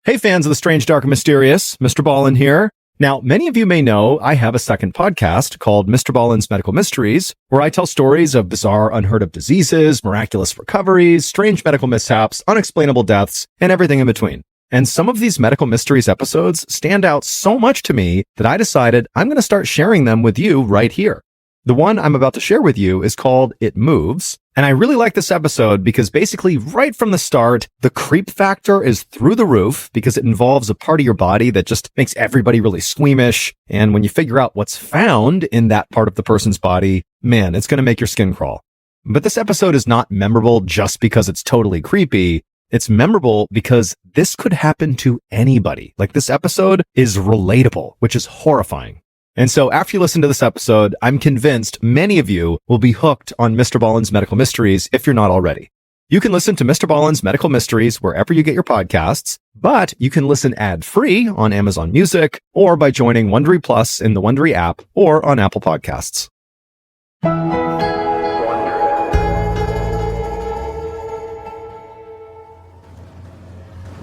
Hey fans of the strange, dark, and mysterious, MrBallen here. Now, many of you may know I have a second podcast called MrBallen's Medical Mysteries, where I tell stories of bizarre, unheard of diseases, miraculous recoveries, strange medical mishaps, unexplainable deaths, and everything in between. And some of these medical mysteries episodes stand out so much to me that I decided I'm going to start sharing them with you right here. The one I'm about to share with you is called It Moves. And I really like this episode because basically right from the start, the creep factor is through the roof because it involves a part of your body that just makes everybody really squeamish. And when you figure out what's found in that part of the person's body, man, it's going to make your skin crawl. But this episode is not memorable just because it's totally creepy. It's memorable because this could happen to anybody. Like, this episode is relatable, which is horrifying. And so after you listen to this episode, I'm convinced many of you will be hooked on MrBallen's Medical Mysteries if you're not already. You can listen to MrBallen's Medical Mysteries wherever you get your podcasts, but you can listen ad-free on Amazon Music or by joining Wondery Plus in the Wondery app or on Apple Podcasts.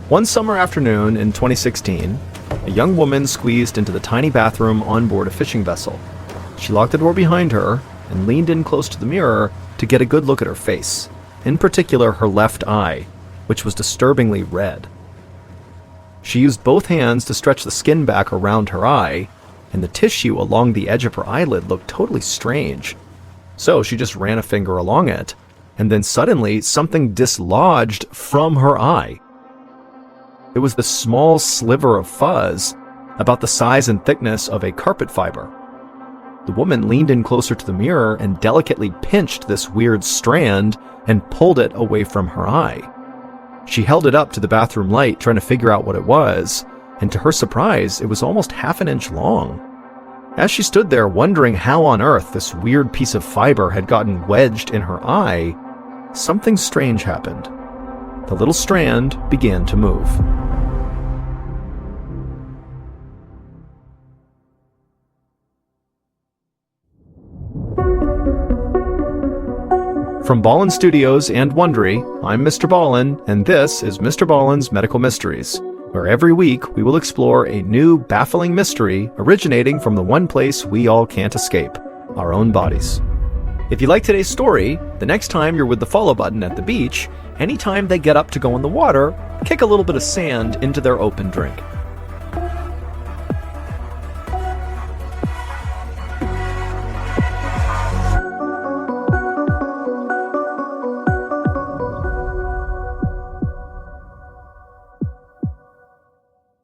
One summer afternoon in 2016, a young woman squeezed into the tiny bathroom on board a fishing vessel. She locked the door behind her and leaned in close to the mirror to get a good look at her face, in particular her left eye, which was disturbingly red. She used both hands to stretch the skin back around her eye, and the tissue along the edge of her eyelid looked totally strange. So she just ran a finger along it, and then suddenly something dislodged from her eye. It was the small sliver of fuzz, about the size and thickness of a carpet fiber. The woman leaned in closer to the mirror and delicately pinched this weird strand and pulled it away from her eye. She held it up to the bathroom light, trying to figure out what it was, and to her surprise, it was almost half an inch long. As she stood there wondering how on earth this weird piece of fiber had gotten wedged in her eye, something strange happened. The little strand began to move. From Ballen Studios and Wondery, I'm MrBallen, and this is MrBallen's Medical Mysteries, where every week we will explore a new, baffling mystery originating from the one place we all can't escape, our own bodies. If you like today's story, the next time you're with the follow button at the beach, anytime they get up to go in the water, kick a little bit of sand into their open drink.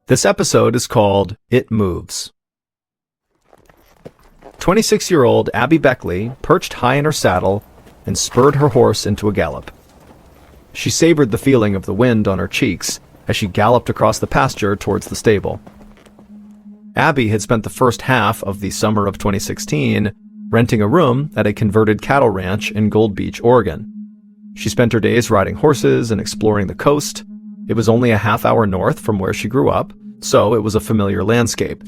This episode is called It Moves. 26-year-old Abby Beckley perched high in her saddle and spurred her horse into a gallop. She savored the feeling of the wind on her cheeks as she galloped across the pasture towards the stable. Abby had spent the first half of the summer of 2016 renting a room at a converted cattle ranch in Gold Beach, Oregon. She spent her days riding horses and exploring the coast. It was only a half-hour north from where she grew up, so it was a familiar landscape.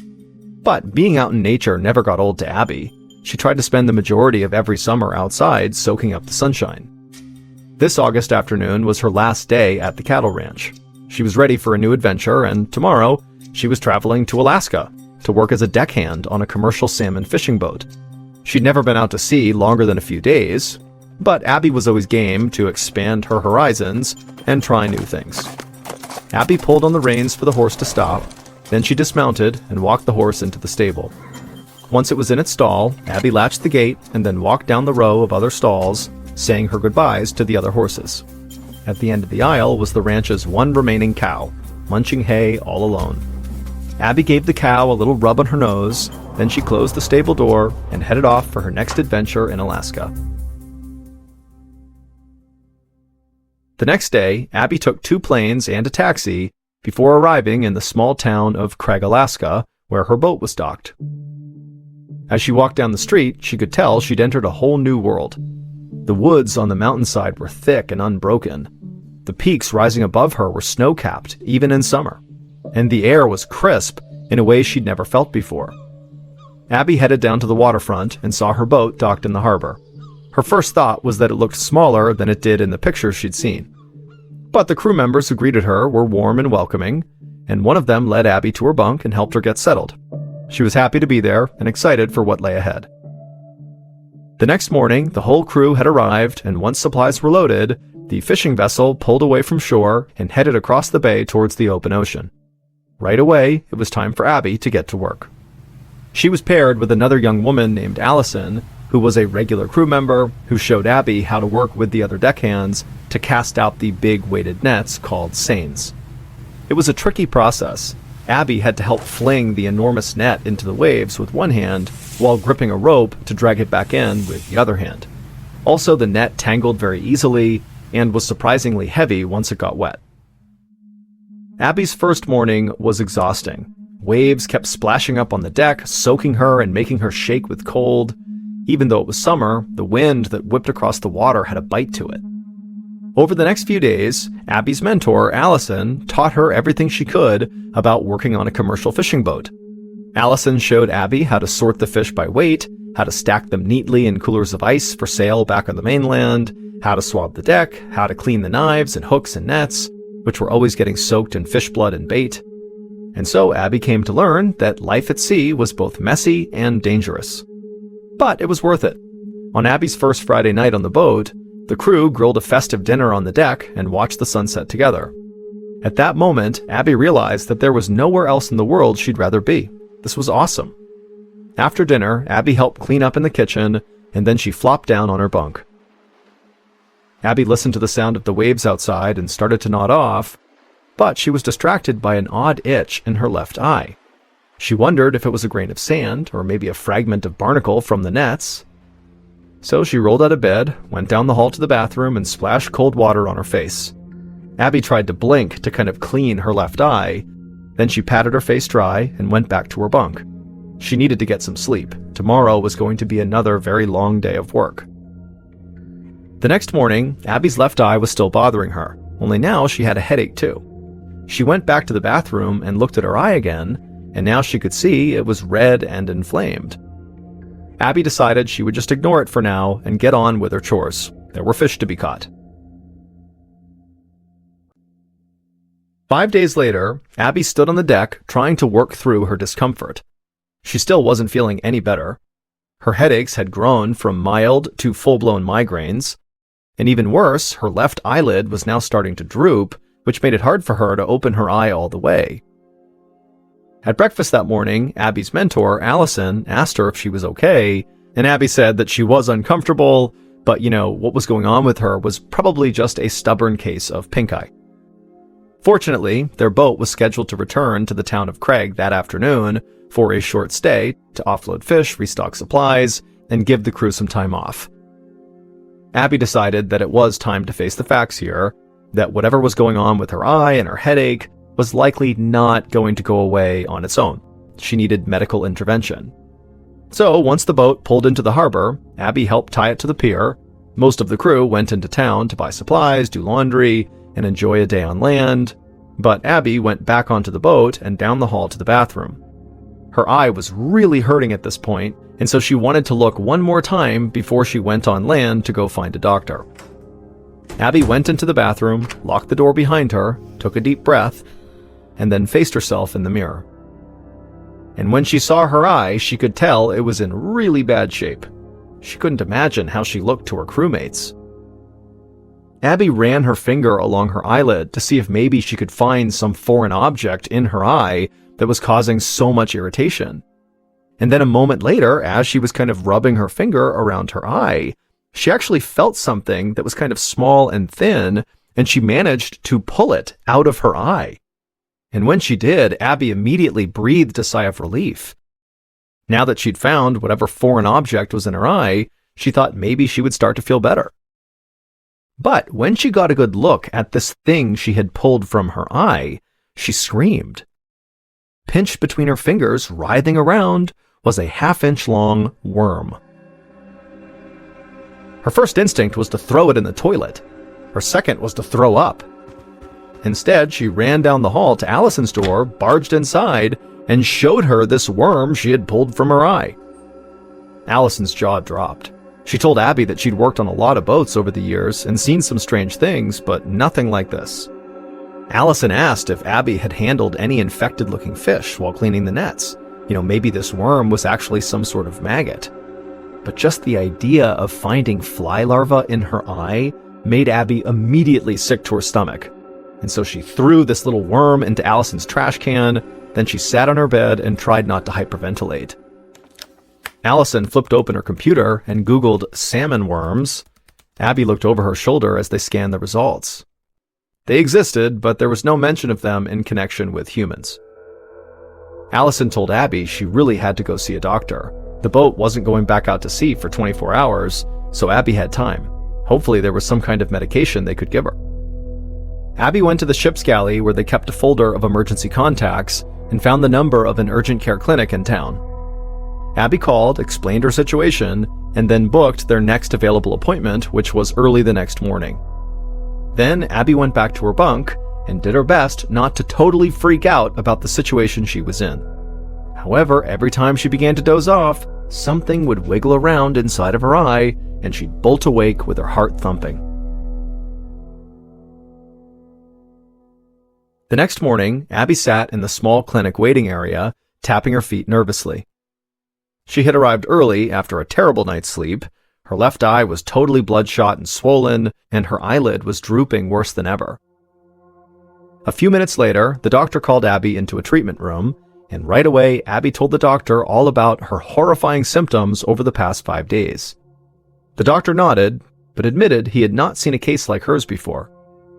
But being out in nature never got old to Abby. She tried to spend the majority of every summer outside soaking up the sunshine. This August afternoon was her last day at the cattle ranch. She was ready for a new adventure, and tomorrow she was traveling to Alaska to work as a deckhand on a commercial salmon fishing boat. She'd never been out to sea longer than a few days, but Abby was always game to expand her horizons and try new things. Abby pulled on the reins for the horse to stop, then she dismounted and walked the horse into the stable. Once it was in its stall, Abby latched the gate and then walked down the row of other stalls, saying her goodbyes to the other horses. At the end of the aisle was the ranch's one remaining cow, munching hay all alone. Abby gave the cow a little rub on her nose, then she closed the stable door and headed off for her next adventure in Alaska. The next day, Abby took 2 planes and a taxi before arriving in the small town of Craig, Alaska, where her boat was docked. As she walked down the street, she could tell she'd entered a whole new world. The woods on the mountainside were thick and unbroken. The peaks rising above her were snow-capped, even in summer. And the air was crisp in a way she'd never felt before. Abby headed down to the waterfront and saw her boat docked in the harbor. Her first thought was that it looked smaller than it did in the pictures she'd seen. But the crew members who greeted her were warm and welcoming, and one of them led Abby to her bunk and helped her get settled. She was happy to be there and excited for what lay ahead. The next morning, the whole crew had arrived, and once supplies were loaded, the fishing vessel pulled away from shore and headed across the bay towards the open ocean. Right away, it was time for Abby to get to work. She was paired with another young woman named Allison, who was a regular crew member who showed Abby how to work with the other deckhands to cast out the big weighted nets called seines. It was a tricky process. Abby had to help fling the enormous net into the waves with one hand while gripping a rope to drag it back in with the other hand. Also, the net tangled very easily and was surprisingly heavy once it got wet. Abby's first morning was exhausting. Waves kept splashing up on the deck, soaking her and making her shake with cold. Even though it was summer, the wind that whipped across the water had a bite to it. Over the next few days, Abby's mentor, Allison, taught her everything she could about working on a commercial fishing boat. Allison showed Abby how to sort the fish by weight, how to stack them neatly in coolers of ice for sale back on the mainland, how to swab the deck, how to clean the knives and hooks and nets, which were always getting soaked in fish blood and bait. And so Abby came to learn that life at sea was both messy and dangerous. But it was worth it. On Abby's first Friday night on the boat, the crew grilled a festive dinner on the deck and watched the sunset together. At that moment, Abby realized that there was nowhere else in the world she'd rather be. This was awesome. After dinner, Abby helped clean up in the kitchen, and then she flopped down on her bunk. Abby listened to the sound of the waves outside and started to nod off, but she was distracted by an odd itch in her left eye. She wondered if it was a grain of sand, or maybe a fragment of barnacle from the nets. So she rolled out of bed, went down the hall to the bathroom, and splashed cold water on her face. Abby tried to blink to kind of clean her left eye. Then she patted her face dry and went back to her bunk. She needed to get some sleep. Tomorrow was going to be another very long day of work. The next morning, Abby's left eye was still bothering her, only now she had a headache too. She went back to the bathroom and looked at her eye again, and now she could see it was red and inflamed. Abby decided she would just ignore it for now and get on with her chores. There were fish to be caught. 5 days later, Abby stood on the deck trying to work through her discomfort. She still wasn't feeling any better. Her headaches had grown from mild to full-blown migraines, and even worse, her left eyelid was now starting to droop, which made it hard for her to open her eye all the way. At breakfast that morning, Abby's mentor, Allison, asked her if she was okay, and Abby said that she was uncomfortable, but what was going on with her was probably just a stubborn case of pink eye. Fortunately, their boat was scheduled to return to the town of Craig that afternoon for a short stay to offload fish, restock supplies, and give the crew some time off. Abby decided that it was time to face the facts here, that whatever was going on with her eye and her headache was likely not going to go away on its own. She needed medical intervention. So once the boat pulled into the harbor, Abby helped tie it to the pier. Most of the crew went into town to buy supplies, do laundry, and enjoy a day on land, but Abby went back onto the boat and down the hall to the bathroom. Her eye was really hurting at this point, and so she wanted to look one more time before she went on land to go find a doctor. Abby went into the bathroom, locked the door behind her, took a deep breath, and then faced herself in the mirror. And when she saw her eye, she could tell it was in really bad shape. She couldn't imagine how she looked to her crewmates. Abby ran her finger along her eyelid to see if maybe she could find some foreign object in her eye that was causing so much irritation. And then a moment later, as she was kind of rubbing her finger around her eye, she actually felt something that was kind of small and thin, and she managed to pull it out of her eye. And when she did, Abby immediately breathed a sigh of relief. Now that she'd found whatever foreign object was in her eye, she thought maybe she would start to feel better. But when she got a good look at this thing she had pulled from her eye, she screamed. Pinched between her fingers, writhing around, was a half-inch long worm. Her first instinct was to throw it in the toilet. Her second was to throw up. Instead, she ran down the hall to Allison's door, barged inside, and showed her this worm she had pulled from her eye. Allison's jaw dropped. She told Abby that she'd worked on a lot of boats over the years and seen some strange things, but nothing like this. Allison asked if Abby had handled any infected-looking fish while cleaning the nets. Maybe this worm was actually some sort of maggot. But just the idea of finding fly larvae in her eye made Abby immediately sick to her stomach. And so she threw this little worm into Allison's trash can, then she sat on her bed and tried not to hyperventilate. Allison flipped open her computer and Googled salmon worms. Abby looked over her shoulder as they scanned the results. They existed, but there was no mention of them in connection with humans. Allison told Abby she really had to go see a doctor. The boat wasn't going back out to sea for 24 hours, so Abby had time. Hopefully there was some kind of medication they could give her. Abby went to the ship's galley where they kept a folder of emergency contacts and found the number of an urgent care clinic in town. Abby called, explained her situation, and then booked their next available appointment, which was early the next morning. Then Abby went back to her bunk and did her best not to totally freak out about the situation she was in. However, every time she began to doze off, something would wiggle around inside of her eye, and she'd bolt awake with her heart thumping. The next morning, Abby sat in the small clinic waiting area, tapping her feet nervously. She had arrived early after a terrible night's sleep. Her left eye was totally bloodshot and swollen, and her eyelid was drooping worse than ever. A few minutes later, the doctor called Abby into a treatment room, and right away, Abby told the doctor all about her horrifying symptoms over the past 5 days. The doctor nodded, but admitted he had not seen a case like hers before.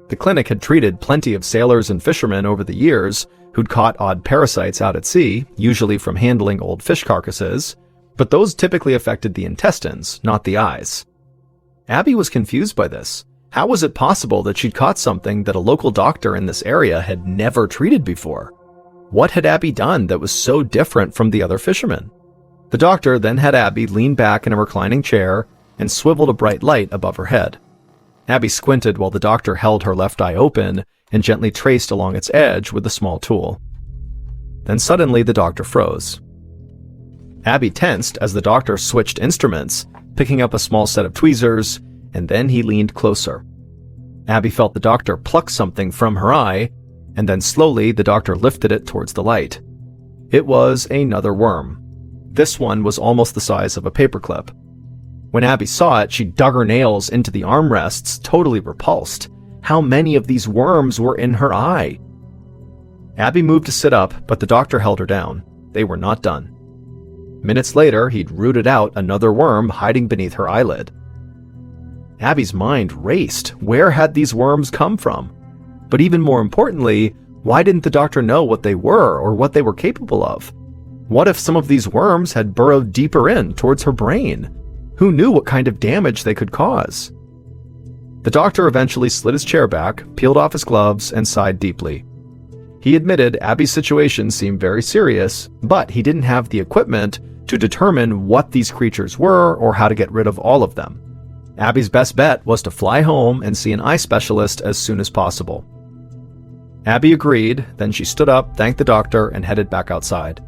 The clinic had treated plenty of sailors and fishermen over the years who'd caught odd parasites out at sea, usually from handling old fish carcasses, but those typically affected the intestines, not the eyes. Abby was confused by this. How was it possible that she'd caught something that a local doctor in this area had never treated before? What had Abby done that was so different from the other fishermen? The doctor then had Abby lean back in a reclining chair and swiveled a bright light above her head. Abby squinted while the doctor held her left eye open and gently traced along its edge with a small tool. Then suddenly the doctor froze. Abby tensed as the doctor switched instruments, picking up a small set of tweezers, and then he leaned closer. Abby felt the doctor pluck something from her eye, and then slowly the doctor lifted it towards the light. It was another worm. This one was almost the size of a paperclip. When Abby saw it, she dug her nails into the armrests, totally repulsed. How many of these worms were in her eye? Abby moved to sit up, but the doctor held her down. They were not done. Minutes later, he'd rooted out another worm hiding beneath her eyelid. Abby's mind raced. Where had these worms come from? But even more importantly, why didn't the doctor know what they were or what they were capable of? What if some of these worms had burrowed deeper in towards her brain? Who knew what kind of damage they could cause? The doctor eventually slid his chair back, peeled off his gloves, and sighed deeply. He admitted Abby's situation seemed very serious, but he didn't have the equipment to determine what these creatures were or how to get rid of all of them. Abby's best bet was to fly home and see an eye specialist as soon as possible. Abby agreed, then she stood up, thanked the doctor, and headed back outside.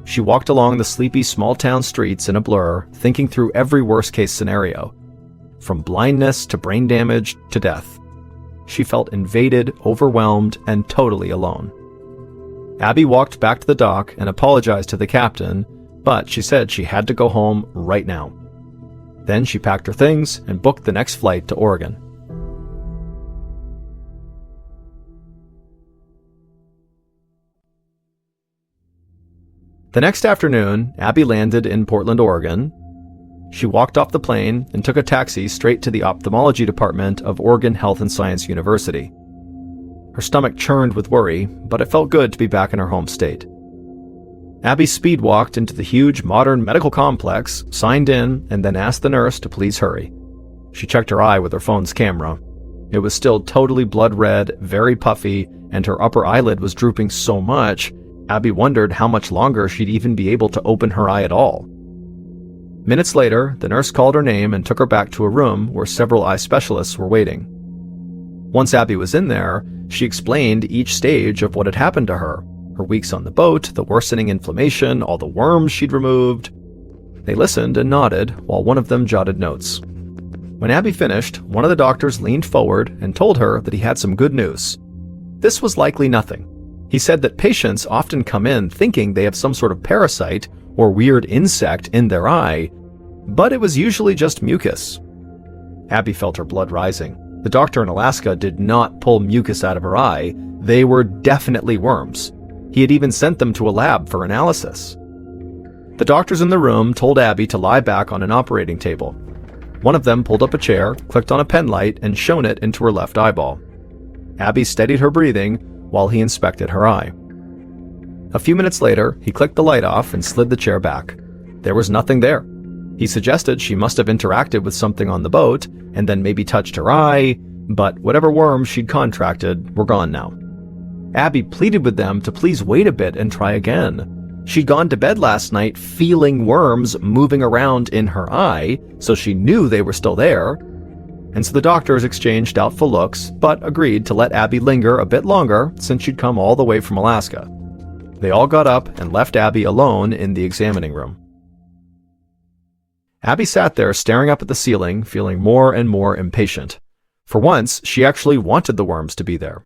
She walked along the sleepy small-town streets in a blur, thinking through every worst-case scenario, from blindness to brain damage to death. She felt invaded, overwhelmed, and totally alone. Abby walked back to the dock and apologized to the captain, but she said she had to go home right now. Then she packed her things and booked the next flight to Oregon. The next afternoon, Abby landed in Portland, Oregon. She walked off the plane and took a taxi straight to the ophthalmology department of Oregon Health and Science University. Her stomach churned with worry, but it felt good to be back in her home state. Abby speed-walked into the huge modern medical complex, signed in, and then asked the nurse to please hurry. She checked her eye with her phone's camera. It was still totally blood red, very puffy, and her upper eyelid was drooping so much, Abby wondered how much longer she'd even be able to open her eye at all. Minutes later, the nurse called her name and took her back to a room where several eye specialists were waiting. Once Abby was in there, she explained each stage of what had happened to her. Her weeks on the boat, the worsening inflammation, all the worms she'd removed. They listened and nodded, while one of them jotted notes. When Abby finished, one of the doctors leaned forward and told her that he had some good news. This was likely nothing. He said that patients often come in thinking they have some sort of parasite or weird insect in their eye, but it was usually just mucus. Abby felt her blood rising. The doctor in Alaska did not pull mucus out of her eye. They were definitely worms. He had even sent them to a lab for analysis. The doctors in the room told Abby to lie back on an operating table. One of them pulled up a chair, clicked on a pen light, and shone it into her left eyeball. Abby steadied her breathing while he inspected her eye. A few minutes later, he clicked the light off and slid the chair back. There was nothing there. He suggested she must have interacted with something on the boat and then maybe touched her eye, but whatever worms she'd contracted were gone now. Abby pleaded with them to please wait a bit and try again. She'd gone to bed last night feeling worms moving around in her eye, so she knew they were still there. And so the doctors exchanged doubtful looks, but agreed to let Abby linger a bit longer since she'd come all the way from Alaska. They all got up and left Abby alone in the examining room. Abby sat there staring up at the ceiling, feeling more and more impatient. For once, she actually wanted the worms to be there.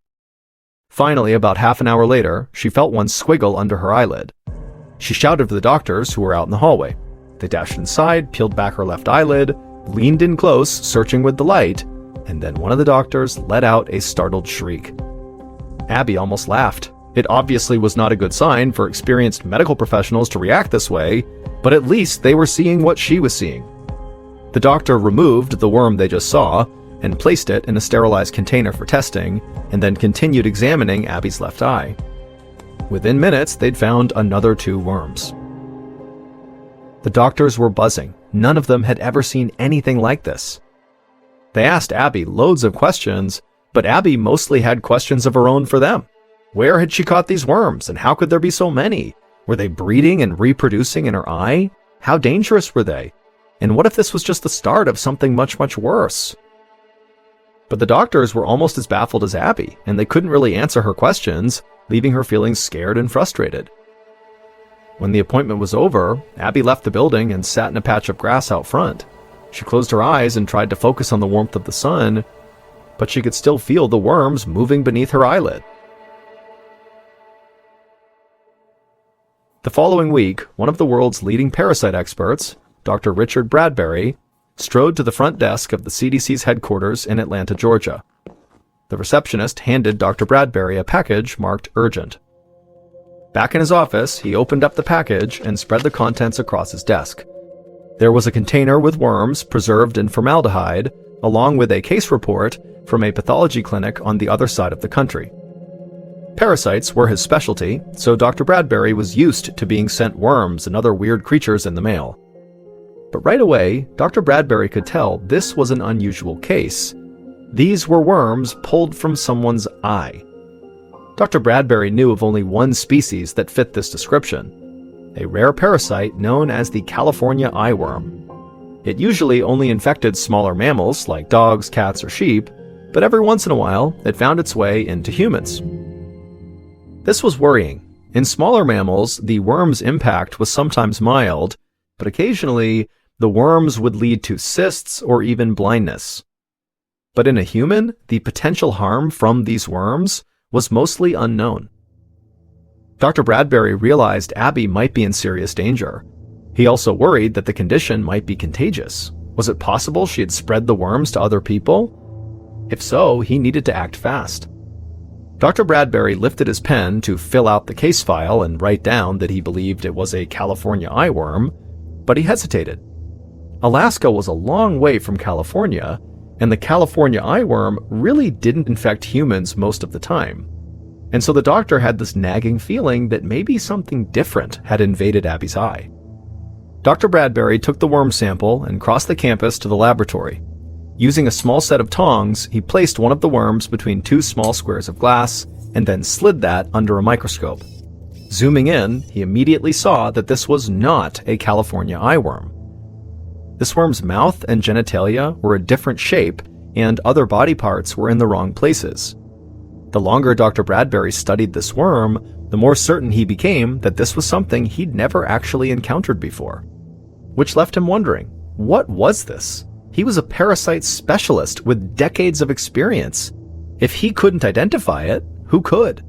Finally, about half an hour later, she felt one squiggle under her eyelid. She shouted to the doctors who were out in the hallway. They dashed inside, peeled back her left eyelid, leaned in close, searching with the light, and then one of the doctors let out a startled shriek. Abby almost laughed. It obviously was not a good sign for experienced medical professionals to react this way, but at least they were seeing what she was seeing. The doctor removed the worm they just saw and placed it in a sterilized container for testing, and then continued examining Abby's left eye. Within minutes, they'd found another 2 worms. The doctors were buzzing. None of them had ever seen anything like this. They asked Abby loads of questions, but Abby mostly had questions of her own for them. Where had she caught these worms, and how could there be so many? Were they breeding and reproducing in her eye? How dangerous were they? And what if this was just the start of something much, much worse? But the doctors were almost as baffled as Abby, and they couldn't really answer her questions, leaving her feeling scared and frustrated. When the appointment was over, Abby left the building and sat in a patch of grass out front. She closed her eyes and tried to focus on the warmth of the sun, but she could still feel the worms moving beneath her eyelid. The following week, one of the world's leading parasite experts, Dr. Richard Bradbury, strode to the front desk of the CDC's headquarters in Atlanta, Georgia. The receptionist handed Dr. Bradbury a package marked urgent. Back in his office, he opened up the package and spread the contents across his desk. There was a container with worms preserved in formaldehyde, along with a case report from a pathology clinic on the other side of the country. Parasites were his specialty, so Dr. Bradbury was used to being sent worms and other weird creatures in the mail. But right away, Dr. Bradbury could tell this was an unusual case. These were worms pulled from someone's eye. Dr. Bradbury knew of only one species that fit this description, a rare parasite known as the California eyeworm. It usually only infected smaller mammals like dogs, cats, or sheep, but every once in a while, it found its way into humans. This was worrying. In smaller mammals, the worm's impact was sometimes mild, but occasionally, the worms would lead to cysts or even blindness. But in a human, the potential harm from these worms was mostly unknown. Dr. Bradbury realized Abby might be in serious danger. He also worried that the condition might be contagious. Was it possible she had spread the worms to other people? If so, he needed to act fast. Dr. Bradbury lifted his pen to fill out the case file and write down that he believed it was a California eyeworm, but he hesitated. Alaska was a long way from California, and the California eyeworm really didn't infect humans most of the time. And so the doctor had this nagging feeling that maybe something different had invaded Abby's eye. Dr. Bradbury took the worm sample and crossed the campus to the laboratory. Using a small set of tongs, he placed one of the worms between 2 small squares of glass and then slid that under a microscope. Zooming in, he immediately saw that this was not a California eyeworm. This worm's mouth and genitalia were a different shape, and other body parts were in the wrong places. The longer Dr. Bradbury studied this worm, the more certain he became that this was something he'd never actually encountered before. Which left him wondering, what was this? He was a parasite specialist with decades of experience. If he couldn't identify it, Who could?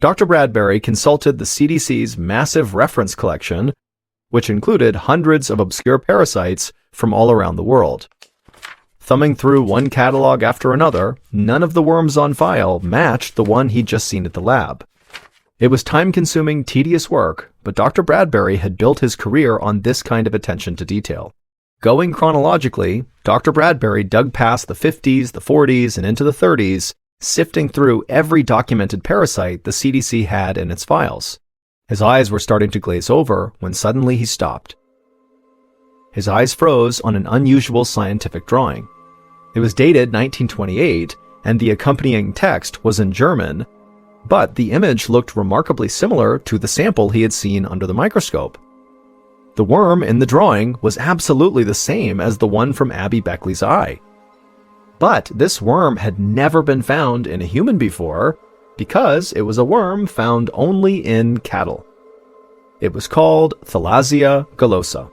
Dr. Bradbury consulted the CDC's massive reference collection, which included hundreds of obscure parasites from all around the world. Thumbing through one catalog after another, none of the worms on file matched the one he'd just seen at the lab. It was time-consuming, tedious work, but Dr. Bradbury had built his career on this kind of attention to detail. Going chronologically, Dr. Bradbury dug past the 50s, the 40s, and into the 30s, sifting through every documented parasite the CDC had in its files. His eyes were starting to glaze over when suddenly he stopped. His eyes froze on an unusual scientific drawing. It was dated 1928, and the accompanying text was in German, but the image looked remarkably similar to the sample he had seen under the microscope. The worm in the drawing was absolutely the same as the one from Abby Beckley's eye. But this worm had never been found in a human before, because it was a worm found only in cattle. It was called Thalassia gullosa.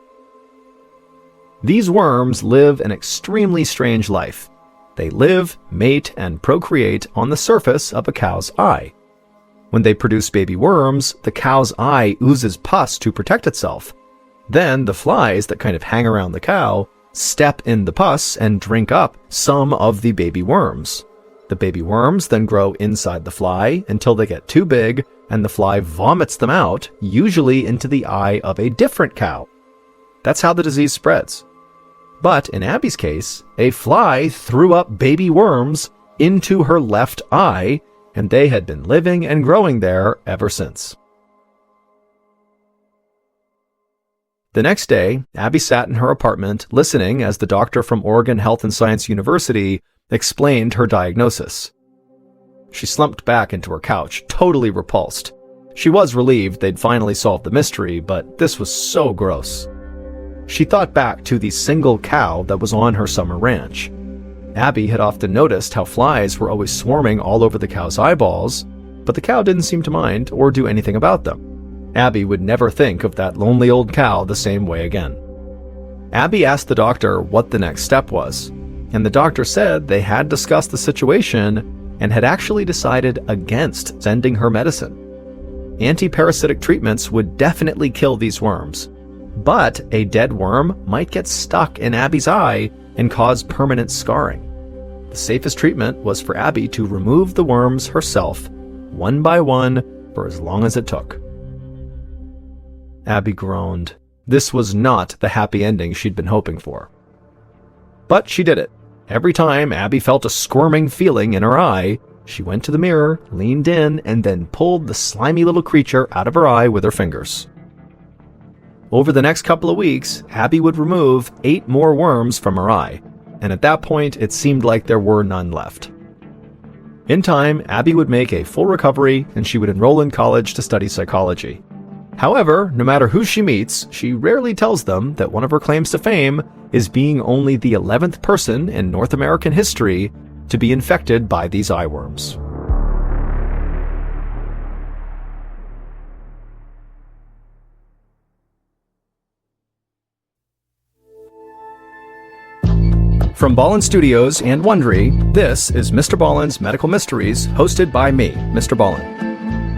These worms live an extremely strange life. They live, mate, and procreate on the surface of a cow's eye. When they produce baby worms, the cow's eye oozes pus to protect itself. Then the flies that kind of hang around the cow step in the pus and drink up some of the baby worms. The baby worms then grow inside the fly until they get too big, and the fly vomits them out, usually into the eye of a different cow. That's how the disease spreads. But in Abby's case, a fly threw up baby worms into her left eye, and they had been living and growing there ever since. The next day, Abby sat in her apartment listening as the doctor from Oregon Health and Science University explained her diagnosis. She slumped back into her couch, totally repulsed. She was relieved they'd finally solved the mystery, but this was so gross. She thought back to the single cow that was on her summer ranch. Abby had often noticed how flies were always swarming all over the cow's eyeballs, but the cow didn't seem to mind or do anything about them. Abby would never think of that lonely old cow the same way again. Abby asked the doctor what the next step was, and the doctor said they had discussed the situation and had actually decided against sending her medicine. Anti-parasitic treatments would definitely kill these worms, but a dead worm might get stuck in Abby's eye and cause permanent scarring. The safest treatment was for Abby to remove the worms herself, one by one, for as long as it took. Abby groaned. This was not the happy ending she'd been hoping for. But she did it. Every time Abby felt a squirming feeling in her eye, she went to the mirror, leaned in, and then pulled the slimy little creature out of her eye with her fingers. Over the next couple of weeks, Abby would remove 8 more worms from her eye, and at that point it seemed like there were none left. In time, Abby would make a full recovery and she would enroll in college to study psychology. However, no matter who she meets, she rarely tells them that one of her claims to fame is being only the 11th person in North American history to be infected by these eyeworms. From Ballen Studios and Wondery, this is MrBallen's Medical Mysteries, hosted by me, Mr. Ballen.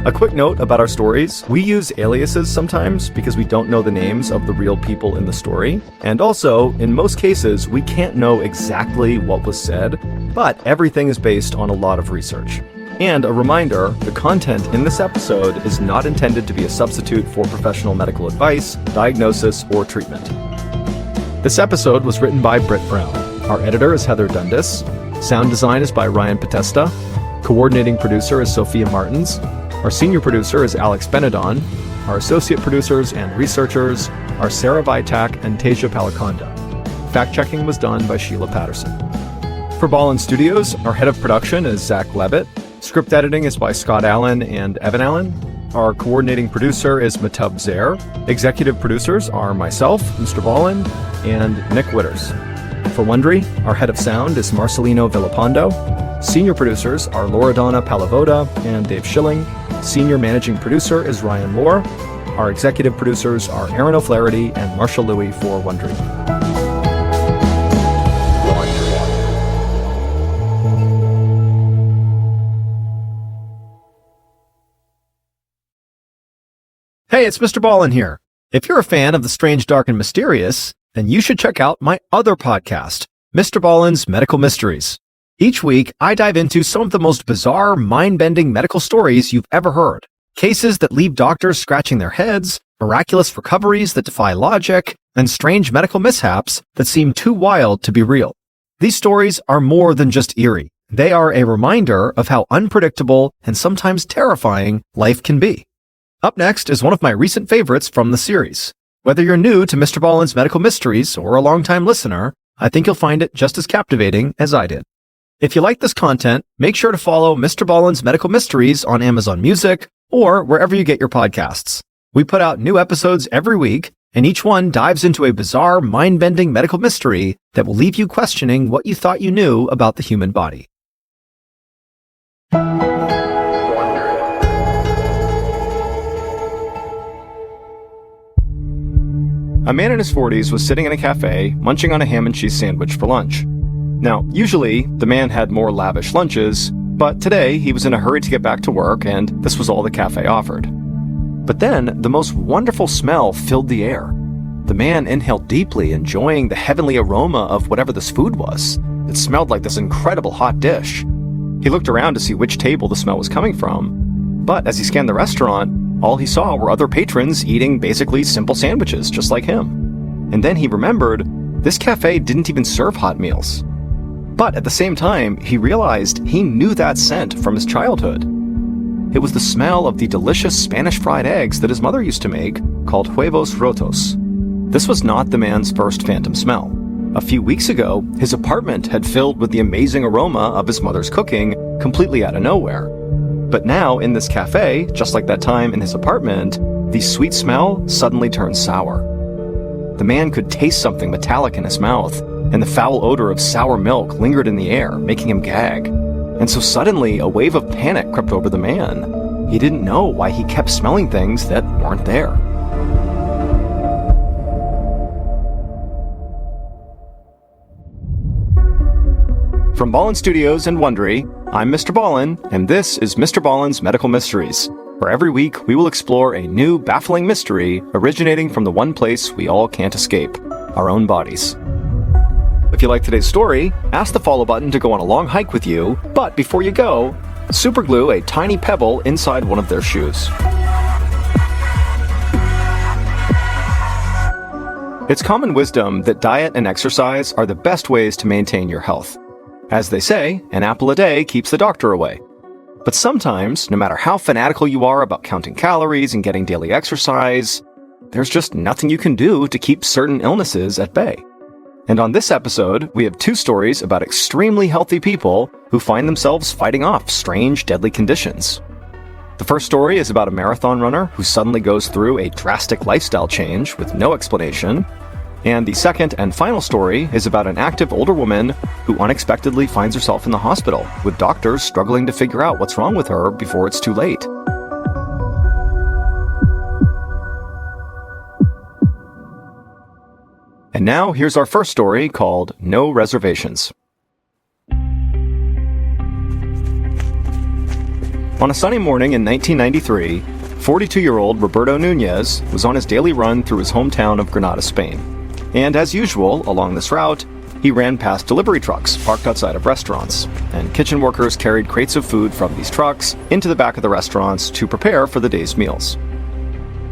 A quick note about our stories: we use aliases sometimes because we don't know the names of the real people in the story, and also, in most cases, we can't know exactly what was said, but everything is based on a lot of research. And a reminder, the content in this episode is not intended to be a substitute for professional medical advice, diagnosis, or treatment. This episode was written by Britt Brown. Our editor is Heather Dundas. Sound design is by Ryan Potesta. Coordinating producer is Sophia Martins. Our senior producer is Alex Benedon. Our associate producers and researchers are Sarah Vitak and Teja Palakonda. Fact-checking was done by Sheila Patterson. For Ballen Studios, our head of production is Zach Levitt. Script editing is by Scott Allen and Evan Allen. Our coordinating producer is Matub Zaire. Executive producers are myself, Mr. Ballen, and Nick Witters. For Wondery, our head of sound is Marcelino Villapando. Senior producers are Loredana Palavoda and Dave Schilling. Senior managing producer is Ryan Lohr. Our executive producers are Aaron O'Flaherty and Marshall Louie for Wondery. Hey, it's MrBallen here. If you're a fan of the strange, dark, and mysterious, then you should check out my other podcast, MrBallen's Medical Mysteries. Each week, I dive into some of the most bizarre, mind-bending medical stories you've ever heard. Cases that leave doctors scratching their heads, miraculous recoveries that defy logic, and strange medical mishaps that seem too wild to be real. These stories are more than just eerie. They are a reminder of how unpredictable and sometimes terrifying life can be. Up next is one of my recent favorites from the series. Whether you're new to MrBallen's Medical Mysteries or a longtime listener, I think you'll find it just as captivating as I did. If you like this content, make sure to follow MrBallen's Medical Mysteries on Amazon Music or wherever you get your podcasts. We put out new episodes every week, and each one dives into a bizarre, mind-bending medical mystery that will leave you questioning what you thought you knew about the human body. A man in his 40s was sitting in a cafe, munching on a ham and cheese sandwich for lunch. Now, usually, the man had more lavish lunches, but today he was in a hurry to get back to work, and this was all the cafe offered. But then, the most wonderful smell filled the air. The man inhaled deeply, enjoying the heavenly aroma of whatever this food was. It smelled like this incredible hot dish. He looked around to see which table the smell was coming from, but as he scanned the restaurant, all he saw were other patrons eating basically simple sandwiches just like him. And then he remembered this cafe didn't even serve hot meals. But at the same time, he realized he knew that scent from his childhood. It was the smell of the delicious Spanish fried eggs that his mother used to make, called huevos rotos. This was not the man's first phantom smell. A few weeks ago, his apartment had filled with the amazing aroma of his mother's cooking, completely out of nowhere. But now, in this cafe, just like that time in his apartment, the sweet smell suddenly turned sour. The man could taste something metallic in his mouth, and the foul odor of sour milk lingered in the air, making him gag. And so suddenly, a wave of panic crept over the man. He didn't know why he kept smelling things that weren't there. From Ballen Studios and Wondery, I'm MrBallen, and this is MrBallen's Medical Mysteries, where every week we will explore a new, baffling mystery originating from the one place we all can't escape, our own bodies. If you like today's story, ask the follow button to go on a long hike with you, but before you go, superglue a tiny pebble inside one of their shoes. It's common wisdom that diet and exercise are the best ways to maintain your health. As they say, an apple a day keeps the doctor away. But sometimes, no matter how fanatical you are about counting calories and getting daily exercise, there's just nothing you can do to keep certain illnesses at bay. And on this episode, we have two stories about extremely healthy people who find themselves fighting off strange, deadly conditions. The first story is about a marathon runner who suddenly goes through a drastic lifestyle change with no explanation. And the second and final story is about an active older woman who unexpectedly finds herself in the hospital, with doctors struggling to figure out what's wrong with her before it's too late. And now here's our first story called No Reservations. On a sunny morning in 1993, 42-year-old Roberto Nunez was on his daily run through his hometown of Granada, Spain. And as usual, along this route, he ran past delivery trucks parked outside of restaurants, and kitchen workers carried crates of food from these trucks into the back of the restaurants to prepare for the day's meals.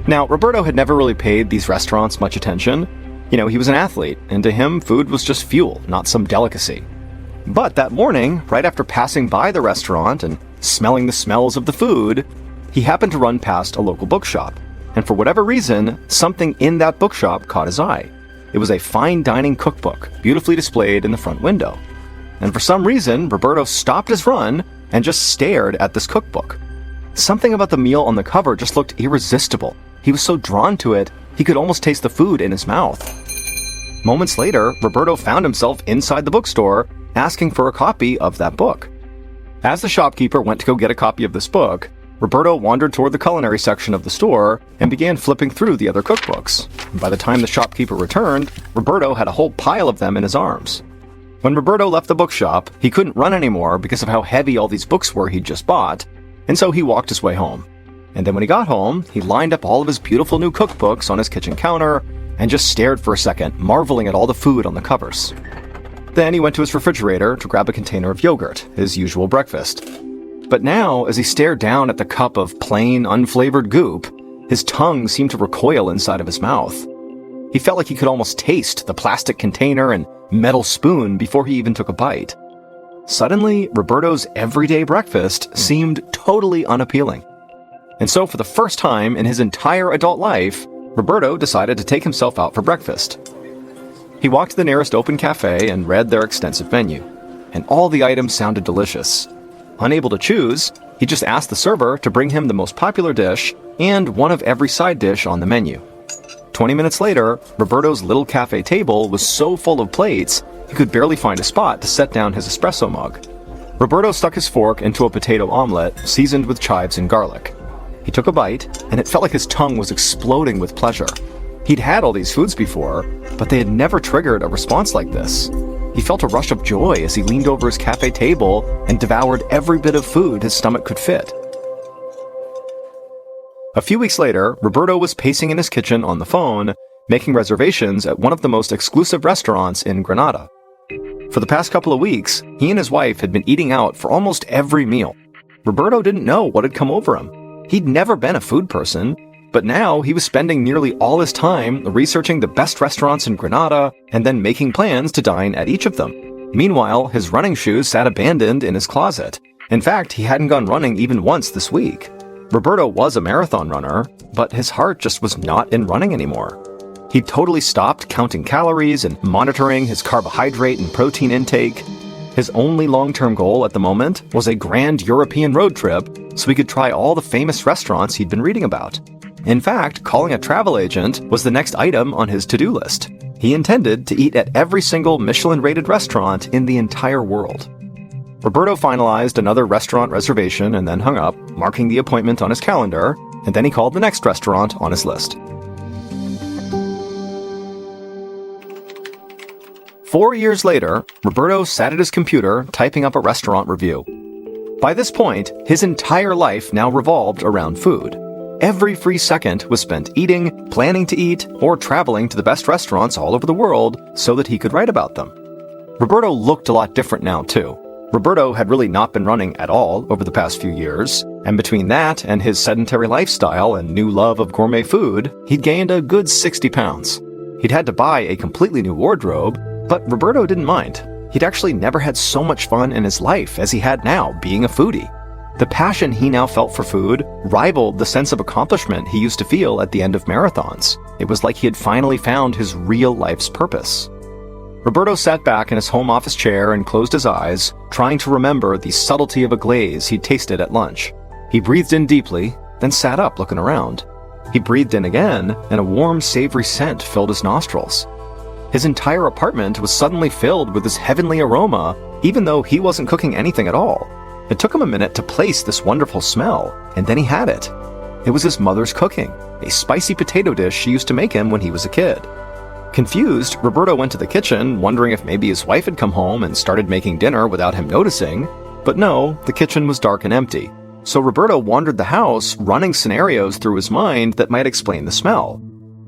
Now, Roberto had never really paid these restaurants much attention. He was an athlete, and to him, food was just fuel, not some delicacy. But that morning, right after passing by the restaurant and smelling the smells of the food, he happened to run past a local bookshop. And for whatever reason, something in that bookshop caught his eye. It was a fine dining cookbook, beautifully displayed in the front window. And for some reason, Roberto stopped his run and just stared at this cookbook. Something about the meal on the cover just looked irresistible. He was so drawn to it, he could almost taste the food in his mouth. Moments later, Roberto found himself inside the bookstore, asking for a copy of that book. As the shopkeeper went to go get a copy of this book, Roberto wandered toward the culinary section of the store and began flipping through the other cookbooks. By the time the shopkeeper returned, Roberto had a whole pile of them in his arms. When Roberto left the bookshop, he couldn't run anymore because of how heavy all these books were he'd just bought, and so he walked his way home. And then when he got home, he lined up all of his beautiful new cookbooks on his kitchen counter and just stared for a second, marveling at all the food on the covers. Then he went to his refrigerator to grab a container of yogurt, his usual breakfast. But now, as he stared down at the cup of plain, unflavored goop, his tongue seemed to recoil inside of his mouth. He felt like he could almost taste the plastic container and metal spoon before he even took a bite. Suddenly, Roberto's everyday breakfast seemed totally unappealing. And so for the first time in his entire adult life, Roberto decided to take himself out for breakfast. He walked to the nearest open cafe and read their extensive menu, and all the items sounded delicious. Unable to choose, he just asked the server to bring him the most popular dish and one of every side dish on the menu. 20 minutes later, Roberto's little cafe table was so full of plates, he could barely find a spot to set down his espresso mug. Roberto stuck his fork into a potato omelet seasoned with chives and garlic. He took a bite, and it felt like his tongue was exploding with pleasure. He'd had all these foods before, but they had never triggered a response like this. He felt a rush of joy as he leaned over his cafe table and devoured every bit of food his stomach could fit. A few weeks later, Roberto was pacing in his kitchen on the phone, making reservations at one of the most exclusive restaurants in Granada. For the past couple of weeks, he and his wife had been eating out for almost every meal. Roberto didn't know what had come over him. He'd never been a food person, but now he was spending nearly all his time researching the best restaurants in Granada and then making plans to dine at each of them. Meanwhile, his running shoes sat abandoned in his closet. In fact, he hadn't gone running even once this week. Roberto was a marathon runner, but his heart just was not in running anymore. He'd totally stopped counting calories and monitoring his carbohydrate and protein intake. His only long-term goal at the moment was a grand European road trip so he could try all the famous restaurants he'd been reading about. In fact, calling a travel agent was the next item on his to-do list. He intended to eat at every single Michelin-rated restaurant in the entire world. Roberto finalized another restaurant reservation and then hung up, marking the appointment on his calendar, and then he called the next restaurant on his list. 4 years later, Roberto sat at his computer typing up a restaurant review. By this point, his entire life now revolved around food. Every free second was spent eating, planning to eat, or traveling to the best restaurants all over the world so that he could write about them. Roberto looked a lot different now, too. Roberto had really not been running at all over the past few years, and between that and his sedentary lifestyle and new love of gourmet food, he'd gained a good 60 pounds. He'd had to buy a completely new wardrobe, but Roberto didn't mind. He'd actually never had so much fun in his life as he had now being a foodie. The passion he now felt for food rivaled the sense of accomplishment he used to feel at the end of marathons. It was like he had finally found his real life's purpose. Roberto sat back in his home office chair and closed his eyes, trying to remember the subtlety of a glaze he'd tasted at lunch. He breathed in deeply, then sat up looking around. He breathed in again, and a warm, savory scent filled his nostrils. His entire apartment was suddenly filled with this heavenly aroma, even though he wasn't cooking anything at all. It took him a minute to place this wonderful smell, and then he had it. It was his mother's cooking, a spicy potato dish she used to make him when he was a kid. Confused, Roberto went to the kitchen, wondering if maybe his wife had come home and started making dinner without him noticing. But no, the kitchen was dark and empty. So Roberto wandered the house, running scenarios through his mind that might explain the smell.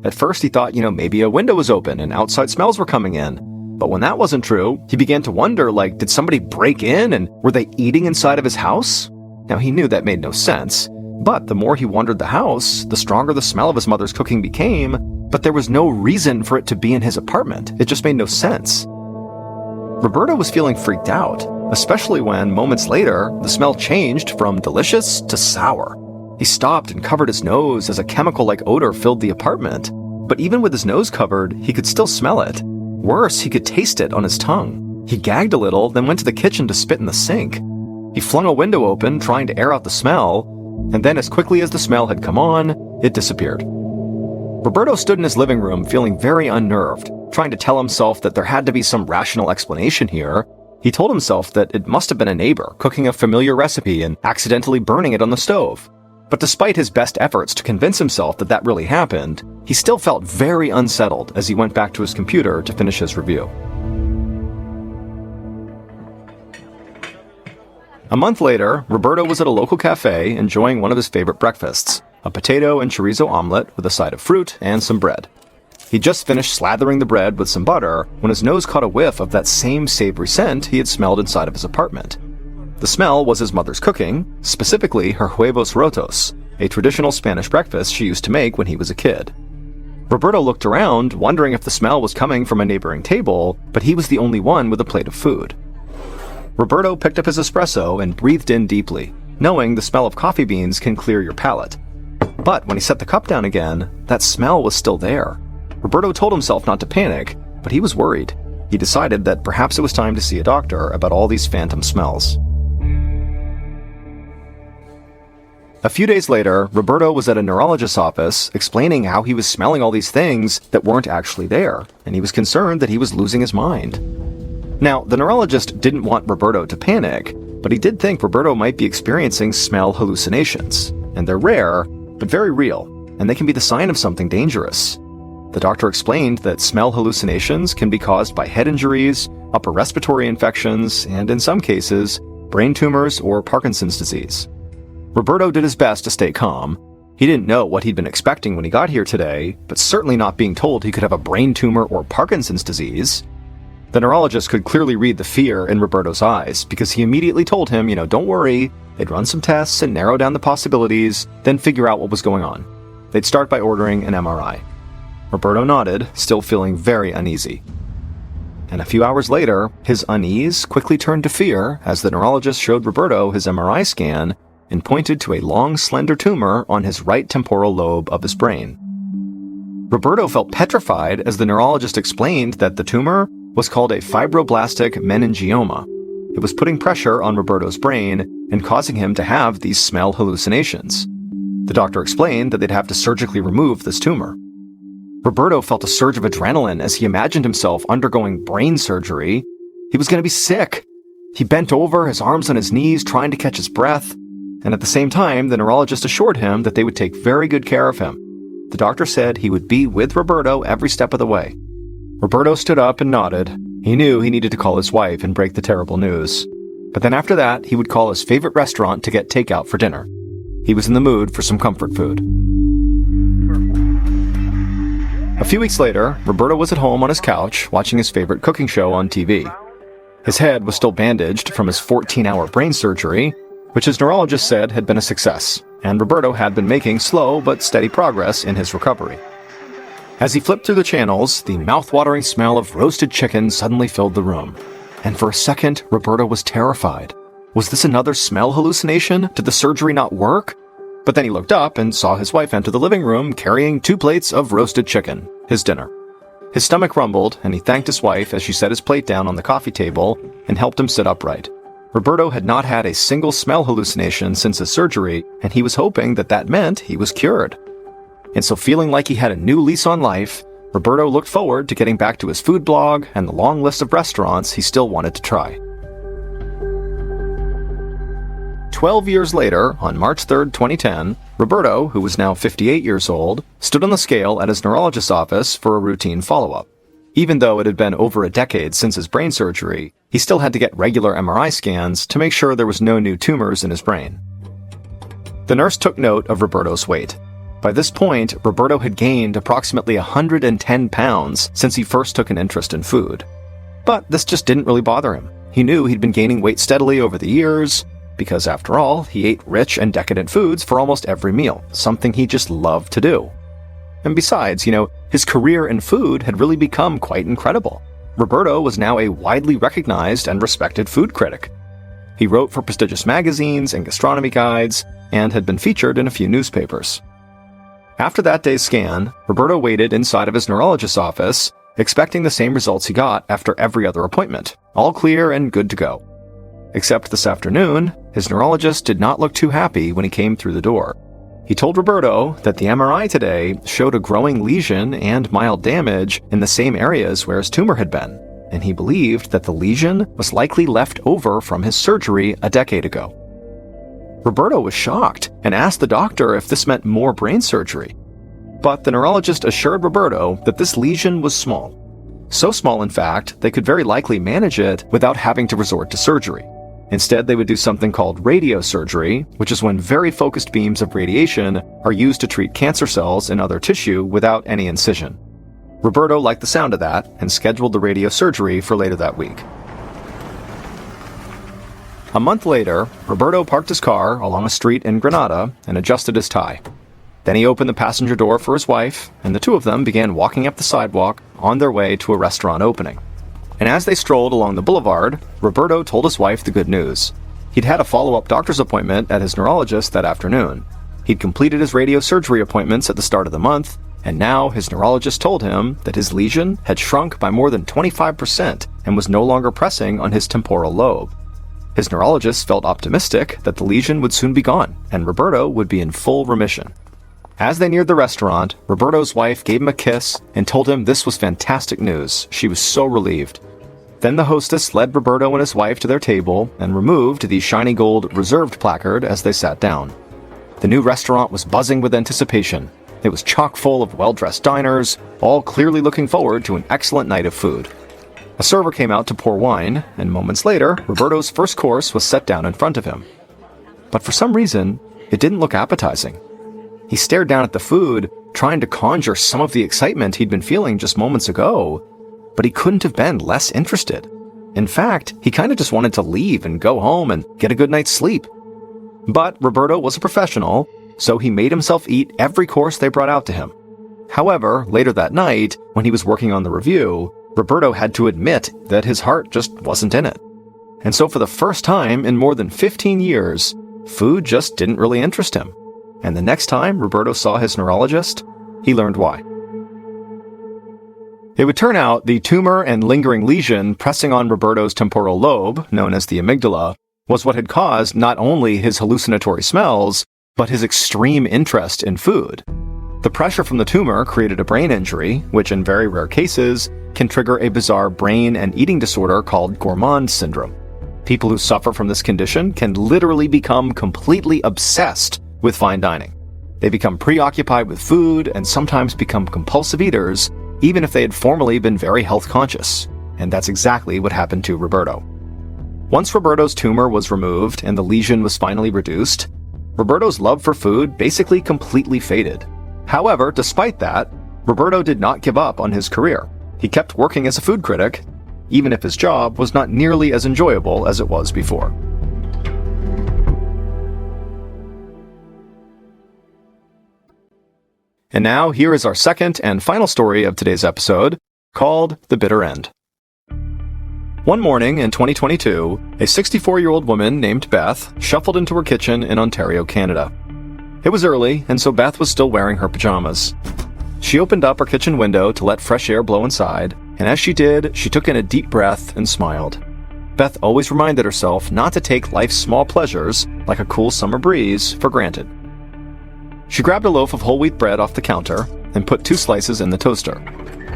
At first he thought, maybe a window was open and outside smells were coming in. But when that wasn't true, he began to wonder, did somebody break in and were they eating inside of his house? Now he knew that made no sense. But the more he wandered the house, the stronger the smell of his mother's cooking became, but there was no reason for it to be in his apartment. It just made no sense. Roberto was feeling freaked out, especially when, moments later, the smell changed from delicious to sour. He stopped and covered his nose as a chemical-like odor filled the apartment. But even with his nose covered, he could still smell it. Worse, he could taste it on his tongue. He gagged a little, then went to the kitchen to spit in the sink. He flung a window open, trying to air out the smell, and then as quickly as the smell had come on, it disappeared. Roberto stood in his living room feeling very unnerved, trying to tell himself that there had to be some rational explanation here. He told himself that it must have been a neighbor cooking a familiar recipe and accidentally burning it on the stove. But despite his best efforts to convince himself that that really happened, he still felt very unsettled as he went back to his computer to finish his review. A month later, Roberto was at a local cafe enjoying one of his favorite breakfasts, a potato and chorizo omelet with a side of fruit and some bread. He'd just finished slathering the bread with some butter when his nose caught a whiff of that same savory scent he had smelled inside of his apartment. The smell was his mother's cooking, specifically her huevos rotos, a traditional Spanish breakfast she used to make when he was a kid. Roberto looked around, wondering if the smell was coming from a neighboring table, but he was the only one with a plate of food. Roberto picked up his espresso and breathed in deeply, knowing the smell of coffee beans can clear your palate. But when he set the cup down again, that smell was still there. Roberto told himself not to panic, but he was worried. He decided that perhaps it was time to see a doctor about all these phantom smells. A few days later, Roberto was at a neurologist's office explaining how he was smelling all these things that weren't actually there, and he was concerned that he was losing his mind. Now, the neurologist didn't want Roberto to panic, but he did think Roberto might be experiencing smell hallucinations, and they're rare, but very real, and they can be the sign of something dangerous. The doctor explained that smell hallucinations can be caused by head injuries, upper respiratory infections, and in some cases, brain tumors or Parkinson's disease. Roberto did his best to stay calm. He didn't know what he'd been expecting when he got here today, but certainly not being told he could have a brain tumor or Parkinson's disease. The neurologist could clearly read the fear in Roberto's eyes because he immediately told him, don't worry, they'd run some tests and narrow down the possibilities, then figure out what was going on. They'd start by ordering an MRI. Roberto nodded, still feeling very uneasy. And a few hours later, his unease quickly turned to fear as the neurologist showed Roberto his MRI scan and pointed to a long, slender tumor on his right temporal lobe of his brain. Roberto felt petrified as the neurologist explained that the tumor was called a fibroblastic meningioma. It was putting pressure on Roberto's brain and causing him to have these smell hallucinations. The doctor explained that they'd have to surgically remove this tumor. Roberto felt a surge of adrenaline as he imagined himself undergoing brain surgery. He was going to be sick. He bent over, his arms on his knees, trying to catch his breath. And at the same time, the neurologist assured him that they would take very good care of him. The doctor said he would be with Roberto every step of the way. Roberto stood up and nodded. He knew he needed to call his wife and break the terrible news. But then after that, he would call his favorite restaurant to get takeout for dinner. He was in the mood for some comfort food. A few weeks later, Roberto was at home on his couch watching his favorite cooking show on TV. His head was still bandaged from his 14-hour brain surgery, which his neurologist said had been a success, and Roberto had been making slow but steady progress in his recovery. As he flipped through the channels, the mouth-watering smell of roasted chicken suddenly filled the room. And for a second, Roberto was terrified. Was this another smell hallucination? Did the surgery not work? But then he looked up and saw his wife enter the living room carrying 2 plates of roasted chicken, his dinner. His stomach rumbled, and he thanked his wife as she set his plate down on the coffee table and helped him sit upright. Roberto had not had a single smell hallucination since his surgery, and he was hoping that that meant he was cured. And so feeling like he had a new lease on life, Roberto looked forward to getting back to his food blog and the long list of restaurants he still wanted to try. 12 years later, on March 3, 2010, Roberto, who was now 58 years old, stood on the scale at his neurologist's office for a routine follow-up. Even though it had been over a decade since his brain surgery, he still had to get regular MRI scans to make sure there was no new tumors in his brain. The nurse took note of Roberto's weight. By this point, Roberto had gained approximately 110 pounds since he first took an interest in food. But this just didn't really bother him. He knew he'd been gaining weight steadily over the years, because after all, he ate rich and decadent foods for almost every meal, something he just loved to do. And besides, his career in food had really become quite incredible. Roberto was now a widely recognized and respected food critic. He wrote for prestigious magazines and gastronomy guides, and had been featured in a few newspapers. After that day's scan, Roberto waited inside of his neurologist's office, expecting the same results he got after every other appointment, all clear and good to go. Except this afternoon, his neurologist did not look too happy when he came through the door. He told Roberto that the MRI today showed a growing lesion and mild damage in the same areas where his tumor had been, and he believed that the lesion was likely left over from his surgery a decade ago. Roberto was shocked and asked the doctor if this meant more brain surgery. But the neurologist assured Roberto that this lesion was small. So small, in fact, they could very likely manage it without having to resort to surgery. Instead, they would do something called radiosurgery, which is when very focused beams of radiation are used to treat cancer cells in other tissue without any incision. Roberto liked the sound of that and scheduled the radiosurgery for later that week. A month later, Roberto parked his car along a street in Granada and adjusted his tie. Then he opened the passenger door for his wife, and the two of them began walking up the sidewalk on their way to a restaurant opening. And as they strolled along the boulevard, Roberto told his wife the good news. He'd had a follow-up doctor's appointment at his neurologist that afternoon. He'd completed his radiosurgery appointments at the start of the month, and now his neurologist told him that his lesion had shrunk by more than 25% and was no longer pressing on his temporal lobe. His neurologist felt optimistic that the lesion would soon be gone, and Roberto would be in full remission. As they neared the restaurant, Roberto's wife gave him a kiss and told him this was fantastic news. She was so relieved. Then the hostess led Roberto and his wife to their table and removed the shiny gold reserved placard as they sat down. The new restaurant was buzzing with anticipation. It was chock full of well-dressed diners, all clearly looking forward to an excellent night of food. A server came out to pour wine, and moments later, Roberto's first course was set down in front of him. But for some reason, it didn't look appetizing. He stared down at the food, trying to conjure some of the excitement he'd been feeling just moments ago, but he couldn't have been less interested. In fact, he kind of just wanted to leave and go home and get a good night's sleep. But Roberto was a professional, so he made himself eat every course they brought out to him. However, later that night, when he was working on the review, Roberto had to admit that his heart just wasn't in it. And so for the first time in more than 15 years, food just didn't really interest him. And the next time Roberto saw his neurologist, he learned why. It would turn out the tumor and lingering lesion pressing on Roberto's temporal lobe, known as the amygdala, was what had caused not only his hallucinatory smells, but his extreme interest in food. The pressure from the tumor created a brain injury, which in very rare cases can trigger a bizarre brain and eating disorder called gourmand syndrome. People who suffer from this condition can literally become completely obsessed with fine dining. They become preoccupied with food and sometimes become compulsive eaters, even if they had formerly been very health conscious. And that's exactly what happened to Roberto. Once Roberto's tumor was removed and the lesion was finally reduced, Roberto's love for food basically completely faded. However, despite that, Roberto did not give up on his career. He kept working as a food critic, even if his job was not nearly as enjoyable as it was before. And now, here is our second and final story of today's episode, called The Bitter End. One morning in 2022, a 64-year-old woman named Beth shuffled into her kitchen in Ontario, Canada. It was early, and so Beth was still wearing her pajamas. She opened up her kitchen window to let fresh air blow inside, and as she did, she took in a deep breath and smiled. Beth always reminded herself not to take life's small pleasures, like a cool summer breeze, for granted. She grabbed a loaf of whole wheat bread off the counter and put 2 slices in the toaster.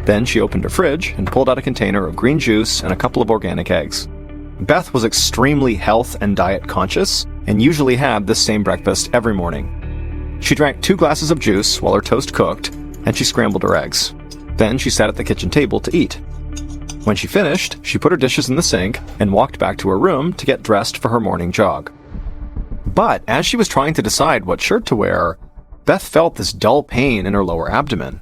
Then she opened her fridge and pulled out a container of green juice and a couple of organic eggs. Beth was extremely health and diet conscious and usually had this same breakfast every morning. She drank 2 glasses of juice while her toast cooked, and she scrambled her eggs. Then she sat at the kitchen table to eat. When she finished, she put her dishes in the sink and walked back to her room to get dressed for her morning jog. But as she was trying to decide what shirt to wear, Beth felt this dull pain in her lower abdomen.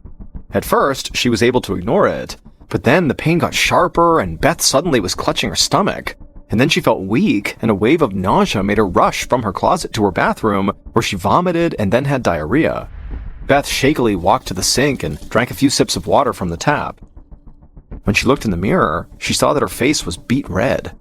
At first, she was able to ignore it, but then the pain got sharper and Beth suddenly was clutching her stomach. And then she felt weak, and a wave of nausea made her rush from her closet to her bathroom, where she vomited and then had diarrhea. Beth shakily walked to the sink and drank a few sips of water from the tap. When she looked in the mirror, she saw that her face was beet red.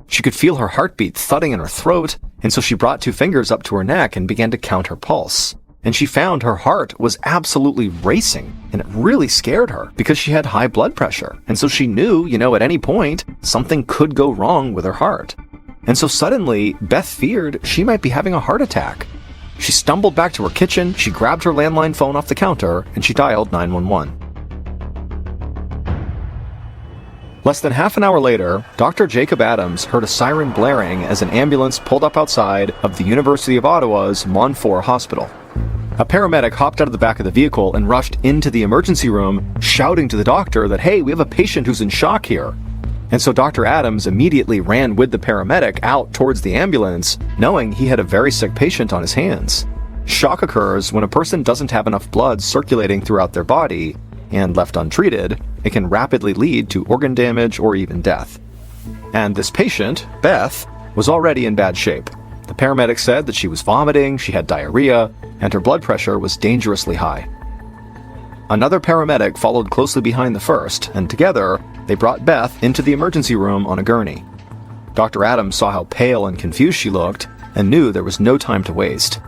She could feel her heartbeat thudding in her throat, and so she brought 2 fingers up to her neck and began to count her pulse. And she found her heart was absolutely racing, and it really scared her because she had high blood pressure. And so she knew, at any point, something could go wrong with her heart. And so suddenly, Beth feared she might be having a heart attack. She stumbled back to her kitchen, she grabbed her landline phone off the counter, and she dialed 911. Less than half an hour later, Dr. Jacob Adams heard a siren blaring as an ambulance pulled up outside of the University of Ottawa's Montfort Hospital. A paramedic hopped out of the back of the vehicle and rushed into the emergency room, shouting to the doctor that, "Hey, we have a patient who's in shock here." And so Dr. Adams immediately ran with the paramedic out towards the ambulance, knowing he had a very sick patient on his hands. Shock occurs when a person doesn't have enough blood circulating throughout their body, and left untreated, it can rapidly lead to organ damage or even death. And this patient, Beth, was already in bad shape. The paramedic said that she was vomiting, she had diarrhea, and her blood pressure was dangerously high. Another paramedic followed closely behind the first, and together, they brought Beth into the emergency room on a gurney. Dr. Adams saw how pale and confused she looked, and knew there was no time to waste.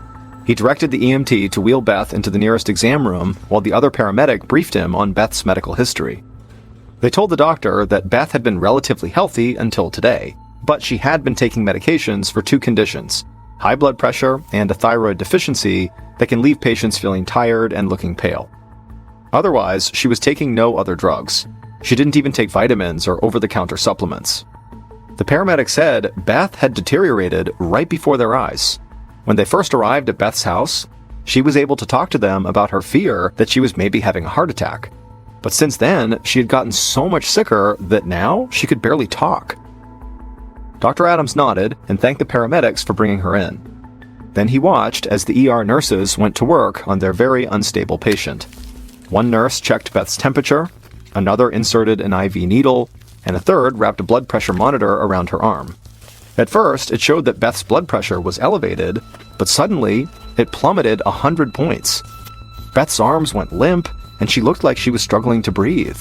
He directed the EMT to wheel Beth into the nearest exam room, while the other paramedic briefed him on Beth's medical history. They told the doctor that Beth had been relatively healthy until today, but she had been taking medications for 2 conditions, high blood pressure and a thyroid deficiency that can leave patients feeling tired and looking pale. Otherwise, she was taking no other drugs. She didn't even take vitamins or over-the-counter supplements. The paramedic said Beth had deteriorated right before their eyes. When they first arrived at Beth's house, she was able to talk to them about her fear that she was maybe having a heart attack. But since then, she had gotten so much sicker that now she could barely talk. Dr. Adams nodded and thanked the paramedics for bringing her in. Then he watched as the ER nurses went to work on their very unstable patient. One nurse checked Beth's temperature, another inserted an IV needle, and a third wrapped a blood pressure monitor around her arm. At first, it showed that Beth's blood pressure was elevated, but suddenly, it plummeted 100 points. Beth's arms went limp, and she looked like she was struggling to breathe.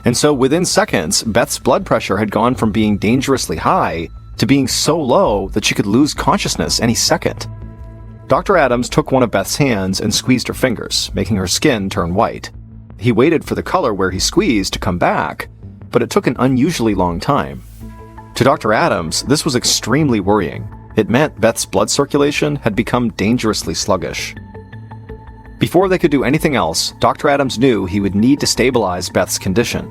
And so within seconds, Beth's blood pressure had gone from being dangerously high to being so low that she could lose consciousness any second. Dr. Adams took one of Beth's hands and squeezed her fingers, making her skin turn white. He waited for the color where he squeezed to come back, but it took an unusually long time. To Dr. Adams, this was extremely worrying. It meant Beth's blood circulation had become dangerously sluggish. Before they could do anything else, Dr. Adams knew he would need to stabilize Beth's condition.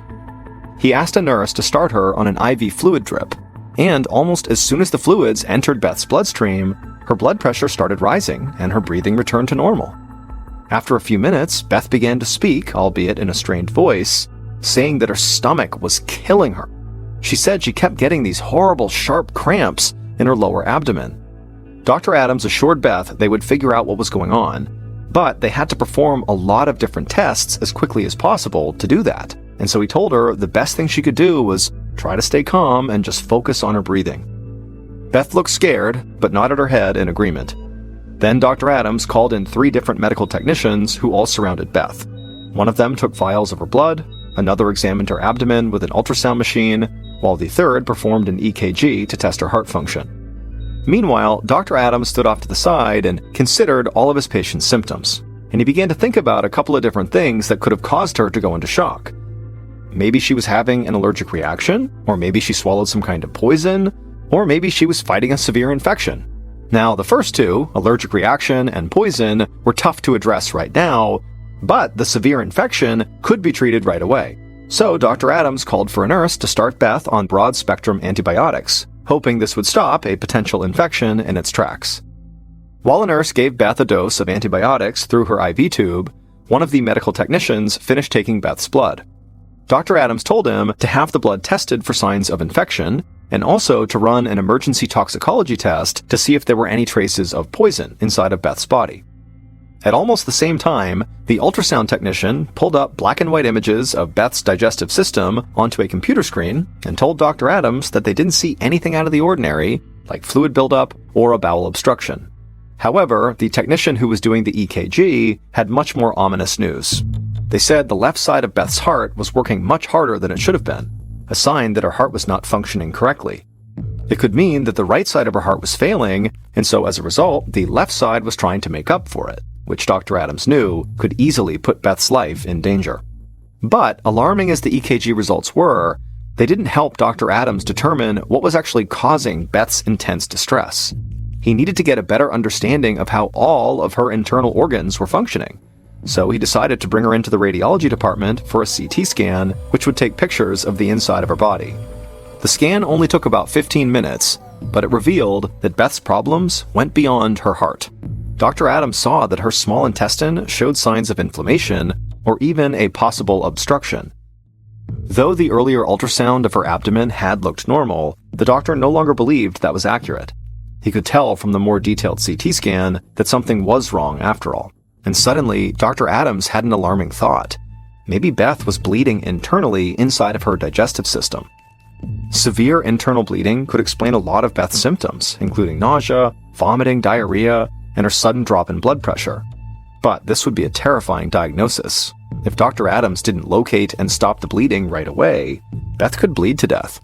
He asked a nurse to start her on an IV fluid drip, and almost as soon as the fluids entered Beth's bloodstream, her blood pressure started rising and her breathing returned to normal. After a few minutes, Beth began to speak, albeit in a strained voice, saying that her stomach was killing her. She said she kept getting these horrible, sharp cramps in her lower abdomen. Dr. Adams assured Beth they would figure out what was going on, but they had to perform a lot of different tests as quickly as possible to do that. And so he told her the best thing she could do was try to stay calm and just focus on her breathing. Beth looked scared, but nodded her head in agreement. Then Dr. Adams called in 3 different medical technicians who all surrounded Beth. One of them took vials of her blood, another examined her abdomen with an ultrasound machine, while the third performed an EKG to test her heart function. Meanwhile, Dr. Adams stood off to the side and considered all of his patient's symptoms, and he began to think about a couple of different things that could have caused her to go into shock. Maybe she was having an allergic reaction, or maybe she swallowed some kind of poison, or maybe she was fighting a severe infection. Now, the first 2, allergic reaction and poison, were tough to address right now, but the severe infection could be treated right away. So Dr. Adams called for a nurse to start Beth on broad-spectrum antibiotics, hoping this would stop a potential infection in its tracks. While a nurse gave Beth a dose of antibiotics through her IV tube, one of the medical technicians finished taking Beth's blood. Dr. Adams told him to have the blood tested for signs of infection, and also to run an emergency toxicology test to see if there were any traces of poison inside of Beth's body. At almost the same time, the ultrasound technician pulled up black and white images of Beth's digestive system onto a computer screen and told Dr. Adams that they didn't see anything out of the ordinary, like fluid buildup or a bowel obstruction. However, the technician who was doing the EKG had much more ominous news. They said the left side of Beth's heart was working much harder than it should have been, a sign that her heart was not functioning correctly. It could mean that the right side of her heart was failing, and so as a result, the left side was trying to make up for it, which Dr. Adams knew could easily put Beth's life in danger. But, alarming as the EKG results were, they didn't help Dr. Adams determine what was actually causing Beth's intense distress. He needed to get a better understanding of how all of her internal organs were functioning. So he decided to bring her into the radiology department for a CT scan, which would take pictures of the inside of her body. The scan only took about 15 minutes, but it revealed that Beth's problems went beyond her heart. Dr. Adams saw that her small intestine showed signs of inflammation, or even a possible obstruction. Though the earlier ultrasound of her abdomen had looked normal, the doctor no longer believed that was accurate. He could tell from the more detailed CT scan that something was wrong after all. And suddenly, Dr. Adams had an alarming thought. Maybe Beth was bleeding internally inside of her digestive system. Severe internal bleeding could explain a lot of Beth's symptoms, including nausea, vomiting, diarrhea, and her sudden drop in blood pressure. But this would be a terrifying diagnosis. If Dr. Adams didn't locate and stop the bleeding right away, Beth could bleed to death.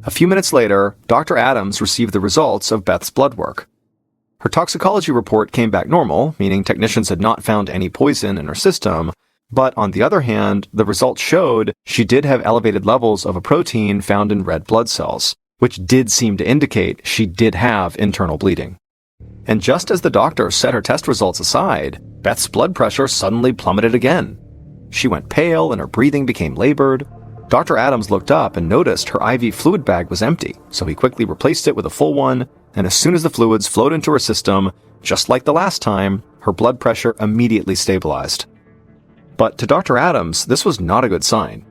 A few minutes later, Dr. Adams received the results of Beth's blood work. Her toxicology report came back normal, meaning technicians had not found any poison in her system, but on the other hand, the results showed she did have elevated levels of a protein found in red blood cells, which did seem to indicate she did have internal bleeding. And just as the doctor set her test results aside, Beth's blood pressure suddenly plummeted again. She went pale and her breathing became labored. Dr. Adams looked up and noticed her IV fluid bag was empty, so he quickly replaced it with a full one, and as soon as the fluids flowed into her system, just like the last time, her blood pressure immediately stabilized. But to Dr. Adams, this was not a good sign.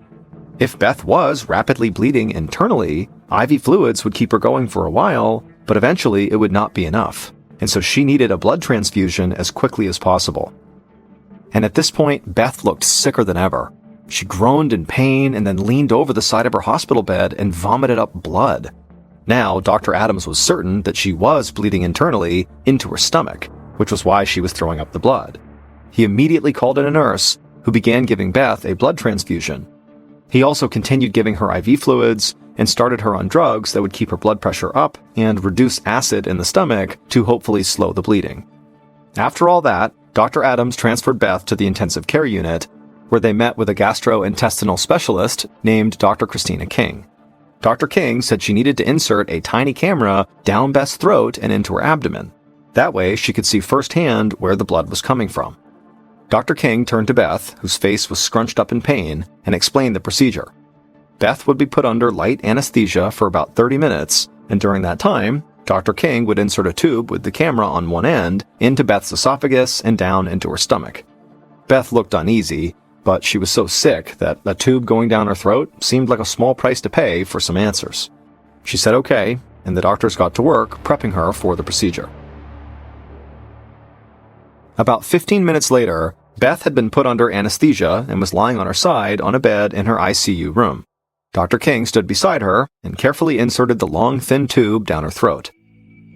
If Beth was rapidly bleeding internally, IV fluids would keep her going for a while, but eventually it would not be enough, and so she needed a blood transfusion as quickly as possible. And at this point, Beth looked sicker than ever. She groaned in pain and then leaned over the side of her hospital bed and vomited up blood. Now, Dr. Adams was certain that she was bleeding internally into her stomach, which was why she was throwing up the blood. He immediately called in a nurse, who began giving Beth a blood transfusion. He also continued giving her IV fluids and started her on drugs that would keep her blood pressure up and reduce acid in the stomach to hopefully slow the bleeding. After all that, Dr. Adams transferred Beth to the intensive care unit, where they met with a gastrointestinal specialist named Dr. Christina King. Dr. King said she needed to insert a tiny camera down Beth's throat and into her abdomen. That way, she could see firsthand where the blood was coming from. Dr. King turned to Beth, whose face was scrunched up in pain, and explained the procedure. Beth would be put under light anesthesia for about 30 minutes, and during that time, Dr. King would insert a tube with the camera on one end into Beth's esophagus and down into her stomach. Beth looked uneasy, but she was so sick that a tube going down her throat seemed like a small price to pay for some answers. She said okay, and the doctors got to work prepping her for the procedure. About 15 minutes later, Beth had been put under anesthesia and was lying on her side on a bed in her ICU room. Dr. King stood beside her and carefully inserted the long, thin tube down her throat.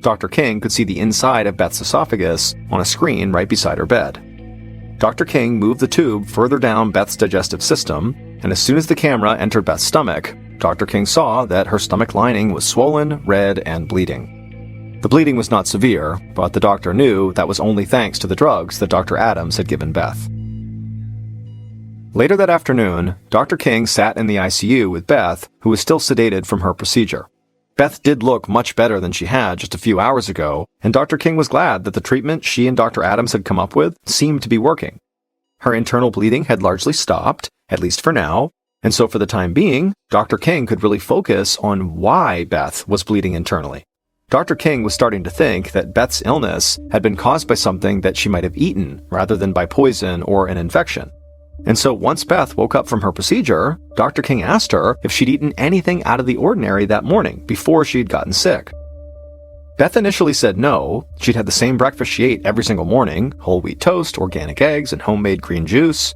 Dr. King could see the inside of Beth's esophagus on a screen right beside her bed. Dr. King moved the tube further down Beth's digestive system, and as soon as the camera entered Beth's stomach, Dr. King saw that her stomach lining was swollen, red, and bleeding. The bleeding was not severe, but the doctor knew that was only thanks to the drugs that Dr. Adams had given Beth. Later that afternoon, Dr. King sat in the ICU with Beth, who was still sedated from her procedure. Beth did look much better than she had just a few hours ago, and Dr. King was glad that the treatment she and Dr. Adams had come up with seemed to be working. Her internal bleeding had largely stopped, at least for now, and so for the time being, Dr. King could really focus on why Beth was bleeding internally. Dr. King was starting to think that Beth's illness had been caused by something that she might have eaten, rather than by poison or an infection. And so once Beth woke up from her procedure, Dr. King asked her if she'd eaten anything out of the ordinary that morning before she had gotten sick. Beth initially said no. She'd had the same breakfast she ate every single morning: whole wheat toast, organic eggs, and homemade green juice.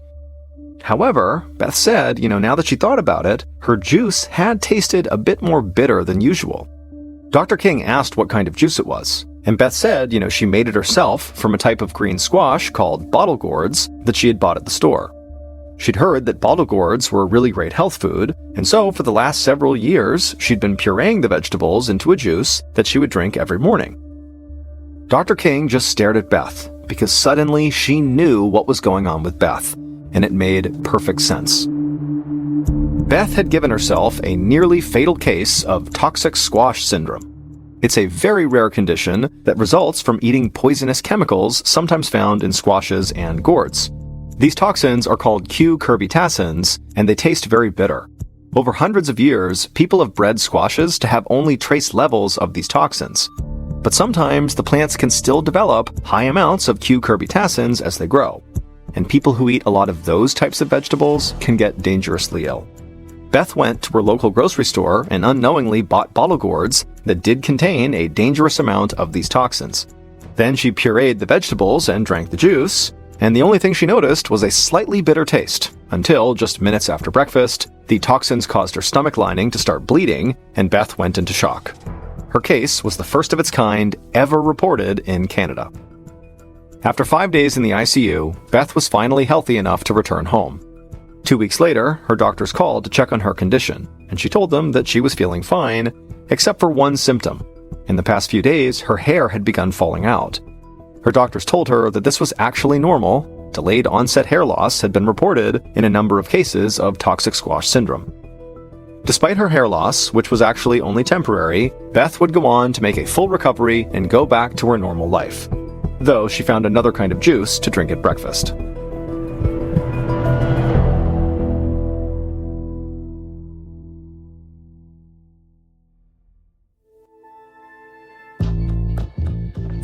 However, Beth said, now that she thought about it, her juice had tasted a bit more bitter than usual. Dr. King asked what kind of juice it was, and Beth said, she made it herself from a type of green squash called bottle gourds that she had bought at the store. She'd heard that bottle gourds were a really great health food, and so for the last several years, she'd been pureeing the vegetables into a juice that she would drink every morning. Dr. King just stared at Beth, because suddenly she knew what was going on with Beth, and it made perfect sense. Beth had given herself a nearly fatal case of toxic squash syndrome. It's a very rare condition that results from eating poisonous chemicals sometimes found in squashes and gourds. These toxins are called cucurbitacins, and they taste very bitter. Over hundreds of years, people have bred squashes to have only trace levels of these toxins. But sometimes the plants can still develop high amounts of cucurbitacins as they grow. and people who eat a lot of those types of vegetables can get dangerously ill. Beth went to her local grocery store and unknowingly bought bottle gourds that did contain a dangerous amount of these toxins. Then she pureed the vegetables and drank the juice, and the only thing she noticed was a slightly bitter taste, until just minutes after breakfast, the toxins caused her stomach lining to start bleeding, and Beth went into shock. Her case was the first of its kind ever reported in Canada. After 5 days in the ICU, Beth was finally healthy enough to return home. 2 weeks later, her doctors called to check on her condition, and she told them that she was feeling fine, except for one symptom. In the past few days, her hair had begun falling out. Her doctors told her that this was actually normal. Delayed onset hair loss had been reported in a number of cases of toxic squash syndrome. Despite her hair loss, which was actually only temporary, Beth would go on to make a full recovery and go back to her normal life, though she found another kind of juice to drink at breakfast.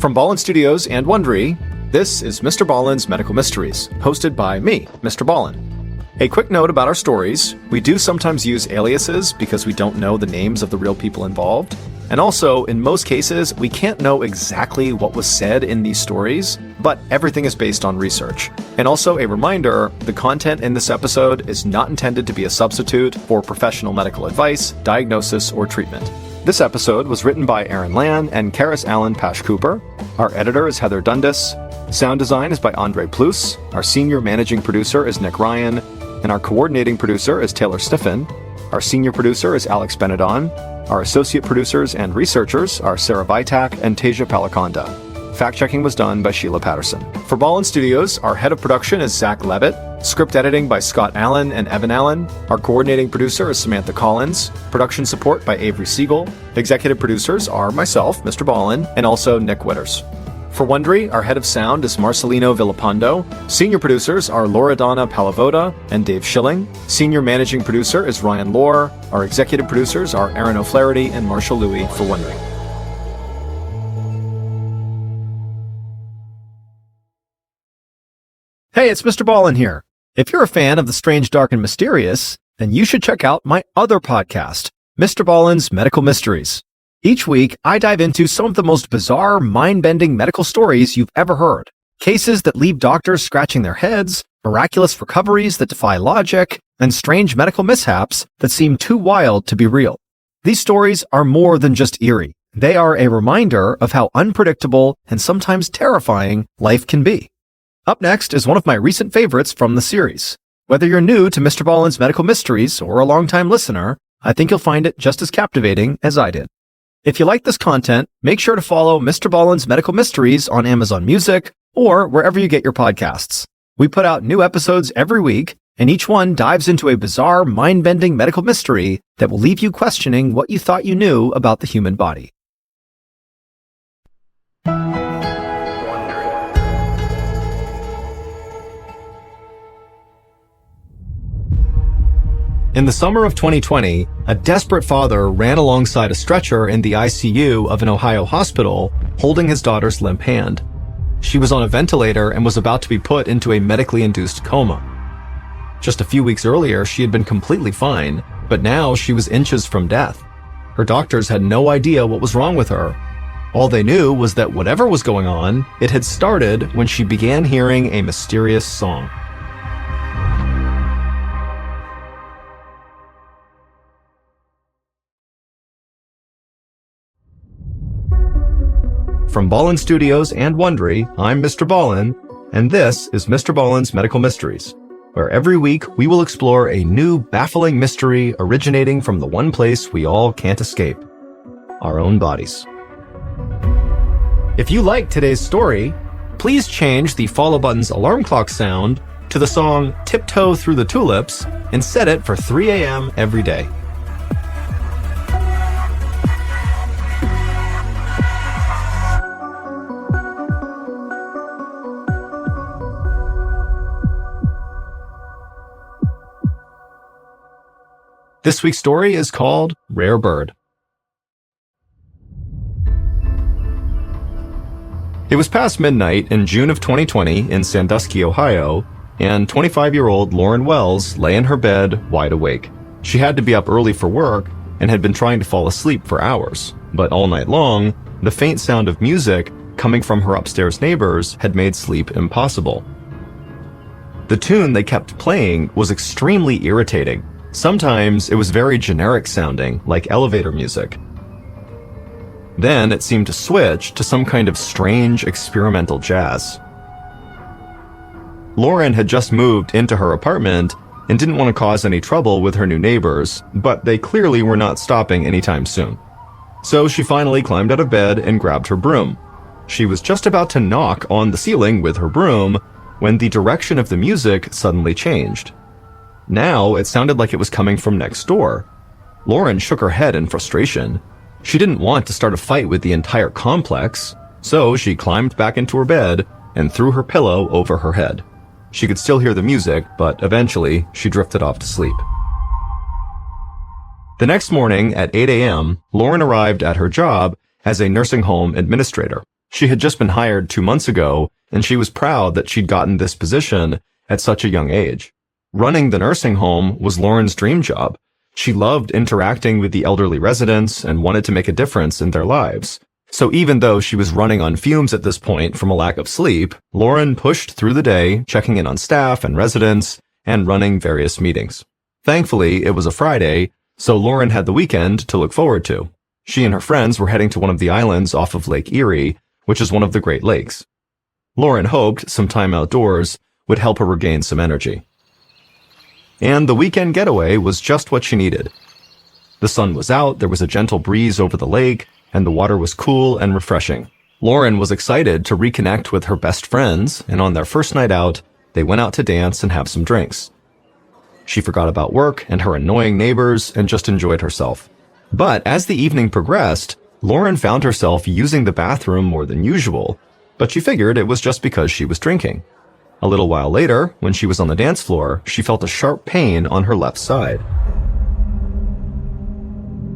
From Ballen Studios and Wondery, this is Mr. Ballen's Medical Mysteries, hosted by me, Mr. Ballen. A quick note about our stories: we do sometimes use aliases because we don't know the names of the real people involved, and also, in most cases, we can't know exactly what was said in these stories, but everything is based on research. And also a reminder, the content in this episode is not intended to be a substitute for professional medical advice, diagnosis, or treatment. This episode was written by Aaron Lan and Karis Allen Pash-Cooper. Our editor is Heather Dundas. Sound design is by Andre Plus. Our senior managing producer is Nick Ryan. And our coordinating producer is Taylor Stiffen. Our senior producer is Alex Benedon. Our associate producers and researchers are Sarah Vitak and Teja Palakonda. Fact-checking was done by Sheila Patterson. For Ballen Studios, our head of production is Zach Levitt. Script editing by Scott Allen and Evan Allen. Our coordinating producer is Samantha Collins. Production support by Avery Siegel. Executive producers are myself, Mr. Ballen, and also Nick Witters. For Wondery, our head of sound is Marcelino Villapando. Senior producers are Loredana Palavoda and Dave Schilling. Senior managing producer is Ryan Lohr. Our executive producers are Aaron O'Flaherty and Marshall Louis for Wondery. Hey, it's Mr. Ballen here. If you're a fan of the strange, dark, and mysterious, then you should check out my other podcast, Mr. Ballen's Medical Mysteries. Each week, I dive into some of the most bizarre, mind-bending medical stories you've ever heard. Cases that leave doctors scratching their heads, miraculous recoveries that defy logic, and strange medical mishaps that seem too wild to be real. These stories are more than just eerie. They are a reminder of how unpredictable and sometimes terrifying life can be. Up next is one of my recent favorites from the series. Whether you're new to Mr. Ballen's Medical Mysteries or a longtime listener, I think you'll find it just as captivating as I did. If you like this content, make sure to follow Mr. Ballen's Medical Mysteries on Amazon Music or wherever you get your podcasts. We put out new episodes every week, and each one dives into a bizarre, mind-bending medical mystery that will leave you questioning what you thought you knew about the human body. In the summer of 2020, a desperate father ran alongside a stretcher in the ICU of an Ohio hospital, holding his daughter's limp hand. She was on a ventilator and was about to be put into a medically induced coma. Just a few weeks earlier, she had been completely fine, but now she was inches from death. Her doctors had no idea what was wrong with her. All they knew was that whatever was going on, it had started when she began hearing a mysterious song. From Ballen Studios and Wondery, I'm Mr. Ballen, and this is Mr. Ballen's Medical Mysteries, where every week we will explore a new baffling mystery originating from the one place we all can't escape, our own bodies. If you like today's story, please change the follow button's alarm clock sound to the song Tiptoe Through the Tulips and set it for 3 a.m. every day. This week's story is called Rare Bird. It was past midnight in June of 2020 in Sandusky, Ohio, and 25-year-old Lauren Wells lay in her bed, wide awake. She had to be up early for work and had been trying to fall asleep for hours, but all night long, the faint sound of music coming from her upstairs neighbors had made sleep impossible. The tune they kept playing was extremely irritating. Sometimes it was very generic sounding, like elevator music. Then it seemed to switch to some kind of strange experimental jazz. Lauren had just moved into her apartment and didn't want to cause any trouble with her new neighbors, but they clearly were not stopping anytime soon. So she finally climbed out of bed and grabbed her broom. She was just about to knock on the ceiling with her broom when the direction of the music suddenly changed. Now it sounded like it was coming from next door. Lauren shook her head in frustration. She didn't want to start a fight with the entire complex, so she climbed back into her bed and threw her pillow over her head. She could still hear the music, but eventually she drifted off to sleep. The next morning at 8 a.m., Lauren arrived at her job as a nursing home administrator. She had just been hired 2 months ago, and she was proud that she'd gotten this position at such a young age. Running the nursing home was Lauren's dream job. She loved interacting with the elderly residents and wanted to make a difference in their lives. So even though she was running on fumes at this point from a lack of sleep, Lauren pushed through the day, checking in on staff and residents, and running various meetings. Thankfully, it was a Friday, so Lauren had the weekend to look forward to. She and her friends were heading to one of the islands off of Lake Erie, which is one of the Great Lakes. Lauren hoped some time outdoors would help her regain some energy. And the weekend getaway was just what she needed. The sun was out, there was a gentle breeze over the lake, and the water was cool and refreshing. Lauren was excited to reconnect with her best friends, and on their first night out, they went out to dance and have some drinks. She forgot about work and her annoying neighbors and just enjoyed herself. But as the evening progressed, Lauren found herself using the bathroom more than usual, but she figured it was just because she was drinking. A little while later, when she was on the dance floor, she felt a sharp pain on her left side.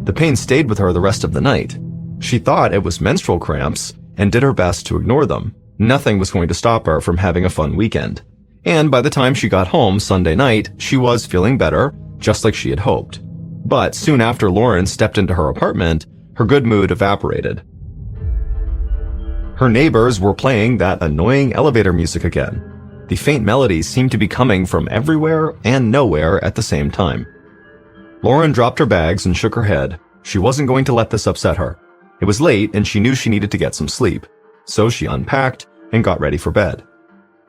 The pain stayed with her the rest of the night. She thought it was menstrual cramps and did her best to ignore them. Nothing was going to stop her from having a fun weekend. And by the time she got home Sunday night, she was feeling better, just like she had hoped. But soon after Lauren stepped into her apartment, her good mood evaporated. Her neighbors were playing that annoying elevator music again. The faint melodies seemed to be coming from everywhere and nowhere at the same time. Lauren dropped her bags and shook her head. She wasn't going to let this upset her. It was late and she knew she needed to get some sleep, so she unpacked and got ready for bed.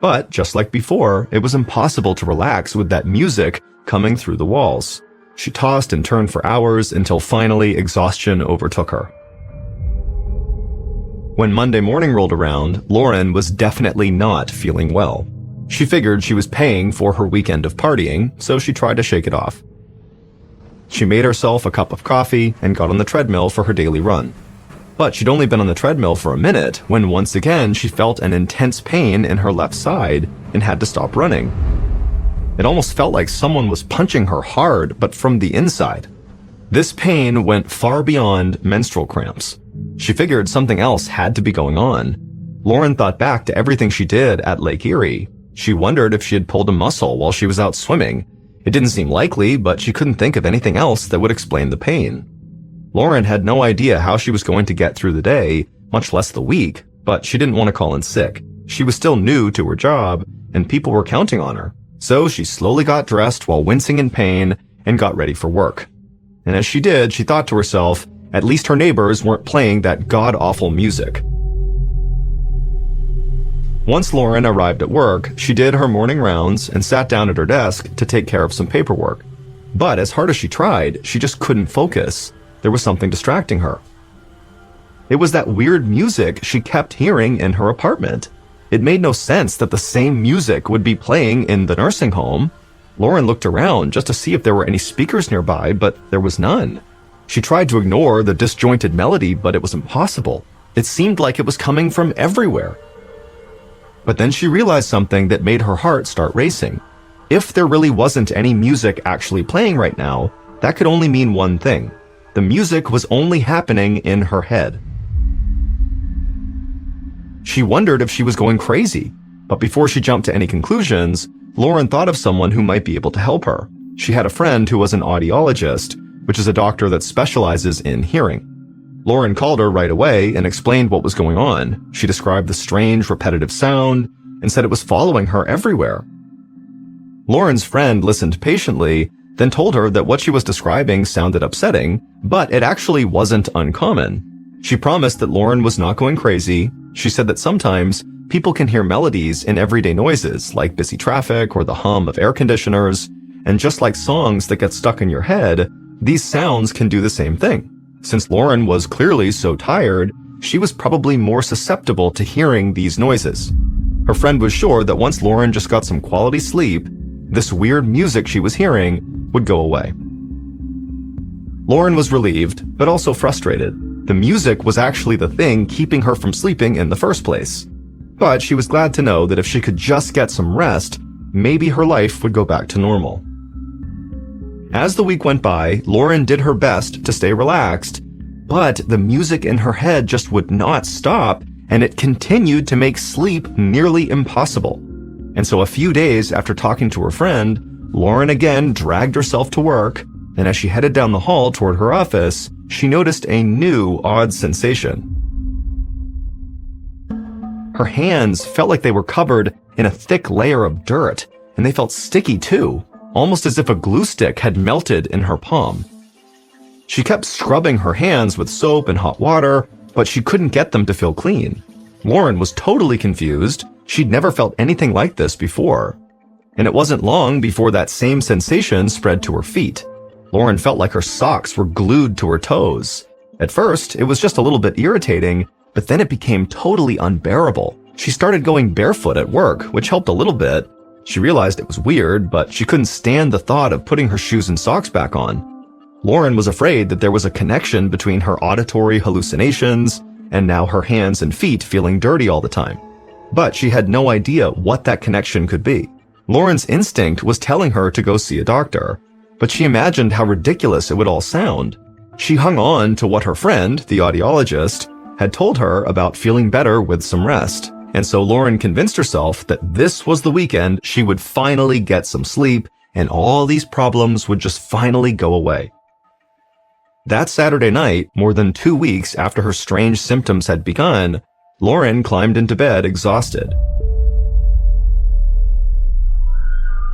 But just like before, it was impossible to relax with that music coming through the walls. She tossed and turned for hours until finally exhaustion overtook her. When Monday morning rolled around, Lauren was definitely not feeling well. She figured she was paying for her weekend of partying, so she tried to shake it off. She made herself a cup of coffee and got on the treadmill for her daily run. But she'd only been on the treadmill for a minute when once again she felt an intense pain in her left side and had to stop running. It almost felt like someone was punching her hard, but from the inside. This pain went far beyond menstrual cramps. She figured something else had to be going on. Lauren thought back to everything she did at Lake Erie. She wondered if she had pulled a muscle while she was out swimming. It didn't seem likely, but she couldn't think of anything else that would explain the pain. Lauren had no idea how she was going to get through the day, much less the week, but she didn't want to call in sick. She was still new to her job, and people were counting on her. So she slowly got dressed while wincing in pain and got ready for work. And as she did, she thought to herself, at least her neighbors weren't playing that god-awful music. Once Lauren arrived at work, she did her morning rounds and sat down at her desk to take care of some paperwork. But as hard as she tried, she just couldn't focus. There was something distracting her. It was that weird music she kept hearing in her apartment. It made no sense that the same music would be playing in the nursing home. Lauren looked around just to see if there were any speakers nearby, but there was none. She tried to ignore the disjointed melody, but it was impossible. It seemed like it was coming from everywhere. But then she realized something that made her heart start racing. If there really wasn't any music actually playing right now, that could only mean one thing. The music was only happening in her head. She wondered if she was going crazy. But before she jumped to any conclusions, Lauren thought of someone who might be able to help her. She had a friend who was an audiologist, which is a doctor that specializes in hearing. Lauren called her right away and explained what was going on. She described the strange, repetitive sound and said it was following her everywhere. Lauren's friend listened patiently, then told her that what she was describing sounded upsetting, but it actually wasn't uncommon. She promised that Lauren was not going crazy. She said that sometimes people can hear melodies in everyday noises like busy traffic or the hum of air conditioners, and just like songs that get stuck in your head, these sounds can do the same thing. Since Lauren was clearly so tired, she was probably more susceptible to hearing these noises. Her friend was sure that once Lauren just got some quality sleep, this weird music she was hearing would go away. Lauren was relieved, but also frustrated. The music was actually the thing keeping her from sleeping in the first place. But she was glad to know that if she could just get some rest, maybe her life would go back to normal. As the week went by, Lauren did her best to stay relaxed, but the music in her head just would not stop, and it continued to make sleep nearly impossible. And so a few days after talking to her friend, Lauren again dragged herself to work, and as she headed down the hall toward her office, she noticed a new odd sensation. Her hands felt like they were covered in a thick layer of dirt, and they felt sticky too, almost as if a glue stick had melted in her palm. She kept scrubbing her hands with soap and hot water, but she couldn't get them to feel clean. Lauren was totally confused. She'd never felt anything like this before. And it wasn't long before that same sensation spread to her feet. Lauren felt like her socks were glued to her toes. At first, it was just a little bit irritating, but then it became totally unbearable. She started going barefoot at work, which helped a little bit. She realized it was weird, but she couldn't stand the thought of putting her shoes and socks back on. Lauren was afraid that there was a connection between her auditory hallucinations and now her hands and feet feeling dirty all the time. But she had no idea what that connection could be. Lauren's instinct was telling her to go see a doctor, but she imagined how ridiculous it would all sound. She hung on to what her friend, the audiologist, had told her about feeling better with some rest. And so Lauren convinced herself that this was the weekend she would finally get some sleep and all these problems would just finally go away. That Saturday night, more than 2 weeks after her strange symptoms had begun, Lauren climbed into bed exhausted.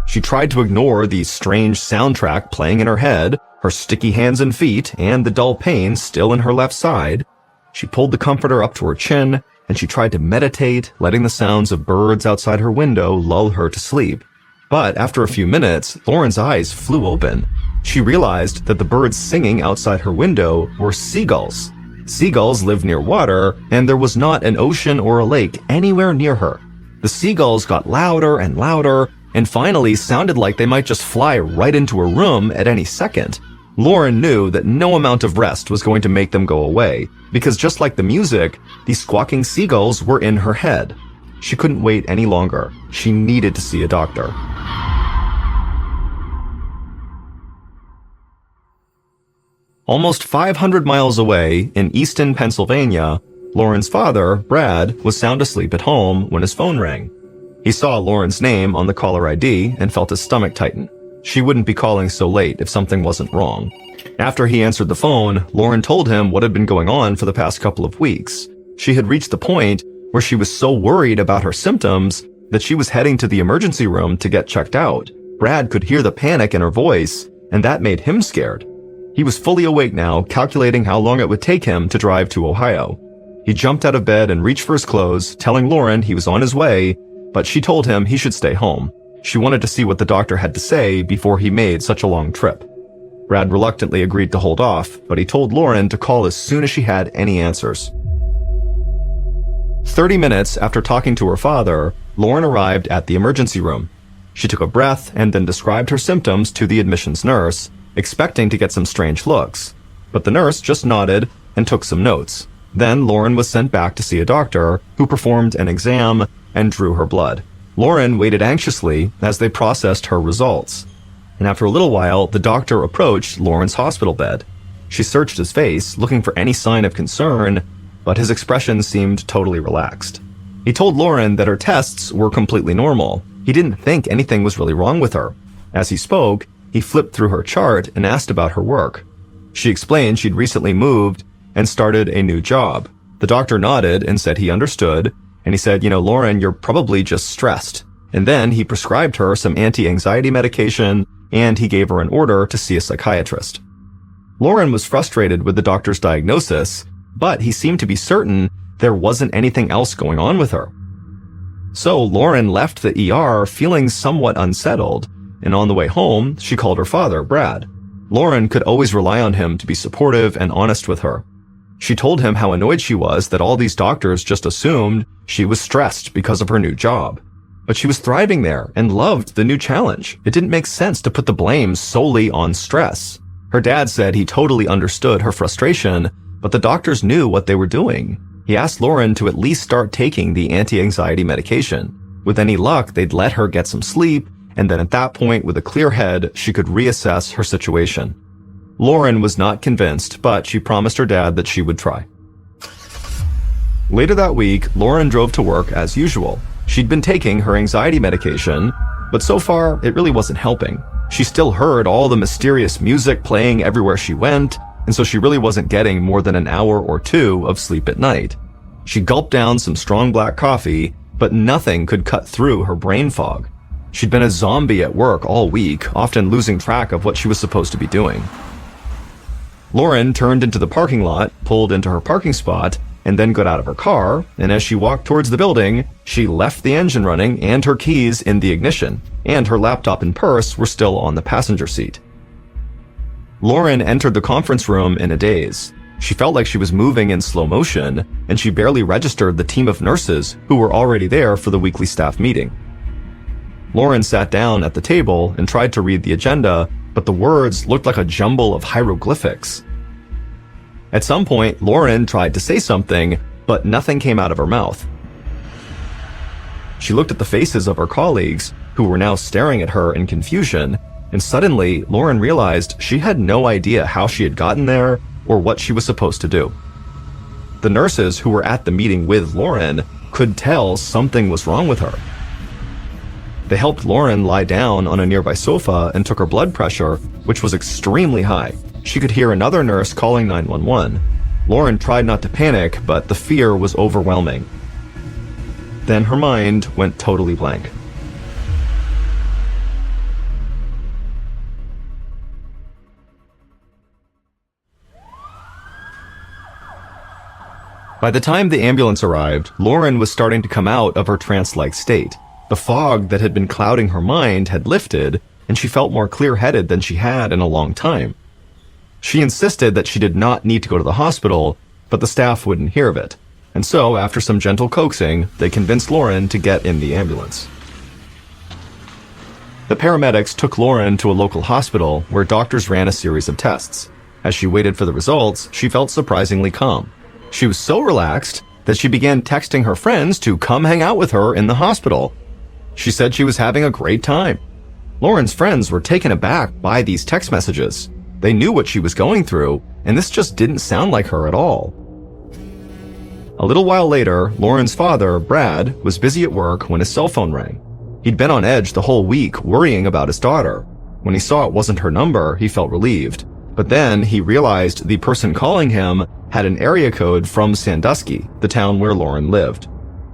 She tried to ignore the strange soundtrack playing in her head, her sticky hands and feet, and the dull pain still in her left side. She pulled the comforter up to her chin, and she tried to meditate, letting the sounds of birds outside her window lull her to sleep. But after a few minutes, Lauren's eyes flew open. She realized that the birds singing outside her window were seagulls. Seagulls live near water, and there was not an ocean or a lake anywhere near her. The seagulls got louder and louder, and finally sounded like they might just fly right into her room at any second. Lauren knew that no amount of rest was going to make them go away, because just like the music, these squawking seagulls were in her head. She couldn't wait any longer. She needed to see a doctor. Almost 500 miles away in Easton, Pennsylvania, Lauren's father, Brad, was sound asleep at home when his phone rang. He saw Lauren's name on the caller ID and felt his stomach tighten. She wouldn't be calling so late if something wasn't wrong. After he answered the phone, Lauren told him what had been going on for the past couple of weeks. She had reached the point where she was so worried about her symptoms that she was heading to the emergency room to get checked out. Brad could hear the panic in her voice, and that made him scared. He was fully awake now, calculating how long it would take him to drive to Ohio. He jumped out of bed and reached for his clothes, telling Lauren he was on his way, but she told him he should stay home. She wanted to see what the doctor had to say before he made such a long trip. Brad reluctantly agreed to hold off, but he told Lauren to call as soon as she had any answers. 30 minutes after talking to her father, Lauren arrived at the emergency room. She took a breath and then described her symptoms to the admissions nurse, expecting to get some strange looks. But the nurse just nodded and took some notes. Then Lauren was sent back to see a doctor, who performed an exam and drew her blood. Lauren waited anxiously as they processed her results. And after a little while, the doctor approached Lauren's hospital bed. She searched his face, looking for any sign of concern, but his expression seemed totally relaxed. He told Lauren that her tests were completely normal. He didn't think anything was really wrong with her. As he spoke, he flipped through her chart and asked about her work. She explained she'd recently moved and started a new job. The doctor nodded and said he understood, and he said, Lauren, you're probably just stressed. And then he prescribed her some anti-anxiety medication, and he gave her an order to see a psychiatrist. Lauren was frustrated with the doctor's diagnosis, but he seemed to be certain there wasn't anything else going on with her. So Lauren left the ER feeling somewhat unsettled, and on the way home, she called her father, Brad. Lauren could always rely on him to be supportive and honest with her. She told him how annoyed she was that all these doctors just assumed she was stressed because of her new job. But she was thriving there and loved the new challenge. It didn't make sense to put the blame solely on stress. Her dad said he totally understood her frustration, but the doctors knew what they were doing. He asked Lauren to at least start taking the anti-anxiety medication. With any luck, they'd let her get some sleep, and then at that point, with a clear head, she could reassess her situation. Lauren was not convinced, but she promised her dad that she would try. Later that week, Lauren drove to work as usual. She'd been taking her anxiety medication, but so far, it really wasn't helping. She still heard all the mysterious music playing everywhere she went, and so she really wasn't getting more than an hour or two of sleep at night. She gulped down some strong black coffee, but nothing could cut through her brain fog. She'd been a zombie at work all week, often losing track of what she was supposed to be doing. Lauren turned into the parking lot, pulled into her parking spot, and then got out of her car, and as she walked towards the building, she left the engine running and her keys in the ignition, and her laptop and purse were still on the passenger seat. Lauren entered the conference room in a daze. She felt like she was moving in slow motion, and she barely registered the team of nurses who were already there for the weekly staff meeting. Lauren sat down at the table and tried to read the agenda, but the words looked like a jumble of hieroglyphics. At some point, Lauren tried to say something, but nothing came out of her mouth. She looked at the faces of her colleagues, who were now staring at her in confusion, and suddenly, Lauren realized she had no idea how she had gotten there or what she was supposed to do. The nurses who were at the meeting with Lauren could tell something was wrong with her. They helped Lauren lie down on a nearby sofa and took her blood pressure, which was extremely high. She could hear another nurse calling 911. Lauren tried not to panic, but the fear was overwhelming. Then her mind went totally blank. By the time the ambulance arrived, Lauren was starting to come out of her trance-like state. The fog that had been clouding her mind had lifted, and she felt more clear-headed than she had in a long time. She insisted that she did not need to go to the hospital, but the staff wouldn't hear of it. And so, after some gentle coaxing, they convinced Lauren to get in the ambulance. The paramedics took Lauren to a local hospital where doctors ran a series of tests. As she waited for the results, she felt surprisingly calm. She was so relaxed that she began texting her friends to come hang out with her in the hospital. She said she was having a great time. Lauren's friends were taken aback by these text messages. They knew what she was going through, and this just didn't sound like her at all. A little while later, Lauren's father, Brad, was busy at work when his cell phone rang. He'd been on edge the whole week, worrying about his daughter. When he saw it wasn't her number, he felt relieved. But then he realized the person calling him had an area code from Sandusky, the town where Lauren lived.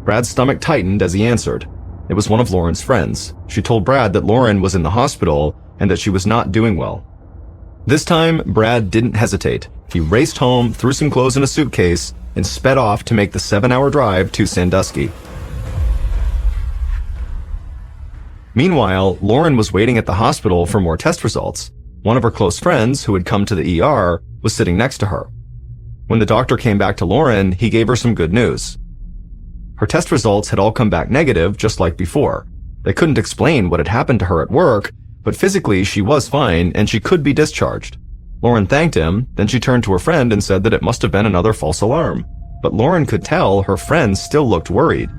Brad's stomach tightened as he answered. It was one of Lauren's friends. She told Brad that Lauren was in the hospital and that she was not doing well. This time, Brad didn't hesitate. He raced home, threw some clothes in a suitcase, and sped off to make the 7-hour drive to Sandusky. Meanwhile, Lauren was waiting at the hospital for more test results. One of her close friends, who had come to the ER, was sitting next to her. When the doctor came back to Lauren, he gave her some good news. Her test results had all come back negative, just like before. They couldn't explain what had happened to her at work, but physically she was fine and she could be discharged. Lauren thanked him, then she turned to her friend and said that it must have been another false alarm. But Lauren could tell her friend still looked worried.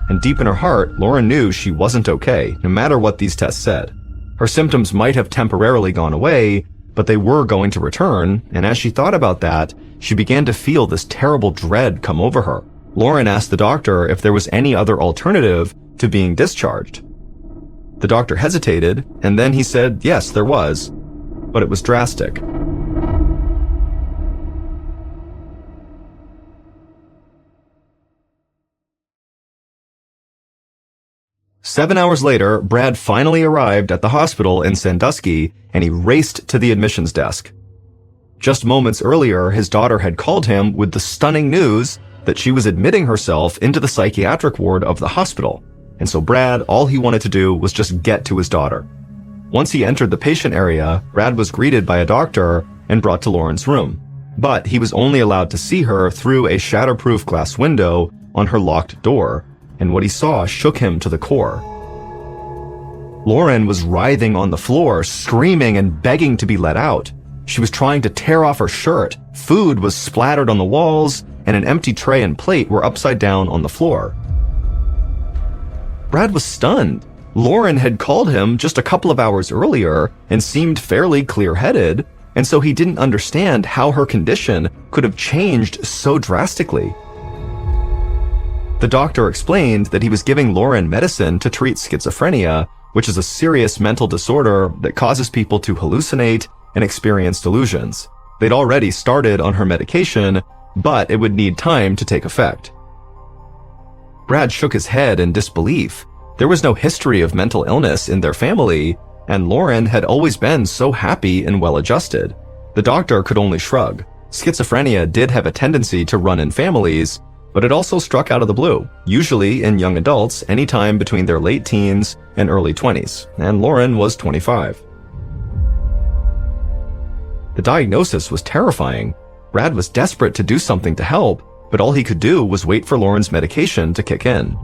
And deep in her heart, Lauren knew she wasn't okay, no matter what these tests said. Her symptoms might have temporarily gone away, but they were going to return, and as she thought about that, she began to feel this terrible dread come over her. Lauren asked the doctor if there was any other alternative to being discharged. The doctor hesitated, and then he said yes, there was, but it was drastic. Seven hours later, Brad finally arrived at the hospital in Sandusky, and he raced to the admissions desk. Just moments earlier, his daughter had called him with the stunning news that she was admitting herself into the psychiatric ward of the hospital, and so Brad, all he wanted to do was just get to his daughter. Once he entered the patient area, Brad was greeted by a doctor and brought to Lauren's room, but he was only allowed to see her through a shatterproof glass window on her locked door, and what he saw shook him to the core. Lauren was writhing on the floor, screaming and begging to be let out. She was trying to tear off her shirt. Food was splattered on the walls, and an empty tray and plate were upside down on the floor. Brad was stunned. Lauren had called him just a couple of hours earlier and seemed fairly clear-headed, and so he didn't understand how her condition could have changed so drastically. The doctor explained that he was giving Lauren medicine to treat schizophrenia, which is a serious mental disorder that causes people to hallucinate and experience delusions. They'd already started on her medication, but it would need time to take effect. Brad shook his head in disbelief. There was no history of mental illness in their family, and Lauren had always been so happy and well-adjusted. The doctor could only shrug. Schizophrenia did have a tendency to run in families, but it also struck out of the blue, usually in young adults anytime between their late teens and early 20s, and Lauren was 25. The diagnosis was terrifying. Brad was desperate to do something to help, but all he could do was wait for Lauren's medication to kick in.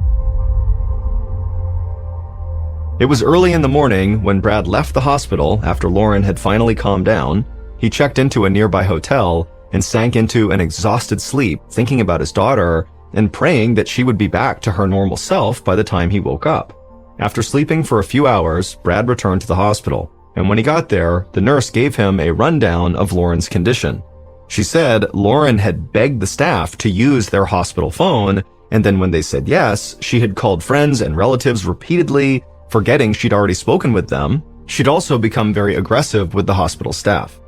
It was early in the morning when Brad left the hospital after Lauren had finally calmed down. He checked into a nearby hotel and sank into an exhausted sleep, thinking about his daughter and praying that she would be back to her normal self by the time he woke up. After sleeping for a few hours, Brad returned to the hospital, and when he got there, the nurse gave him a rundown of Lauren's condition. She said Lauren had begged the staff to use their hospital phone, and then when they said yes, she had called friends and relatives repeatedly, forgetting she'd already spoken with them. She'd also become very aggressive with the hospital staff.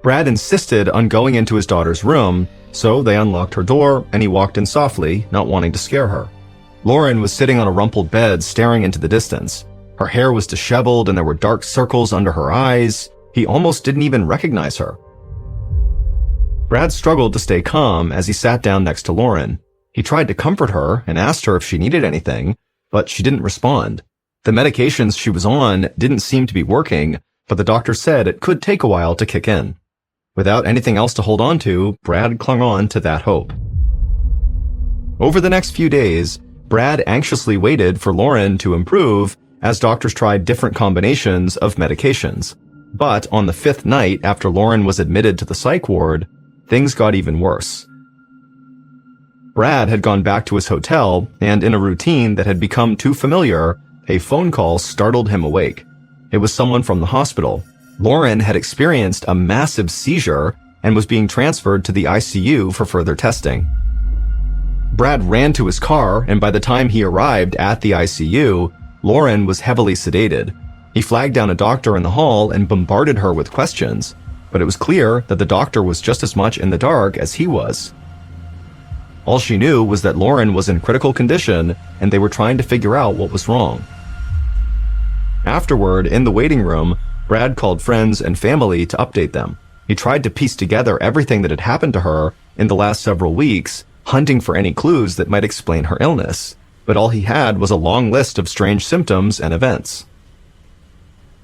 Brad insisted on going into his daughter's room, so they unlocked her door and he walked in softly, not wanting to scare her. Lauren was sitting on a rumpled bed staring into the distance. Her hair was disheveled and there were dark circles under her eyes. He almost didn't even recognize her. Brad struggled to stay calm as he sat down next to Lauren. He tried to comfort her and asked her if she needed anything, but she didn't respond. The medications she was on didn't seem to be working, but the doctor said it could take a while to kick in. Without anything else to hold on to, Brad clung on to that hope. Over the next few days, Brad anxiously waited for Lauren to improve as doctors tried different combinations of medications. But on the fifth night after Lauren was admitted to the psych ward, things got even worse. Brad had gone back to his hotel, and in a routine that had become too familiar, a phone call startled him awake. It was someone from the hospital. Lauren had experienced a massive seizure and was being transferred to the ICU for further testing. Brad ran to his car, and by the time he arrived at the ICU, Lauren was heavily sedated. He flagged down a doctor in the hall and bombarded her with questions, but it was clear that the doctor was just as much in the dark as he was. All she knew was that Lauren was in critical condition, and they were trying to figure out what was wrong. Afterward, in the waiting room, Brad called friends and family to update them. He tried to piece together everything that had happened to her in the last several weeks, hunting for any clues that might explain her illness, but all he had was a long list of strange symptoms and events.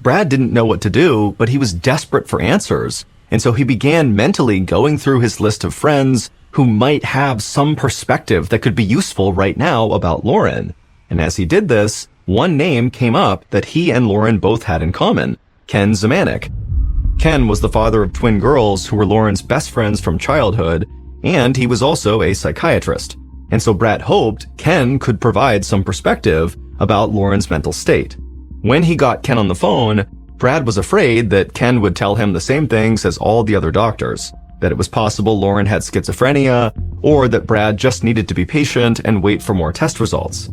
Brad didn't know what to do, but he was desperate for answers, and so he began mentally going through his list of friends who might have some perspective that could be useful right now about Lauren. And as he did this, one name came up that he and Lauren both had in common: Ken Zemanek. Ken was the father of twin girls who were Lauren's best friends from childhood, and he was also a psychiatrist. And so Brad hoped Ken could provide some perspective about Lauren's mental state. When he got Ken on the phone, Brad was afraid that Ken would tell him the same things as all the other doctors, that it was possible Lauren had schizophrenia, or that Brad just needed to be patient and wait for more test results.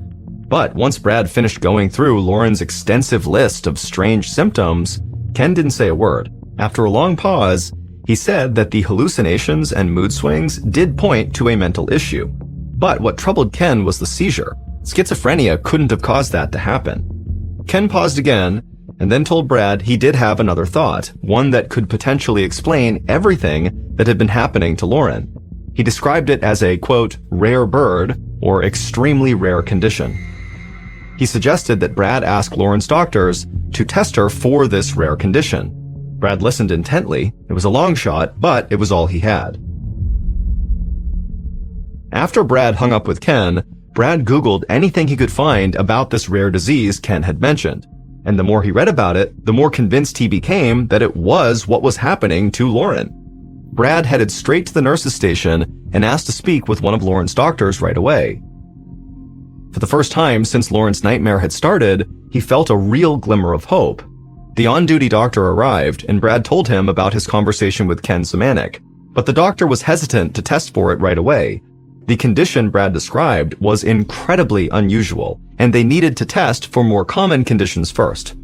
But once Brad finished going through Lauren's extensive list of strange symptoms, Ken didn't say a word. After a long pause, he said that the hallucinations and mood swings did point to a mental issue. But what troubled Ken was the seizure. Schizophrenia couldn't have caused that to happen. Ken paused again, and then told Brad he did have another thought, one that could potentially explain everything that had been happening to Lauren. He described it as a, quote, rare bird, or extremely rare condition. He suggested that Brad ask Lauren's doctors to test her for this rare condition. Brad listened intently. It was a long shot, but it was all he had. After Brad hung up with Ken, Brad Googled anything he could find about this rare disease Ken had mentioned. And the more he read about it, the more convinced he became that it was what was happening to Lauren. Brad headed straight to the nurse's station and asked to speak with one of Lauren's doctors right away. For the first time since Lauren's nightmare had started, he felt a real glimmer of hope. The on-duty doctor arrived, and Brad told him about his conversation with Ken Zemanek, but the doctor was hesitant to test for it right away. The condition Brad described was incredibly unusual, and they needed to test for more common conditions first.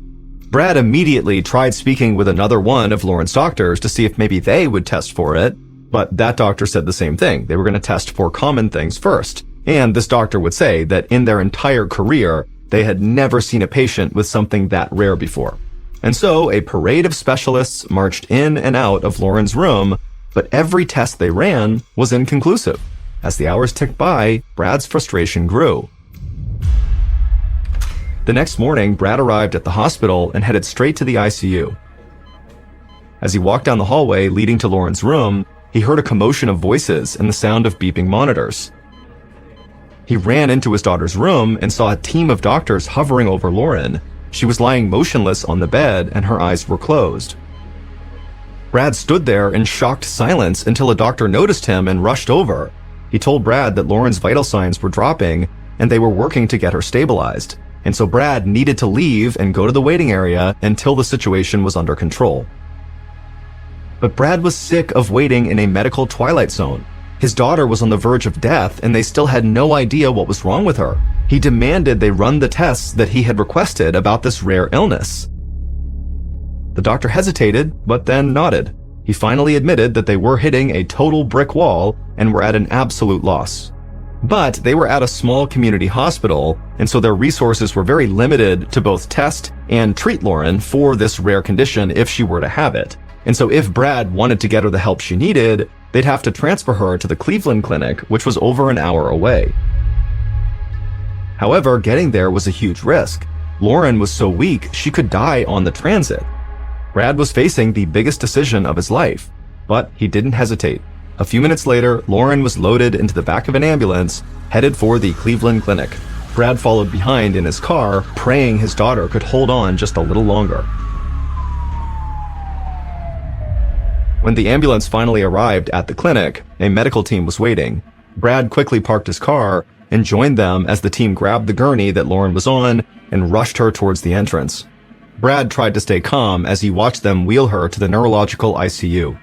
Brad immediately tried speaking with another one of Lauren's doctors to see if maybe they would test for it, but that doctor said the same thing. They were going to test for common things first, and this doctor would say that in their entire career, they had never seen a patient with something that rare before. And so a parade of specialists marched in and out of Lauren's room, but every test they ran was inconclusive. As the hours ticked by, Brad's frustration grew. The next morning, Brad arrived at the hospital and headed straight to the ICU. As he walked down the hallway leading to Lauren's room, he heard a commotion of voices and the sound of beeping monitors. He ran into his daughter's room and saw a team of doctors hovering over Lauren. She was lying motionless on the bed and her eyes were closed. Brad stood there in shocked silence until a doctor noticed him and rushed over. He told Brad that Lauren's vital signs were dropping and they were working to get her stabilized. And so Brad needed to leave and go to the waiting area until the situation was under control. But Brad was sick of waiting in a medical twilight zone. His daughter was on the verge of death and they still had no idea what was wrong with her. He demanded they run the tests that he had requested about this rare illness. The doctor hesitated, but then nodded. He finally admitted that they were hitting a total brick wall and were at an absolute loss. But they were at a small community hospital, and so their resources were very limited to both test and treat Lauren for this rare condition if she were to have it. And so if Brad wanted to get her the help she needed, they'd have to transfer her to the Cleveland clinic, which was over an hour away. However, getting there was a huge risk. Lauren was so weak she could die on the transit. Brad was facing the biggest decision of his life, but he didn't hesitate. A few minutes later, Lauren was loaded into the back of an ambulance, headed for the Cleveland clinic. Brad followed behind in his car, praying his daughter could hold on just a little longer. When the ambulance finally arrived at the clinic, a medical team was waiting. Brad quickly parked his car and joined them as the team grabbed the gurney that Lauren was on and rushed her towards the entrance. Brad tried to stay calm as he watched them wheel her to the neurological ICU.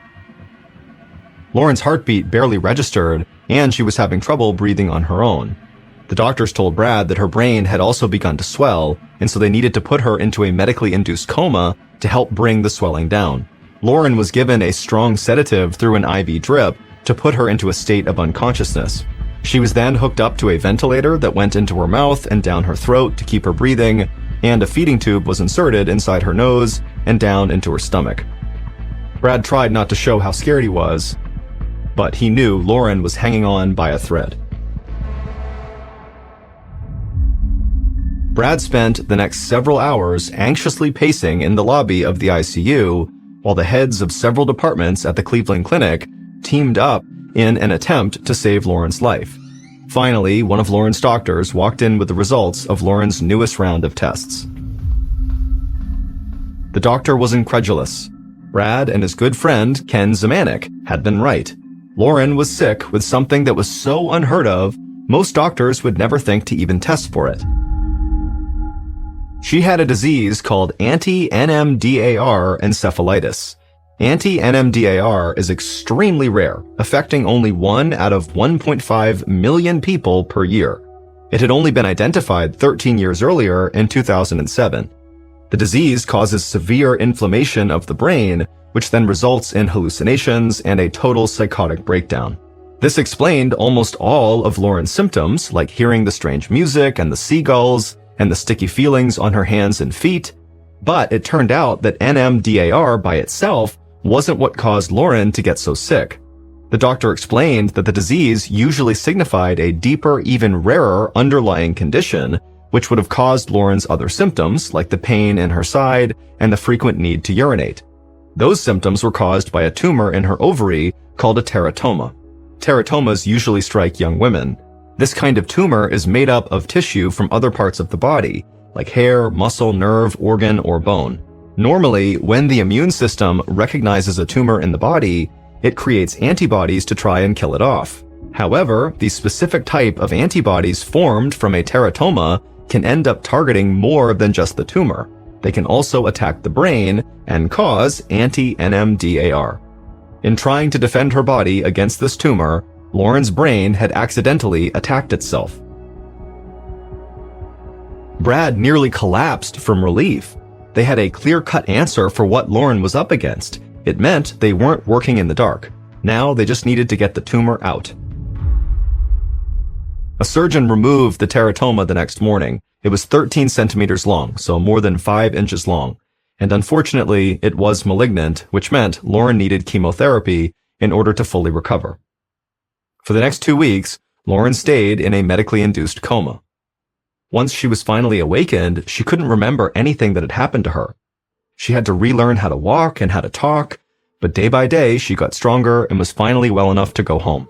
Lauren's heartbeat barely registered, and she was having trouble breathing on her own. The doctors told Brad that her brain had also begun to swell, and so they needed to put her into a medically induced coma to help bring the swelling down. Lauren was given a strong sedative through an IV drip to put her into a state of unconsciousness. She was then hooked up to a ventilator that went into her mouth and down her throat to keep her breathing, and a feeding tube was inserted inside her nose and down into her stomach. Brad tried not to show how scared he was, but he knew Lauren was hanging on by a thread. Brad spent the next several hours anxiously pacing in the lobby of the ICU, while the heads of several departments at the Cleveland Clinic teamed up in an attempt to save Lauren's life. Finally, one of Lauren's doctors walked in with the results of Lauren's newest round of tests. The doctor was incredulous. Brad and his good friend, Ken Zemanek, had been right. Lauren was sick with something that was so unheard of, most doctors would never think to even test for it. She had a disease called anti-NMDAR encephalitis. Anti-NMDAR is extremely rare, affecting only 1 out of 1.5 million people per year. It had only been identified 13 years earlier in 2007. The disease causes severe inflammation of the brain, which then results in hallucinations and a total psychotic breakdown. This explained almost all of Lauren's symptoms, like hearing the strange music and the seagulls and the sticky feelings on her hands and feet. But it turned out that NMDAR by itself wasn't what caused Lauren to get so sick. The doctor explained that the disease usually signified a deeper, even rarer underlying condition, which would have caused Lauren's other symptoms, like the pain in her side and the frequent need to urinate. Those symptoms were caused by a tumor in her ovary called a teratoma. Teratomas usually strike young women. This kind of tumor is made up of tissue from other parts of the body, like hair, muscle, nerve, organ, or bone. Normally, when the immune system recognizes a tumor in the body, it creates antibodies to try and kill it off. However, the specific type of antibodies formed from a teratoma can end up targeting more than just the tumor. They can also attack the brain and cause anti-NMDAR. In trying to defend her body against this tumor, Lauren's brain had accidentally attacked itself. Brad nearly collapsed from relief. They had a clear-cut answer for what Lauren was up against. It meant they weren't working in the dark. Now they just needed to get the tumor out. A surgeon removed the teratoma the next morning. It was 13 centimeters long, so more than 5 inches long. And unfortunately, it was malignant, which meant Lauren needed chemotherapy in order to fully recover. For the next 2 weeks, Lauren stayed in a medically induced coma. Once she was finally awakened, she couldn't remember anything that had happened to her. She had to relearn how to walk and how to talk, but day by day she got stronger and was finally well enough to go home.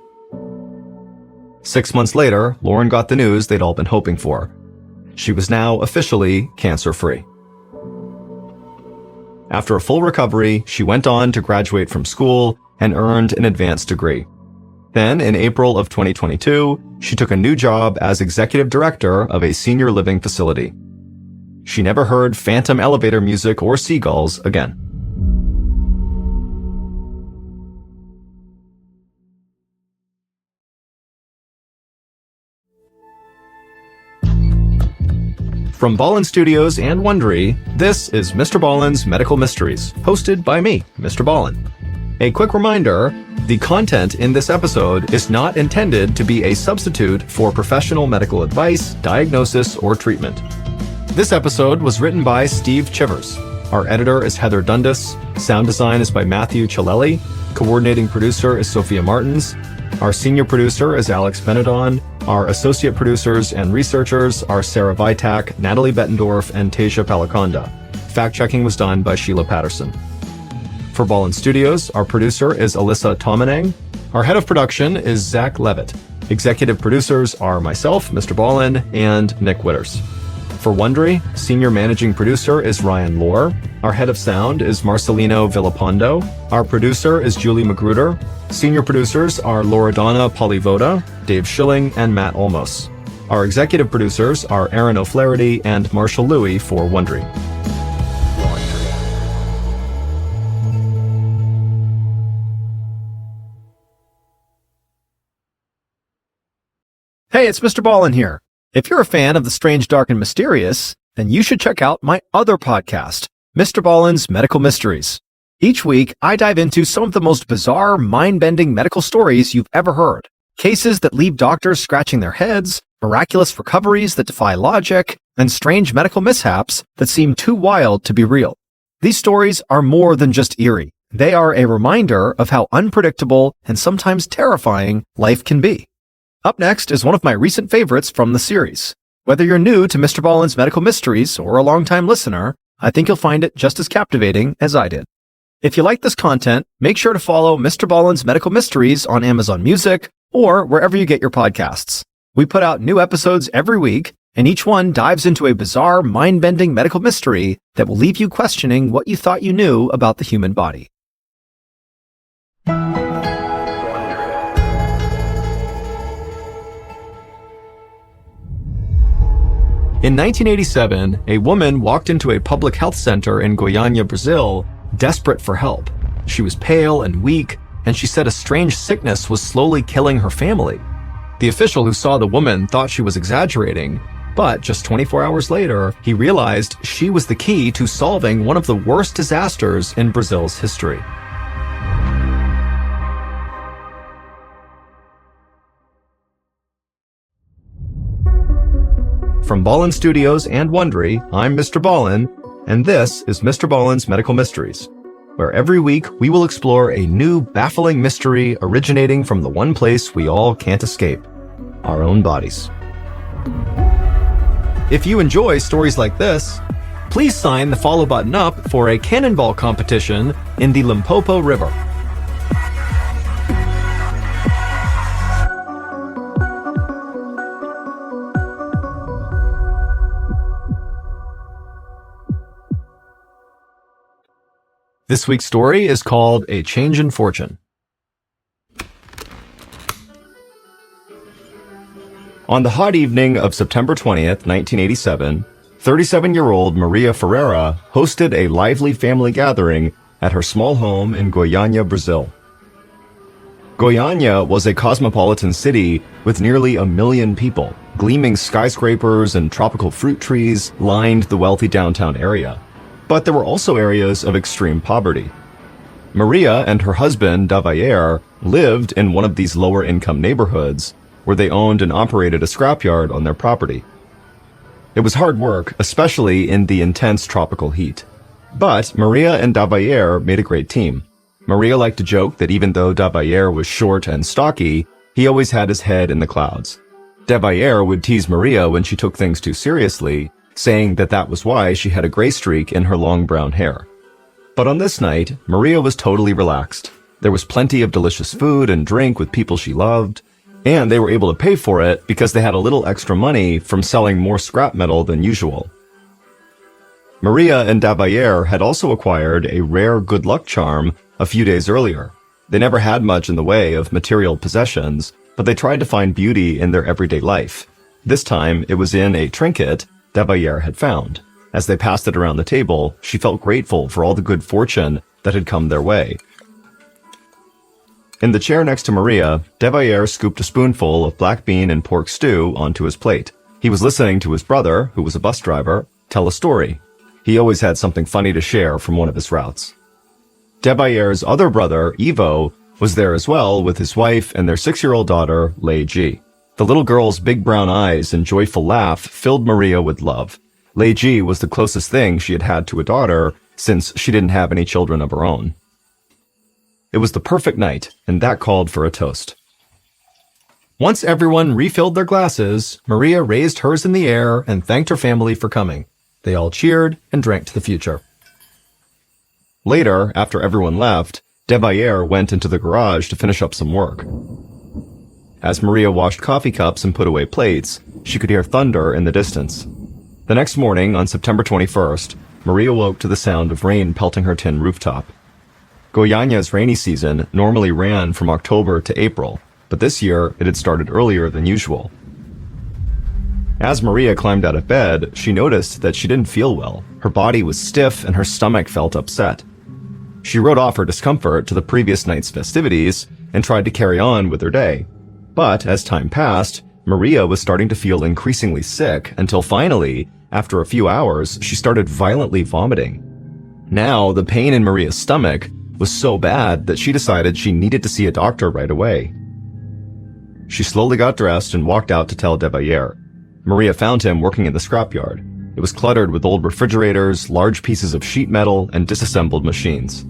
6 months later, Lauren got the news they'd all been hoping for. She was now officially cancer-free. After a full recovery, she went on to graduate from school and earned an advanced degree. Then, in April of 2022, she took a new job as executive director of a senior living facility. She never heard phantom elevator music or seagulls again. From Ballen Studios and Wondery, this is MrBallen's Medical Mysteries, hosted by me, Mr. Ballen. A quick reminder, the content in this episode is not intended to be a substitute for professional medical advice, diagnosis, or treatment. This episode was written by Steve Chivers. Our editor is Heather Dundas. Sound design is by Matthew Chalelli. Coordinating producer is Sophia Martins. Our senior producer is Alex Benedon. Our associate producers and researchers are Sarah Vitak, Natalie Bettendorf, and Tasia Palaconda. Fact-checking was done by Sheila Patterson. For Ballen Studios, our producer is Alyssa Tomanang. Our head of production is Zach Levitt. Executive producers are myself, Mr. Ballen, and Nick Witters. For Wondery, senior managing producer is Ryan Lohr. Our head of sound is Marcelino Villapondo. Our producer is Julie Magruder. Senior producers are Loredana Polivoda, Dave Schilling, and Matt Olmos. Our executive producers are Aaron O'Flaherty and Marshall Louie for Wondery. Hey, it's Mr. Ballen here. If you're a fan of the strange, dark, and mysterious, then you should check out my other podcast, MrBallen's Medical Mysteries. Each week, I dive into some of the most bizarre, mind-bending medical stories you've ever heard. Cases that leave doctors scratching their heads, miraculous recoveries that defy logic, and strange medical mishaps that seem too wild to be real. These stories are more than just eerie. They are a reminder of how unpredictable and sometimes terrifying life can be. Up next is one of my recent favorites from the series. Whether you're new to MrBallen's Medical Mysteries or a longtime listener, I think you'll find it just as captivating as I did. If you like this content, make sure to follow MrBallen's Medical Mysteries on Amazon Music or wherever you get your podcasts. We put out new episodes every week, and each one dives into a bizarre, mind-bending medical mystery that will leave you questioning what you thought you knew about the human body. In 1987, a woman walked into a public health center in Goiânia, Brazil, desperate for help. She was pale and weak, and she said a strange sickness was slowly killing her family. The official who saw the woman thought she was exaggerating, but just 24 hours later, he realized she was the key to solving one of the worst disasters in Brazil's history. From Ballen Studios and Wondery, I'm Mr. Ballen, and this is Mr. Ballen's Medical Mysteries, where every week we will explore a new baffling mystery originating from the one place we all can't escape, our own bodies. If you enjoy stories like this, please sign the follow button up for a cannonball competition in the Limpopo River. This week's story is called A Change in Fortune. On the hot evening of September 20th, 1987, 37-year-old Maria Ferreira hosted a lively family gathering at her small home in Goiânia, Brazil. Goiânia was a cosmopolitan city with nearly 1 million people. Gleaming skyscrapers and tropical fruit trees lined the wealthy downtown area. But there were also areas of extreme poverty. Maria and her husband, Davayer, lived in one of these lower-income neighborhoods where they owned and operated a scrapyard on their property. It was hard work, especially in the intense tropical heat. But Maria and Davayer made a great team. Maria liked to joke that even though Davayer was short and stocky, he always had his head in the clouds. Davayer would tease Maria when she took things too seriously, saying that that was why she had a gray streak in her long brown hair. But on this night, Maria was totally relaxed. There was plenty of delicious food and drink with people she loved, and they were able to pay for it because they had a little extra money from selling more scrap metal than usual. Maria and Davayer had also acquired a rare good luck charm a few days earlier. They never had much in the way of material possessions, but they tried to find beauty in their everyday life. This time, it was in a trinket Davayer had found. As they passed it around the table, she felt grateful for all the good fortune that had come their way. In the chair next to Maria, Davayer scooped a spoonful of black bean and pork stew onto his plate. He was listening to his brother, who was a bus driver, tell a story. He always had something funny to share from one of his routes. Davayer's other brother, Ivo, was there as well with his wife and their 6-year-old daughter, Lei Ji. The little girl's big brown eyes and joyful laugh filled Maria with love. Lei Ji was the closest thing she had had to a daughter since she didn't have any children of her own. It was the perfect night, and that called for a toast. Once everyone refilled their glasses, Maria raised hers in the air and thanked her family for coming. They all cheered and drank to the future. Later, after everyone left, Davayer went into the garage to finish up some work. As Maria washed coffee cups and put away plates, she could hear thunder in the distance. The next morning, on September 21st, Maria woke to the sound of rain pelting her tin rooftop. Goiânia's rainy season normally ran from October to April, but this year it had started earlier than usual. As Maria climbed out of bed, she noticed that she didn't feel well. Her body was stiff and her stomach felt upset. She wrote off her discomfort to the previous night's festivities and tried to carry on with her day. But as time passed, Maria was starting to feel increasingly sick until finally, after a few hours, she started violently vomiting. Now, the pain in Maria's stomach was so bad that she decided she needed to see a doctor right away. She slowly got dressed and walked out to tell Davayer. Maria found him working in the scrapyard. It was cluttered with old refrigerators, large pieces of sheet metal, and disassembled machines.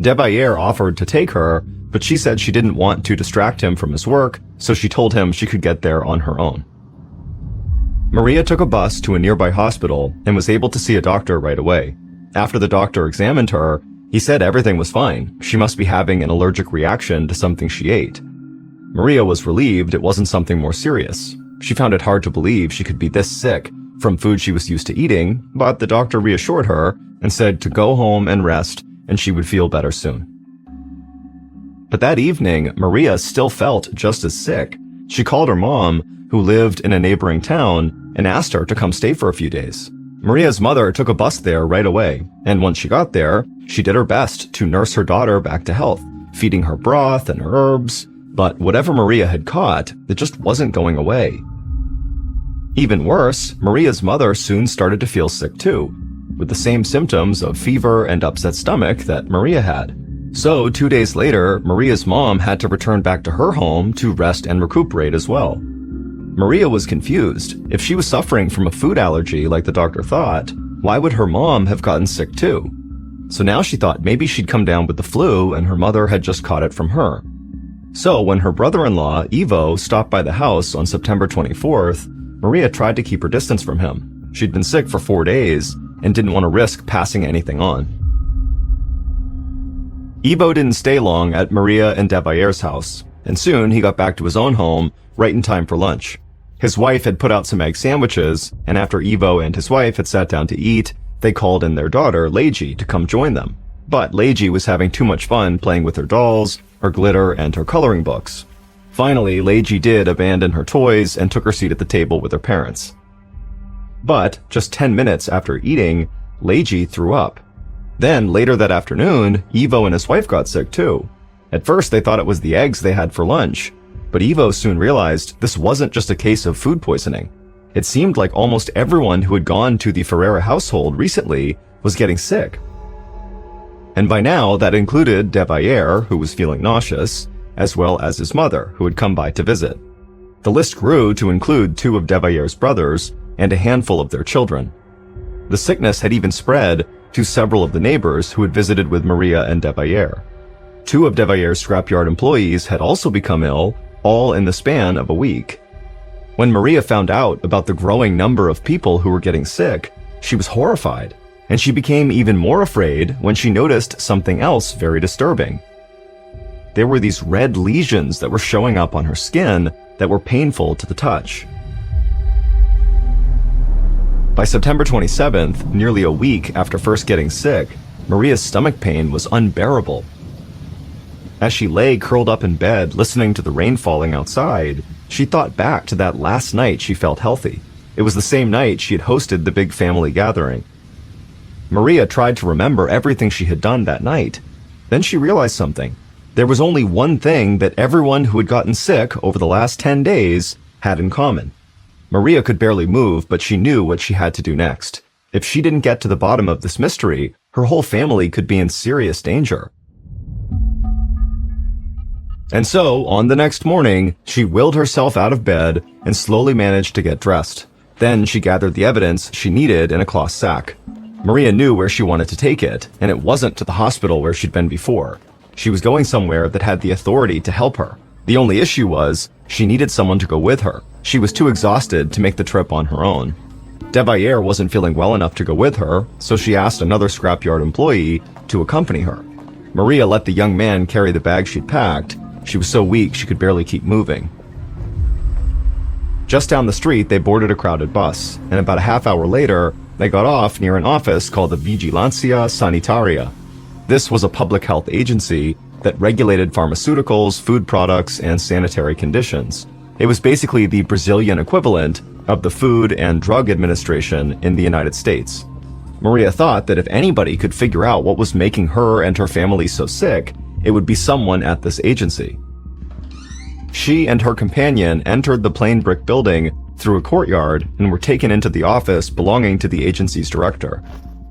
Davayer offered to take her, but she said she didn't want to distract him from his work, so she told him she could get there on her own. Maria took a bus to a nearby hospital and was able to see a doctor right away. After the doctor examined her, he said everything was fine. She must be having an allergic reaction to something she ate. Maria was relieved it wasn't something more serious. She found it hard to believe she could be this sick from food she was used to eating, but the doctor reassured her and said to go home and rest and she would feel better soon. But that evening, Maria still felt just as sick. She called her mom, who lived in a neighboring town, and asked her to come stay for a few days. Maria's mother took a bus there right away, and once she got there, she did her best to nurse her daughter back to health, feeding her broth and herbs, but whatever Maria had caught, it just wasn't going away. Even worse, Maria's mother soon started to feel sick too, with the same symptoms of fever and upset stomach that Maria had. So 2 days later, Maria's mom had to return back to her home to rest and recuperate as well. Maria was confused. If she was suffering from a food allergy like the doctor thought, why would her mom have gotten sick too? So now she thought maybe she'd come down with the flu and her mother had just caught it from her. So when her brother-in-law, Ivo, stopped by the house on September 24th, Maria tried to keep her distance from him. She'd been sick for 4 days and didn't want to risk passing anything on. Ivo didn't stay long at Maria and Devair's house, and soon he got back to his own home right in time for lunch. His wife had put out some egg sandwiches, and after Ivo and his wife had sat down to eat, they called in their daughter, Leiji, to come join them. But Leiji was having too much fun playing with her dolls, her glitter, and her coloring books. Finally, Leiji did abandon her toys and took her seat at the table with her parents. But just 10 minutes after eating, Leiji threw up. Then, later that afternoon, Ivo and his wife got sick too. At first, they thought it was the eggs they had for lunch, but Ivo soon realized this wasn't just a case of food poisoning. It seemed like almost everyone who had gone to the Ferreira household recently was getting sick. And by now, that included Devair, who was feeling nauseous, as well as his mother, who had come by to visit. The list grew to include 2 of Devair's brothers and a handful of their children. The sickness had even spread to several of the neighbors who had visited with Maria and Devair. 2 of Devair's scrapyard employees had also become ill, all in the span of a week. When Maria found out about the growing number of people who were getting sick, she was horrified, and she became even more afraid when she noticed something else very disturbing. There were these red lesions that were showing up on her skin that were painful to the touch. By September 27th, nearly a week after first getting sick, Maria's stomach pain was unbearable. As she lay curled up in bed listening to the rain falling outside, she thought back to that last night she felt healthy. It was the same night she had hosted the big family gathering. Maria tried to remember everything she had done that night. Then she realized something. There was only one thing that everyone who had gotten sick over the last 10 days had in common. Maria could barely move, but she knew what she had to do next. If she didn't get to the bottom of this mystery, her whole family could be in serious danger. And so, on the next morning, she willed herself out of bed and slowly managed to get dressed. Then she gathered the evidence she needed in a cloth sack. Maria knew where she wanted to take it, and it wasn't to the hospital where she'd been before. She was going somewhere that had the authority to help her. The only issue was, she needed someone to go with her. She was too exhausted to make the trip on her own. Devair wasn't feeling well enough to go with her, so she asked another scrapyard employee to accompany her. Maria let the young man carry the bag she'd packed. She was so weak she could barely keep moving. Just down the street, they boarded a crowded bus, and about a half hour later, they got off near an office called the Vigilancia Sanitaria. This was a public health agency that regulated pharmaceuticals, food products, and sanitary conditions. It was basically the Brazilian equivalent of the Food and Drug Administration in the United States. Maria thought that if anybody could figure out what was making her and her family so sick, it would be someone at this agency. She and her companion entered the plain brick building through a courtyard and were taken into the office belonging to the agency's director.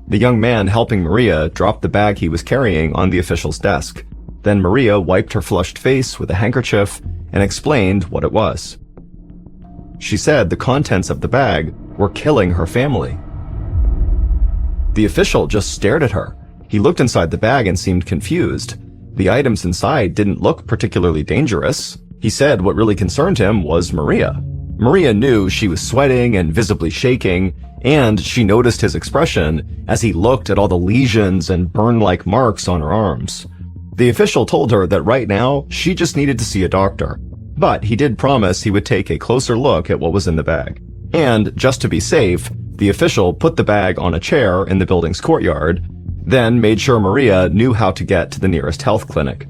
The young man helping Maria dropped the bag he was carrying on the official's desk. Then Maria wiped her flushed face with a handkerchief and explained what it was. She said the contents of the bag were killing her family. The official just stared at her. He looked inside the bag and seemed confused. The items inside didn't look particularly dangerous. He said what really concerned him was Maria. Maria knew she was sweating and visibly shaking, and she noticed his expression as he looked at all the lesions and burn-like marks on her arms. The official told her that right now, she just needed to see a doctor, but he did promise he would take a closer look at what was in the bag. And just to be safe, the official put the bag on a chair in the building's courtyard, then made sure Maria knew how to get to the nearest health clinic.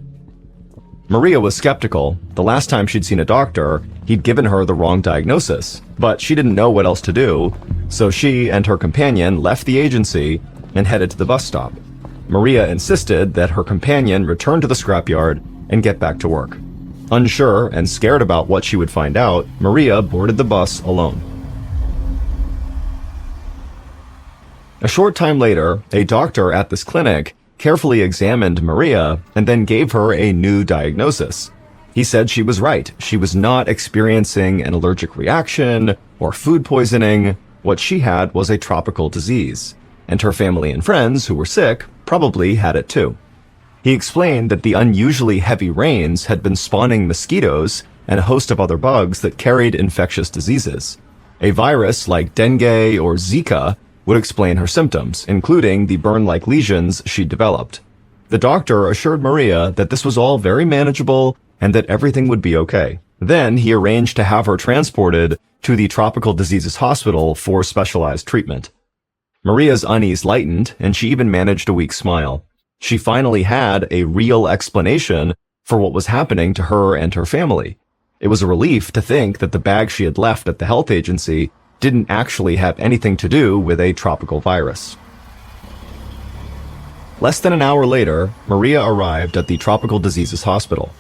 Maria was skeptical. The last time she'd seen a doctor, he'd given her the wrong diagnosis, but she didn't know what else to do, so she and her companion left the agency and headed to the bus stop. Maria insisted that her companion return to the scrapyard and get back to work. Unsure and scared about what she would find out, Maria boarded the bus alone. A short time later, a doctor at this clinic carefully examined Maria and then gave her a new diagnosis. He said she was right. She was not experiencing an allergic reaction or food poisoning. What she had was a tropical disease, and her family and friends who were sick probably had it too. He explained that the unusually heavy rains had been spawning mosquitoes and a host of other bugs that carried infectious diseases. A virus like dengue or Zika would explain her symptoms, including the burn-like lesions she'd developed. The doctor assured Maria that this was all very manageable and that everything would be okay. Then he arranged to have her transported to the Tropical Diseases Hospital for specialized treatment. Maria's unease lightened, and she even managed a weak smile. She finally had a real explanation for what was happening to her and her family. It was a relief to think that the bag she had left at the health agency didn't actually have anything to do with a tropical virus. Less than an hour later, Maria arrived at the Tropical Diseases Hospital.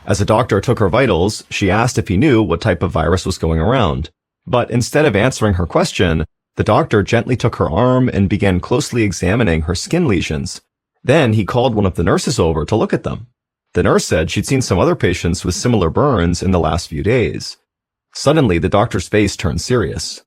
As a doctor took her vitals, she asked if he knew what type of virus was going around. But instead of answering her question, the doctor gently took her arm and began closely examining her skin lesions. Then he called one of the nurses over to look at them. The nurse said she'd seen some other patients with similar burns in the last few days. Suddenly, the doctor's face turned serious,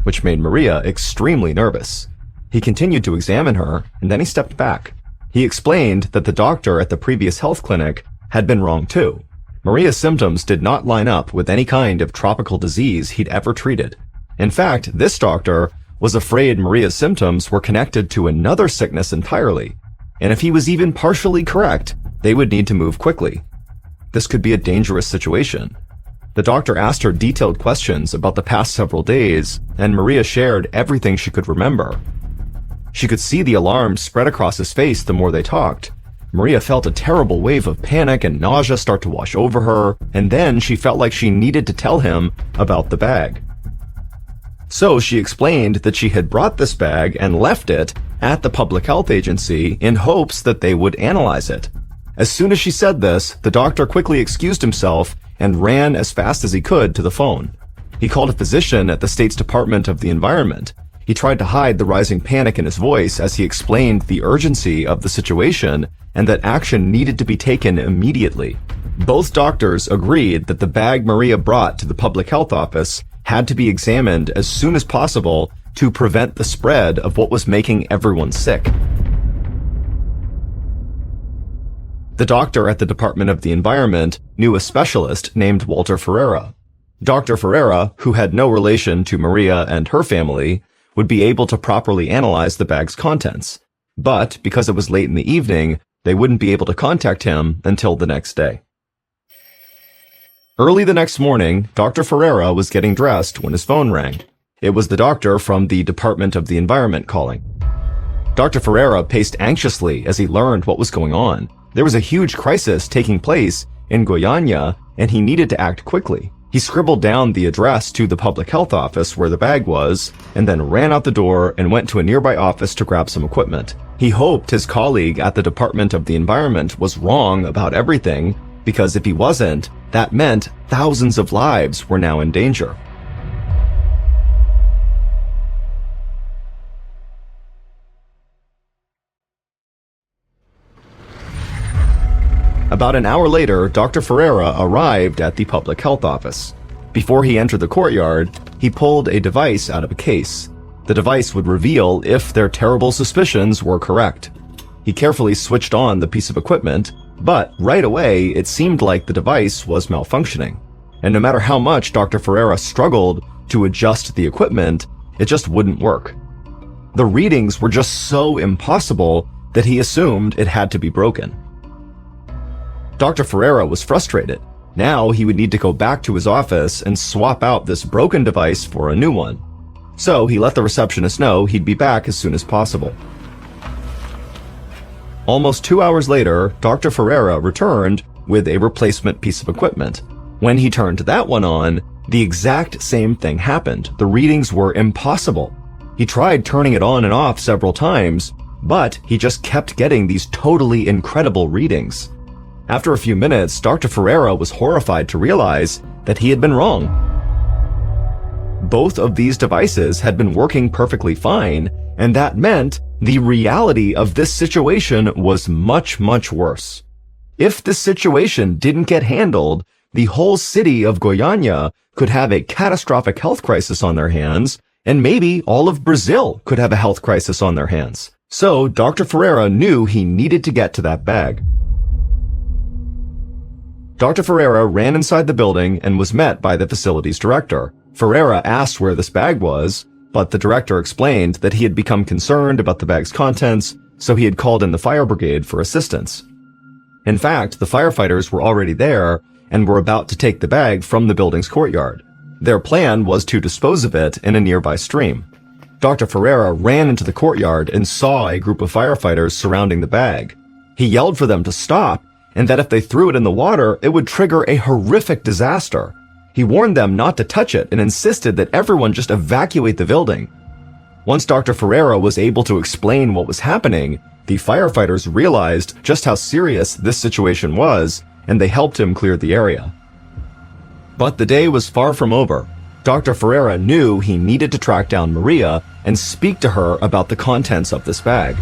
which made Maria extremely nervous. He continued to examine her, and then he stepped back. He explained that the doctor at the previous health clinic had been wrong too. Maria's symptoms did not line up with any kind of tropical disease he'd ever treated. In fact, this doctor was afraid Maria's symptoms were connected to another sickness entirely, and if he was even partially correct, they would need to move quickly. This could be a dangerous situation. The doctor asked her detailed questions about the past several days, and Maria shared everything she could remember. She could see the alarm spread across his face the more they talked. Maria felt a terrible wave of panic and nausea start to wash over her, and then she felt like she needed to tell him about the bag. So she explained that she had brought this bag and left it at the public health agency in hopes that they would analyze it. As soon as she said this, the doctor quickly excused himself and ran as fast as he could to the phone. He called a physician at the state's Department of the Environment. He tried to hide the rising panic in his voice as he explained the urgency of the situation and that action needed to be taken immediately. Both doctors agreed that the bag Maria brought to the public health office had to be examined as soon as possible to prevent the spread of what was making everyone sick. The doctor at the Department of the Environment knew a specialist named Walter Ferreira. Dr. Ferreira, who had no relation to Maria and her family, would be able to properly analyze the bag's contents. But because it was late in the evening, they wouldn't be able to contact him until the next day. Early the next morning, Dr. Ferreira was getting dressed when his phone rang. It was the doctor from the Department of the Environment calling. Dr. Ferreira paced anxiously as he learned what was going on. There was a huge crisis taking place in Goiânia, and he needed to act quickly. He scribbled down the address to the public health office where the bag was, and then ran out the door and went to a nearby office to grab some equipment. He hoped his colleague at the Department of the Environment was wrong about everything, because if he wasn't, that meant thousands of lives were now in danger. About an hour later, Dr. Ferreira arrived at the public health office. Before he entered the courtyard, he pulled a device out of a case. The device would reveal if their terrible suspicions were correct. He carefully switched on the piece of equipment, but right away it seemed like the device was malfunctioning. And no matter how much Dr. Ferreira struggled to adjust the equipment, it just wouldn't work. The readings were just so impossible that he assumed it had to be broken. Dr. Ferreira was frustrated. Now he would need to go back to his office and swap out this broken device for a new one. So he let the receptionist know he'd be back as soon as possible. Almost 2 hours later, Dr. Ferreira returned with a replacement piece of equipment. When he turned that one on, the exact same thing happened. The readings were impossible. He tried turning it on and off several times, but he just kept getting these totally incredible readings. After a few minutes, Dr. Ferreira was horrified to realize that he had been wrong. Both of these devices had been working perfectly fine, and that meant the reality of this situation was much, much worse. If this situation didn't get handled, the whole city of Goiânia could have a catastrophic health crisis on their hands, and maybe all of Brazil could have a health crisis on their hands. So Dr. Ferreira knew he needed to get to that bag. Dr. Ferreira ran inside the building and was met by the facility's director. Ferreira asked where this bag was, but the director explained that he had become concerned about the bag's contents, so he had called in the fire brigade for assistance. In fact, the firefighters were already there and were about to take the bag from the building's courtyard. Their plan was to dispose of it in a nearby stream. Dr. Ferreira ran into the courtyard and saw a group of firefighters surrounding the bag. He yelled for them to stop, and that if they threw it in the water, it would trigger a horrific disaster. He warned them not to touch it and insisted that everyone just evacuate the building. Once Dr. Ferreira was able to explain what was happening, the firefighters realized just how serious this situation was, and they helped him clear the area. But the day was far from over. Dr. Ferreira knew he needed to track down Maria and speak to her about the contents of this bag.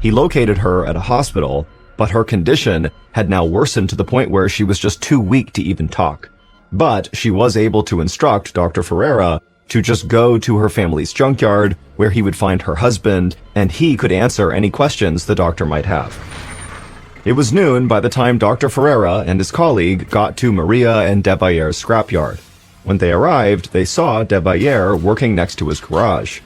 He located her at a hospital, but her condition had now worsened to the point where she was just too weak to even talk. But she was able to instruct Dr. Ferreira to just go to her family's junkyard, where he would find her husband, and he could answer any questions the doctor might have. It was noon by the time Dr. Ferreira and his colleague got to Maria and Devair's scrapyard. When they arrived, they saw Devair working next to his garage.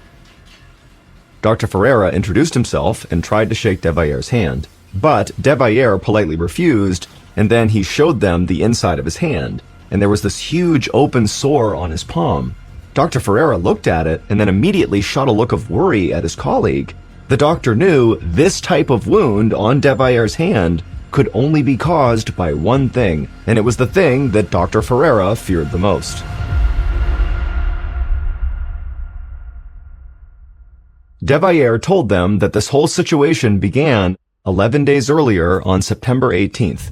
Dr. Ferreira introduced himself and tried to shake Devair's hand, but Devair politely refused, and then he showed them the inside of his hand, and there was this huge open sore on his palm. Dr. Ferreira looked at it and then immediately shot a look of worry at his colleague. The doctor knew this type of wound on Devair's hand could only be caused by one thing, and it was the thing that Dr. Ferreira feared the most. Devair told them that this whole situation began 11 days earlier on September 18th.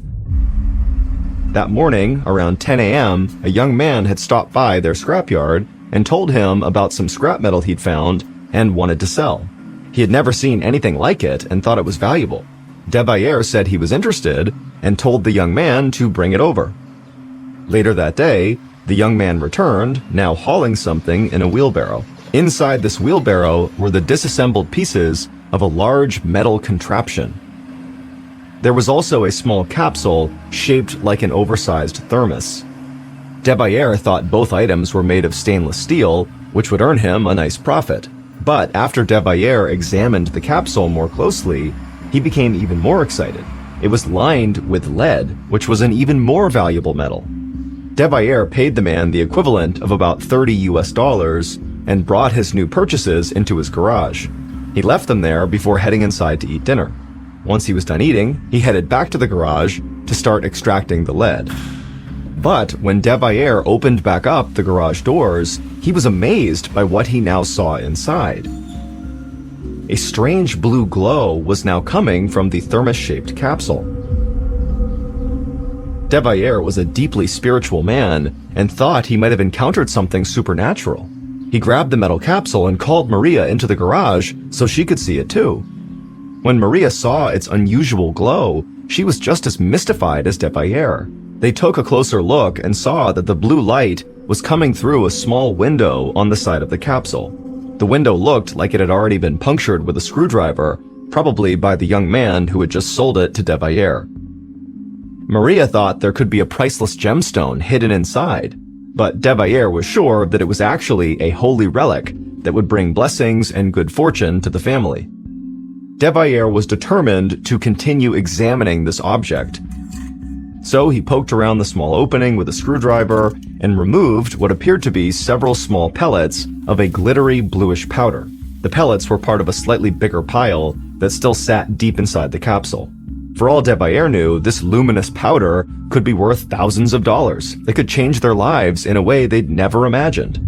That morning, around 10 a.m., a young man had stopped by their scrapyard and told him about some scrap metal he'd found and wanted to sell. He had never seen anything like it and thought it was valuable. Devair said he was interested and told the young man to bring it over. Later that day, the young man returned, now hauling something in a wheelbarrow. Inside this wheelbarrow were the disassembled pieces of a large metal contraption. There was also a small capsule shaped like an oversized thermos. Devair thought both items were made of stainless steel, which would earn him a nice profit. But after Devair examined the capsule more closely, he became even more excited. It was lined with lead, which was an even more valuable metal. Devair paid the man the equivalent of about $30 and brought his new purchases into his garage. He left them there before heading inside to eat dinner. Once he was done eating, he headed back to the garage to start extracting the lead. But when Devair opened back up the garage doors, he was amazed by what he now saw inside. A strange blue glow was now coming from the thermos-shaped capsule. Devair was a deeply spiritual man and thought he might have encountered something supernatural. He grabbed the metal capsule and called Maria into the garage so she could see it too. When Maria saw its unusual glow, she was just as mystified as Devair. They took a closer look and saw that the blue light was coming through a small window on the side of the capsule. The window looked like it had already been punctured with a screwdriver, probably by the young man who had just sold it to Devair. Maria thought there could be a priceless gemstone hidden inside, but Devair was sure that it was actually a holy relic that would bring blessings and good fortune to the family. Devair was determined to continue examining this object. So he poked around the small opening with a screwdriver and removed what appeared to be several small pellets of a glittery bluish powder. The pellets were part of a slightly bigger pile that still sat deep inside the capsule. For all Debayer knew, this luminous powder could be worth thousands of dollars. It could change their lives in a way they'd never imagined.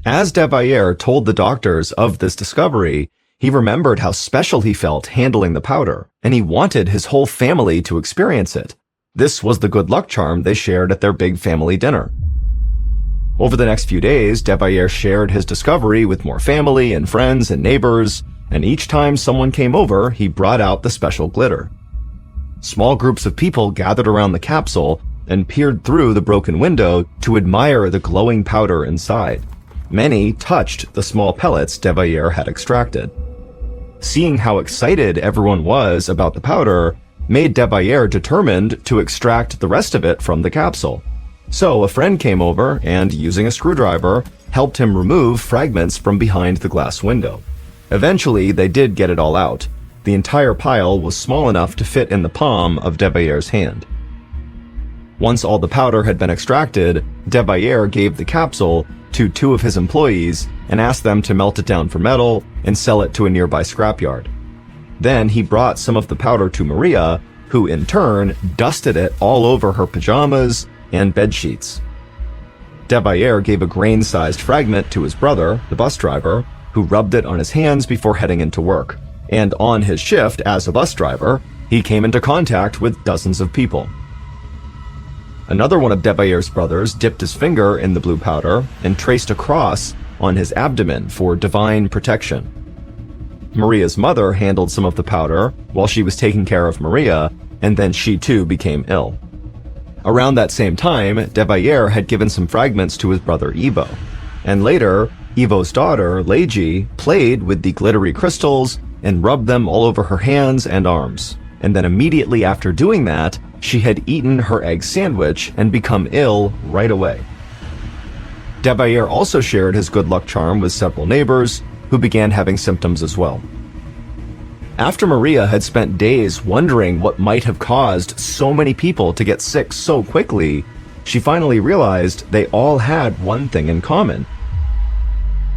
As Debayer told the doctors of this discovery, he remembered how special he felt handling the powder, and he wanted his whole family to experience it. This was the good luck charm they shared at their big family dinner. Over the next few days, Debayer shared his discovery with more family and friends and neighbors, and each time someone came over, he brought out the special glitter. Small groups of people gathered around the capsule and peered through the broken window to admire the glowing powder inside. Many touched the small pellets Debayer had extracted. Seeing how excited everyone was about the powder made Debayer determined to extract the rest of it from the capsule. So a friend came over and, using a screwdriver, helped him remove fragments from behind the glass window. Eventually, they did get it all out. The entire pile was small enough to fit in the palm of Debayer's hand. Once all the powder had been extracted, Debayer gave the capsule to 2 of his employees and asked them to melt it down for metal and sell it to a nearby scrapyard. Then he brought some of the powder to Maria, who in turn dusted it all over her pajamas and bed sheets. Debayer gave a grain-sized fragment to his brother, the bus driver, who rubbed it on his hands before heading into work. And on his shift as a bus driver, he came into contact with dozens of people. Another one of Debayer's brothers dipped his finger in the blue powder and traced a cross on his abdomen for divine protection. Maria's mother handled some of the powder while she was taking care of Maria, and then she too became ill. Around that same time, Debayer had given some fragments to his brother Ivo, and later, Ivo's daughter, Leiji, played with the glittery crystals and rubbed them all over her hands and arms. And then immediately after doing that, she had eaten her egg sandwich and become ill right away. Debayer also shared his good luck charm with several neighbors, who began having symptoms as well. After Maria had spent days wondering what might have caused so many people to get sick so quickly, she finally realized they all had one thing in common.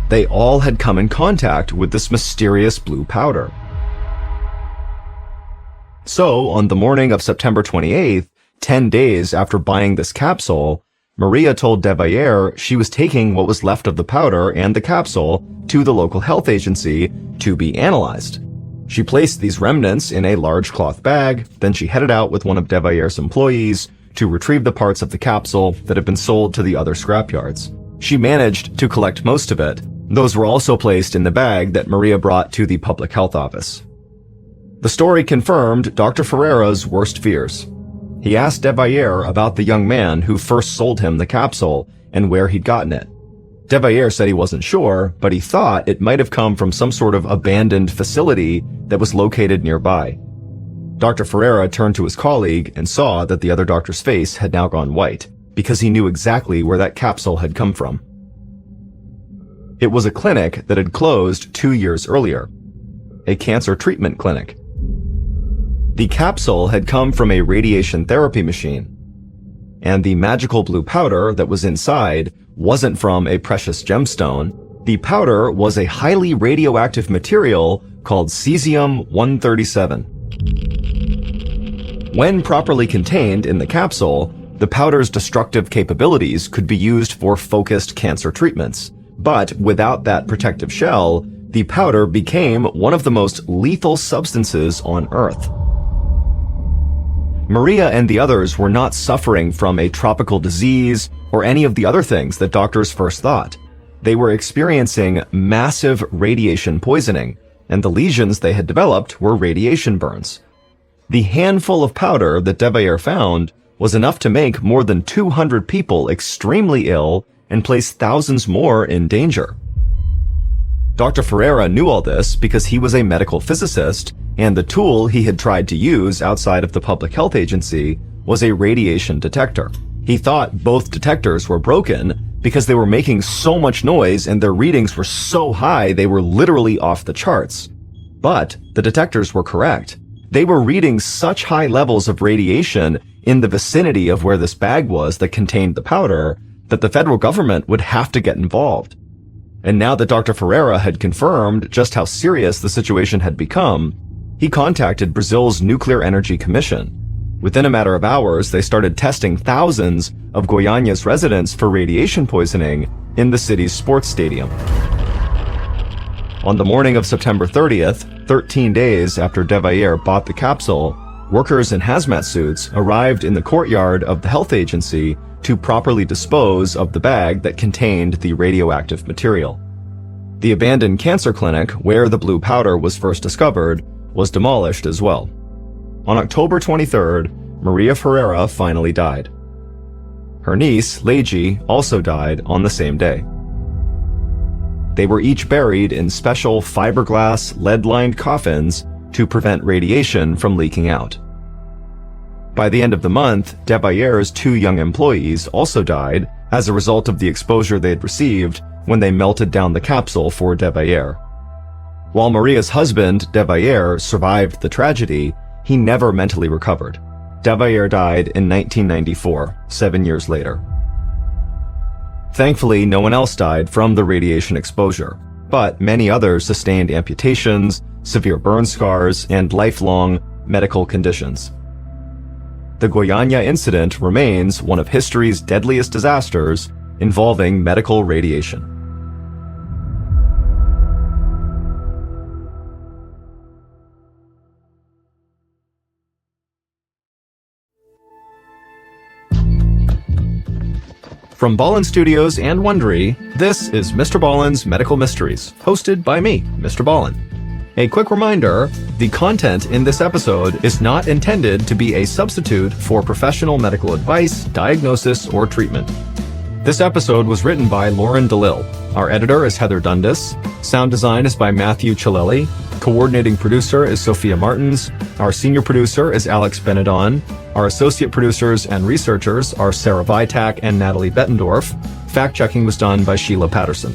They all had come in contact with this mysterious blue powder. So, on the morning of September 28th, 10 days after buying this capsule, Maria told Debayer she was taking what was left of the powder and the capsule to the local health agency to be analyzed. She placed these remnants in a large cloth bag, then she headed out with one of Debayer's employees to retrieve the parts of the capsule that had been sold to the other scrapyards. She managed to collect most of it. Those were also placed in the bag that Maria brought to the public health office. The story confirmed Dr. Ferreira's worst fears. He asked Debayer about the young man who first sold him the capsule and where he'd gotten it. Debayer said he wasn't sure, but he thought it might have come from some sort of abandoned facility that was located nearby. Dr. Ferreira turned to his colleague and saw that the other doctor's face had now gone white, because he knew exactly where that capsule had come from. It was a clinic that had closed 2 years earlier, a cancer treatment clinic. The capsule had come from a radiation therapy machine, and the magical blue powder that was inside wasn't from a precious gemstone. The powder was a highly radioactive material called cesium-137. When properly contained in the capsule, the powder's destructive capabilities could be used for focused cancer treatments. But without that protective shell, the powder became one of the most lethal substances on Earth. Maria and the others were not suffering from a tropical disease or any of the other things that doctors first thought. They were experiencing massive radiation poisoning, and the lesions they had developed were radiation burns. The handful of powder that Debayer found was enough to make more than 200 people extremely ill and place thousands more in danger. Dr. Ferreira knew all this because he was a medical physicist, and the tool he had tried to use outside of the public health agency was a radiation detector. He thought both detectors were broken because they were making so much noise and their readings were so high they were literally off the charts. But the detectors were correct. They were reading such high levels of radiation in the vicinity of where this bag was that contained the powder that the federal government would have to get involved. And now that Dr. Ferreira had confirmed just how serious the situation had become, He contacted Brazil's Nuclear Energy Commission. Within a matter of hours, they started testing thousands of Goiânia's residents for radiation poisoning in the city's sports stadium. On the morning of September 30th, 13 days after Devayer bought the capsule, workers in hazmat suits arrived in the courtyard of the health agency to properly dispose of the bag that contained the radioactive material. The abandoned cancer clinic, where the blue powder was first discovered, was demolished as well. On October 23rd, Maria Ferreira finally died. Her niece, Leiji, also died on the same day. They were each buried in special fiberglass, lead-lined coffins to prevent radiation from leaking out. By the end of the month, Devayer's 2 young employees also died as a result of the exposure they had received when they melted down the capsule for Devayer. While Maria's husband, Devayer, survived the tragedy, he never mentally recovered. Devayer died in 1994, 7 years later. Thankfully, no one else died from the radiation exposure, but many others sustained amputations, severe burn scars, and lifelong medical conditions. The Goiânia incident remains one of history's deadliest disasters involving medical radiation. From Ballen Studios and Wondery, this is MrBallen's Medical Mysteries, hosted by me, Mr. Ballen. A quick reminder, the content in this episode is not intended to be a substitute for professional medical advice, diagnosis, or treatment. This episode was written by Lauren DeLille. Our editor is Heather Dundas. Sound design is by Matthew Chilelli. Coordinating producer is Sophia Martins. Our senior producer is Alex Benedon. Our associate producers and researchers are Sarah Vitak and Natalie Bettendorf. Fact-checking was done by Sheila Patterson.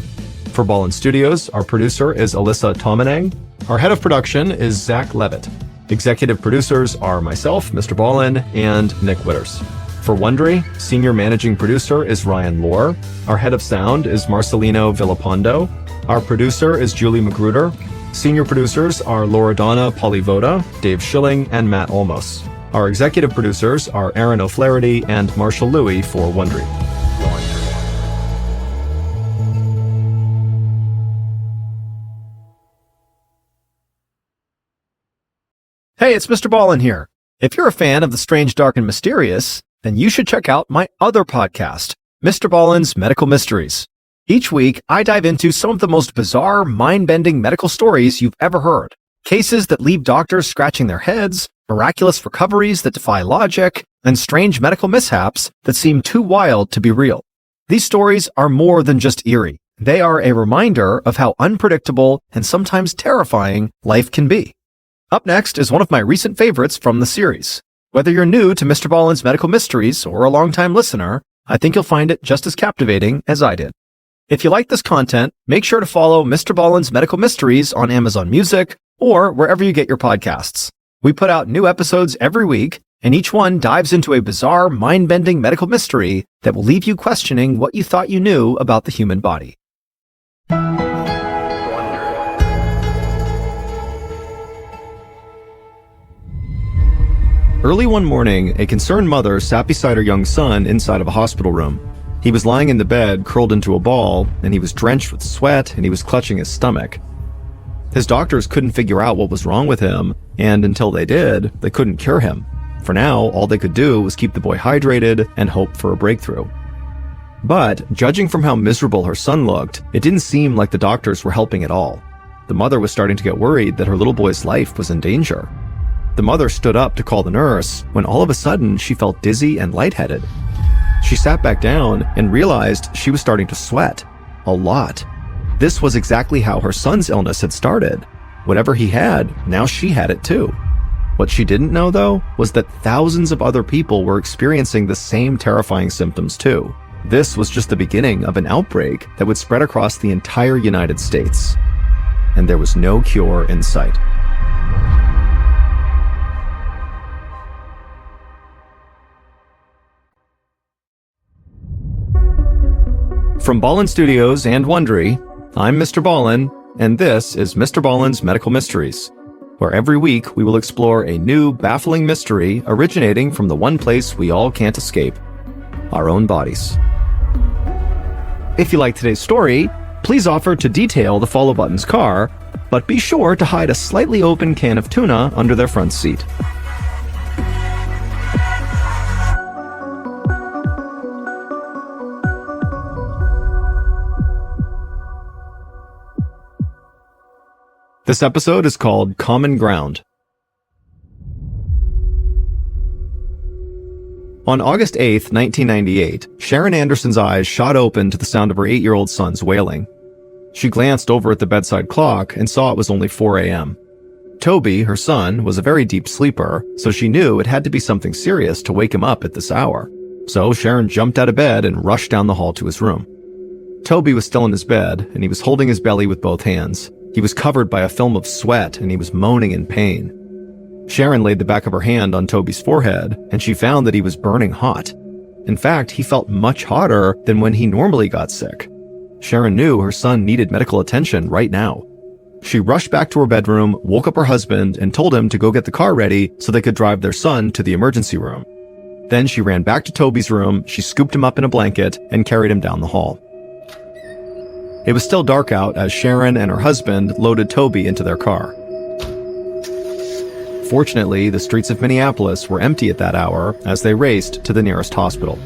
For Ballen Studios, our producer is Alyssa Tomanang. Our head of production is Zach Levitt. Executive producers are myself, Mr. Ballen, and Nick Witters. For Wondery, senior managing producer is Ryan Lohr. Our head of sound is Marcelino Villapondo. Our producer is Julie Magruder. Senior producers are Loredana Polivoda, Dave Schilling, and Matt Olmos. Our executive producers are Aaron O'Flaherty and Marshall Louie for Wondery. Hey, it's Mr. Ballen here. If you're a fan of the strange, dark, and mysterious, then you should check out my other podcast, MrBallen's Medical Mysteries. Each week, I dive into some of the most bizarre, mind-bending medical stories you've ever heard. Cases that leave doctors scratching their heads, miraculous recoveries that defy logic, and strange medical mishaps that seem too wild to be real. These stories are more than just eerie. They are a reminder of how unpredictable and sometimes terrifying life can be. Up next is one of my recent favorites from the series. Whether you're new to MrBallen's Medical Mysteries or a longtime listener, I think you'll find it just as captivating as I did. If you like this content, make sure to follow MrBallen's Medical Mysteries on Amazon Music or wherever you get your podcasts. We put out new episodes every week, and each one dives into a bizarre, mind-bending medical mystery that will leave you questioning what you thought you knew about the human body. Early one morning, a concerned mother sat beside her young son inside of a hospital room. He was lying in the bed, curled into a ball, and he was drenched with sweat, and he was clutching his stomach. His doctors couldn't figure out what was wrong with him, and until they did, they couldn't cure him. For now, all they could do was keep the boy hydrated and hope for a breakthrough. But, judging from how miserable her son looked, it didn't seem like the doctors were helping at all. The mother was starting to get worried that her little boy's life was in danger. The mother stood up to call the nurse when all of a sudden she felt dizzy and lightheaded. She sat back down and realized she was starting to sweat. A lot. This was exactly how her son's illness had started. Whatever he had, now she had it too. What she didn't know, though, was that thousands of other people were experiencing the same terrifying symptoms too. This was just the beginning of an outbreak that would spread across the entire United States. And there was no cure in sight. From Ballen Studios and Wondery, I'm Mr. Ballen, and this is MrBallen's Medical Mysteries. where every week we will explore a new, baffling mystery originating from the one place we all can't escape, our own bodies. If you like today's story, please offer to detail the follow button's car, but be sure to hide a slightly open can of tuna under their front seat. This episode is called Common Ground. On August 8th, 1998, Sharon Anderson's eyes shot open to the sound of her 8-year-old son's wailing. She glanced over at the bedside clock and saw it was only 4 a.m. Toby, her son, was a very deep sleeper, so she knew it had to be something serious to wake him up at this hour. So Sharon jumped out of bed and rushed down the hall to his room. Toby was still in his bed, and he was holding his belly with both hands. He was covered by a film of sweat, and he was moaning in pain. Sharon laid the back of her hand on Toby's forehead, and she found that he was burning hot. In fact, he felt much hotter than when he normally got sick. Sharon knew her son needed medical attention right now. She rushed back to her bedroom, woke up her husband, and told him to go get the car ready so they could drive their son to the emergency room. Then she ran back to Toby's room, she scooped him up in a blanket, and carried him down the hall. It was still dark out as Sharon and her husband loaded Toby into their car. Fortunately, the streets of Minneapolis were empty at that hour as they raced to the nearest hospital.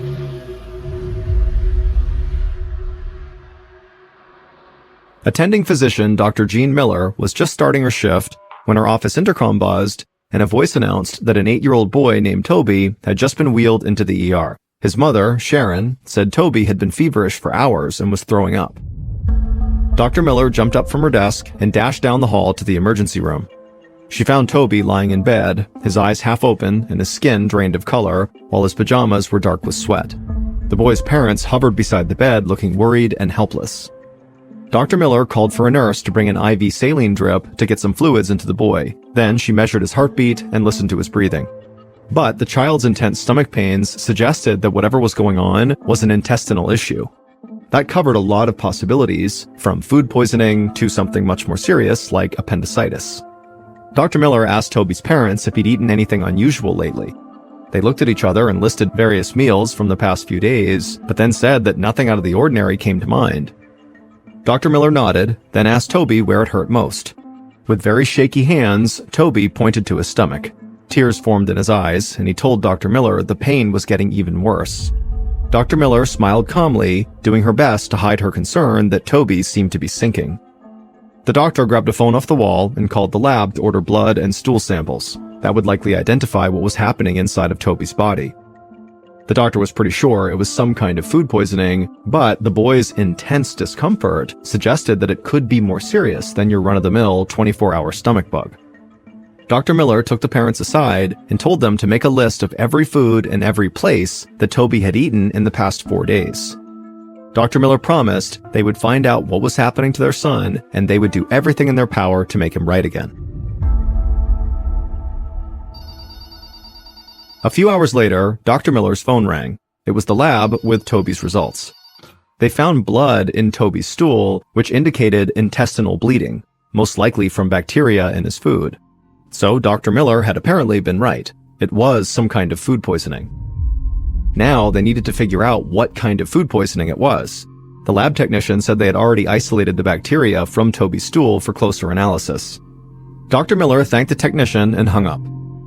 Attending physician Dr. Jean Miller was just starting her shift when her office intercom buzzed and a voice announced that an 8-year-old boy named Toby had just been wheeled into the ER. His mother, Sharon, said Toby had been feverish for hours and was throwing up. Dr. Miller jumped up from her desk and dashed down the hall to the emergency room. She found Toby lying in bed, his eyes half open and his skin drained of color, while his pajamas were dark with sweat. The boy's parents hovered beside the bed looking worried and helpless. Dr. Miller called for a nurse to bring an IV saline drip to get some fluids into the boy. Then she measured his heartbeat and listened to his breathing. But the child's intense stomach pains suggested that whatever was going on was an intestinal issue. That covered a lot of possibilities, from food poisoning to something much more serious like appendicitis. Dr. Miller asked Toby's parents if he'd eaten anything unusual lately. They looked at each other and listed various meals from the past few days, but then said that nothing out of the ordinary came to mind. Dr. Miller nodded, then asked Toby where it hurt most. With very shaky hands, Toby pointed to his stomach. Tears formed in his eyes, and he told Dr. Miller the pain was getting even worse. Dr. Miller smiled calmly, doing her best to hide her concern that Toby seemed to be sinking. The doctor grabbed a phone off the wall and called the lab to order blood and stool samples. That would likely identify what was happening inside of Toby's body. The doctor was pretty sure it was some kind of food poisoning, but the boy's intense discomfort suggested that it could be more serious than your run-of-the-mill 24-hour stomach bug. Dr. Miller took the parents aside and told them to make a list of every food and every place that Toby had eaten in the past 4 days. Dr. Miller promised they would find out what was happening to their son and they would do everything in their power to make him right again. A few hours later, Dr. Miller's phone rang. It was the lab with Toby's results. They found blood in Toby's stool, which indicated intestinal bleeding, most likely from bacteria in his food. So Dr. Miller had apparently been right. It was some kind of food poisoning. Now they needed to figure out what kind of food poisoning it was. The lab technician said they had already isolated the bacteria from Toby's stool for closer analysis. Dr. Miller thanked the technician and hung up.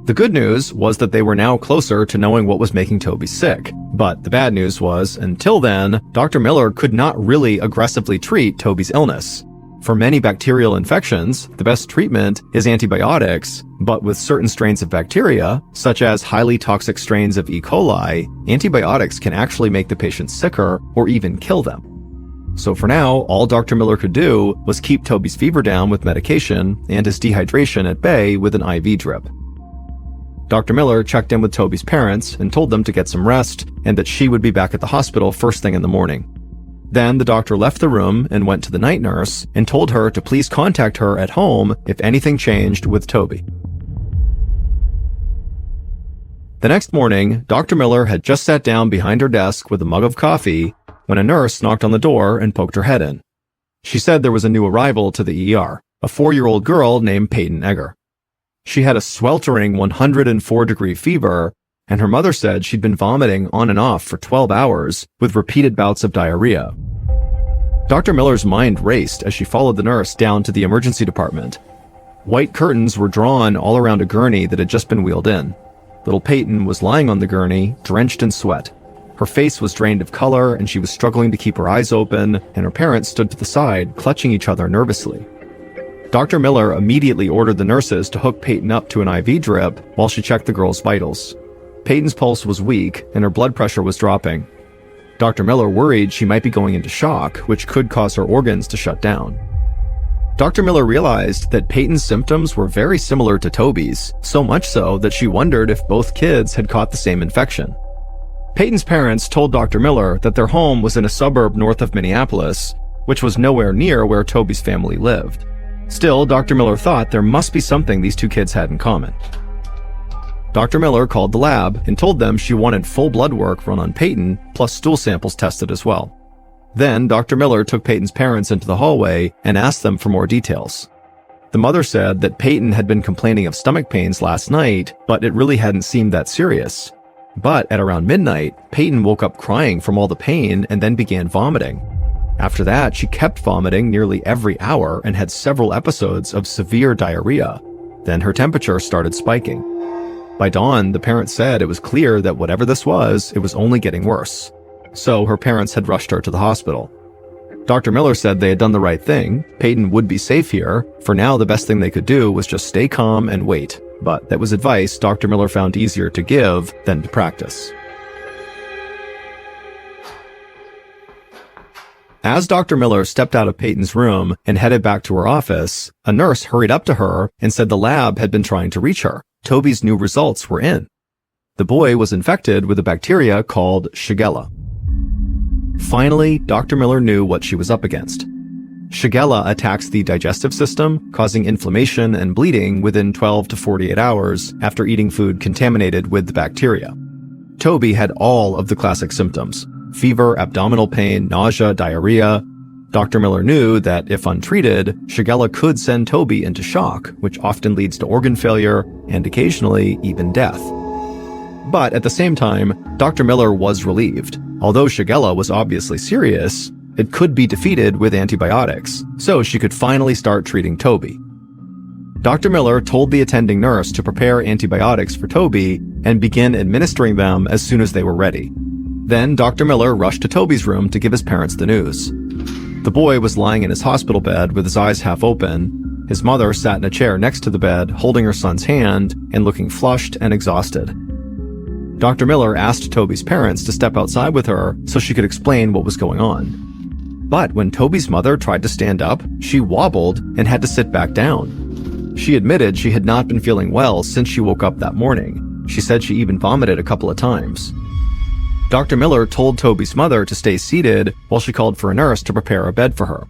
The good news was that they were now closer to knowing what was making Toby sick. But the bad news was, until then, Dr. Miller could not really aggressively treat Toby's illness. For many bacterial infections, the best treatment is antibiotics, but with certain strains of bacteria, such as highly toxic strains of E. coli, antibiotics can actually make the patient sicker or even kill them. So for now, all Dr. Miller could do was keep Toby's fever down with medication and his dehydration at bay with an IV drip. Dr. Miller checked in with Toby's parents and told them to get some rest and that she would be back at the hospital first thing in the morning. Then the doctor left the room and went to the night nurse and told her to please contact her at home if anything changed with Toby. The next morning, Dr. Miller had just sat down behind her desk with a mug of coffee when a nurse knocked on the door and poked her head in. She said there was a new arrival to the ER, a 4-year-old girl named Peyton Egger. She had a sweltering 104-degree fever, and her mother said she'd been vomiting on and off for 12 hours with repeated bouts of diarrhea. Dr. Miller's mind raced as she followed the nurse down to the emergency department. White curtains were drawn all around a gurney that had just been wheeled in. Little Peyton was lying on the gurney, drenched in sweat. Her face was drained of color, and she was struggling to keep her eyes open, and her parents stood to the side, clutching each other nervously. Dr. Miller immediately ordered the nurses to hook Peyton up to an IV drip while she checked the girl's vitals. Peyton's pulse was weak, and her blood pressure was dropping. Dr. Miller worried she might be going into shock, which could cause her organs to shut down. Dr. Miller realized that Peyton's symptoms were very similar to Toby's, so much so that she wondered if both kids had caught the same infection. Peyton's parents told Dr. Miller that their home was in a suburb north of Minneapolis, which was nowhere near where Toby's family lived. Still, Dr. Miller thought there must be something these two kids had in common. Dr. Miller called the lab and told them she wanted full blood work run on Peyton, plus stool samples tested as well. Then, Dr. Miller took Peyton's parents into the hallway and asked them for more details. The mother said that Peyton had been complaining of stomach pains last night, but it really hadn't seemed that serious. But at around midnight, Peyton woke up crying from all the pain and then began vomiting. After that, she kept vomiting nearly every hour and had several episodes of severe diarrhea. Then her temperature started spiking. By dawn, the parents said it was clear that whatever this was, it was only getting worse. So her parents had rushed her to the hospital. Dr. Miller said they had done the right thing. Peyton would be safe here. For now, the best thing they could do was just stay calm and wait. But that was advice Dr. Miller found easier to give than to practice. As Dr. Miller stepped out of Peyton's room and headed back to her office, a nurse hurried up to her and said the lab had been trying to reach her. Toby's new results were in. The boy was infected with a bacteria called Shigella. Finally, Dr. Miller knew what she was up against. Shigella attacks the digestive system, causing inflammation and bleeding within 12 to 48 hours after eating food contaminated with the bacteria. Toby had all of the classic symptoms: fever, abdominal pain, nausea, diarrhea. Dr. Miller knew that if untreated, Shigella could send Toby into shock, which often leads to organ failure and occasionally even death. But at the same time, Dr. Miller was relieved. Although Shigella was obviously serious, it could be defeated with antibiotics, so she could finally start treating Toby. Dr. Miller told the attending nurse to prepare antibiotics for Toby and begin administering them as soon as they were ready. Then Dr. Miller rushed to Toby's room to give his parents the news. The boy was lying in his hospital bed with his eyes half open. His mother sat in a chair next to the bed, holding her son's hand and looking flushed and exhausted. Dr. Miller asked Toby's parents to step outside with her so she could explain what was going on. But when Toby's mother tried to stand up, she wobbled and had to sit back down. She admitted she had not been feeling well since she woke up that morning. She said she even vomited a couple of times. Dr. Miller told Toby's mother to stay seated while she called for a nurse to prepare a bed for her.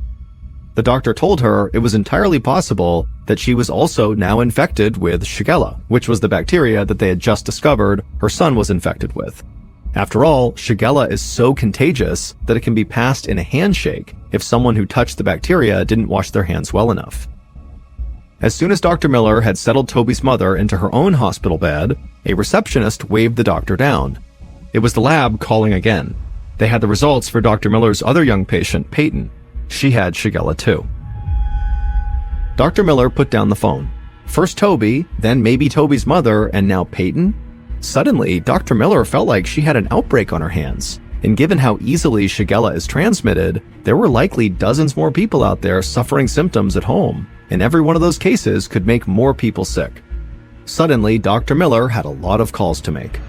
The doctor told her it was entirely possible that she was also now infected with Shigella, which was the bacteria that they had just discovered her son was infected with. After all, Shigella is so contagious that it can be passed in a handshake if someone who touched the bacteria didn't wash their hands well enough. As soon as Dr. Miller had settled Toby's mother into her own hospital bed, a receptionist waved the doctor down. It was the lab calling again. They had the results for Dr. Miller's other young patient, Peyton. She had Shigella too. Dr. Miller put down the phone. First Toby, then maybe Toby's mother, and now Peyton? Suddenly, Dr. Miller felt like she had an outbreak on her hands. And given how easily Shigella is transmitted, there were likely dozens more people out there suffering symptoms at home, and every one of those cases could make more people sick. Suddenly, Dr. Miller had a lot of calls to make.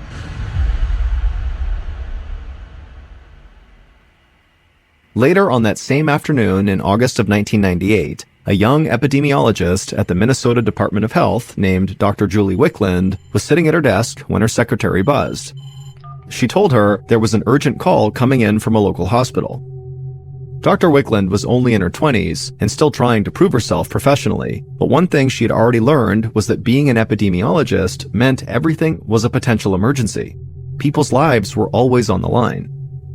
Later on that same afternoon in August of 1998, a young epidemiologist at the Minnesota Department of Health named Dr. Julie Wickland was sitting at her desk when her secretary buzzed. She told her there was an urgent call coming in from a local hospital. Dr. Wickland was only in her 20s and still trying to prove herself professionally, but one thing she had already learned was that being an epidemiologist meant everything was a potential emergency. People's lives were always on the line.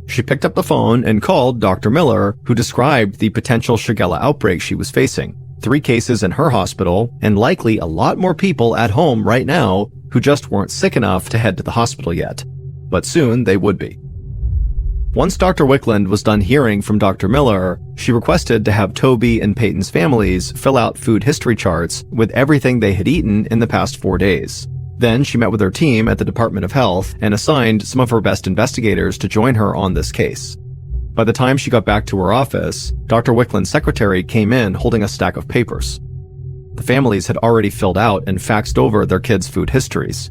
She picked up the phone and called Dr. Miller, who described the potential Shigella outbreak she was facing. 3 cases in her hospital, and likely a lot more people at home right now who just weren't sick enough to head to the hospital yet. But soon they would be. Once Dr. Wickland was done hearing from Dr. Miller, she requested to have Toby and Peyton's families fill out food history charts with everything they had eaten in the past 4 days. Then she met with her team at the Department of Health and assigned some of her best investigators to join her on this case. By the time she got back to her office, Dr. Wickland's secretary came in holding a stack of papers. The families had already filled out and faxed over their kids' food histories.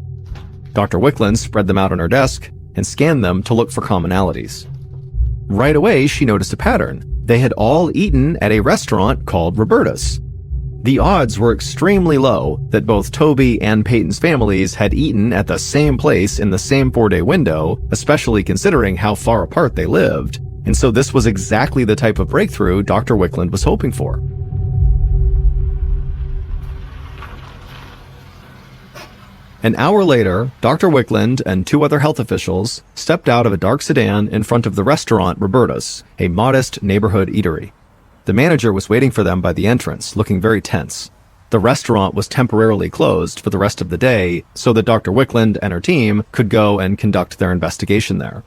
Dr. Wickland spread them out on her desk and scanned them to look for commonalities. Right away, she noticed a pattern. They had all eaten at a restaurant called Roberta's. The odds were extremely low that both Toby and Peyton's families had eaten at the same place in the same 4-day window, especially considering how far apart they lived. And so this was exactly the type of breakthrough Dr. Wickland was hoping for. An hour later, Dr. Wickland and 2 other health officials stepped out of a dark sedan in front of the restaurant Roberta's, a modest neighborhood eatery. The manager was waiting for them by the entrance, looking very tense. The restaurant was temporarily closed for the rest of the day so that Dr. Wickland and her team could go and conduct their investigation there.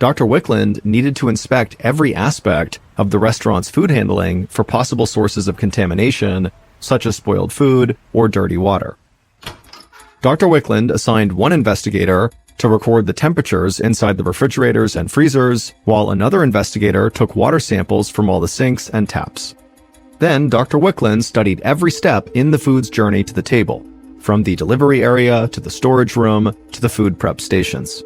Dr. Wickland needed to inspect every aspect of the restaurant's food handling for possible sources of contamination, such as spoiled food or dirty water. Dr. Wickland assigned 1 investigator to record the temperatures inside the refrigerators and freezers, while another investigator took water samples from all the sinks and taps. Then Dr. Wickland studied every step in the food's journey to the table, from the delivery area to the storage room to the food prep stations.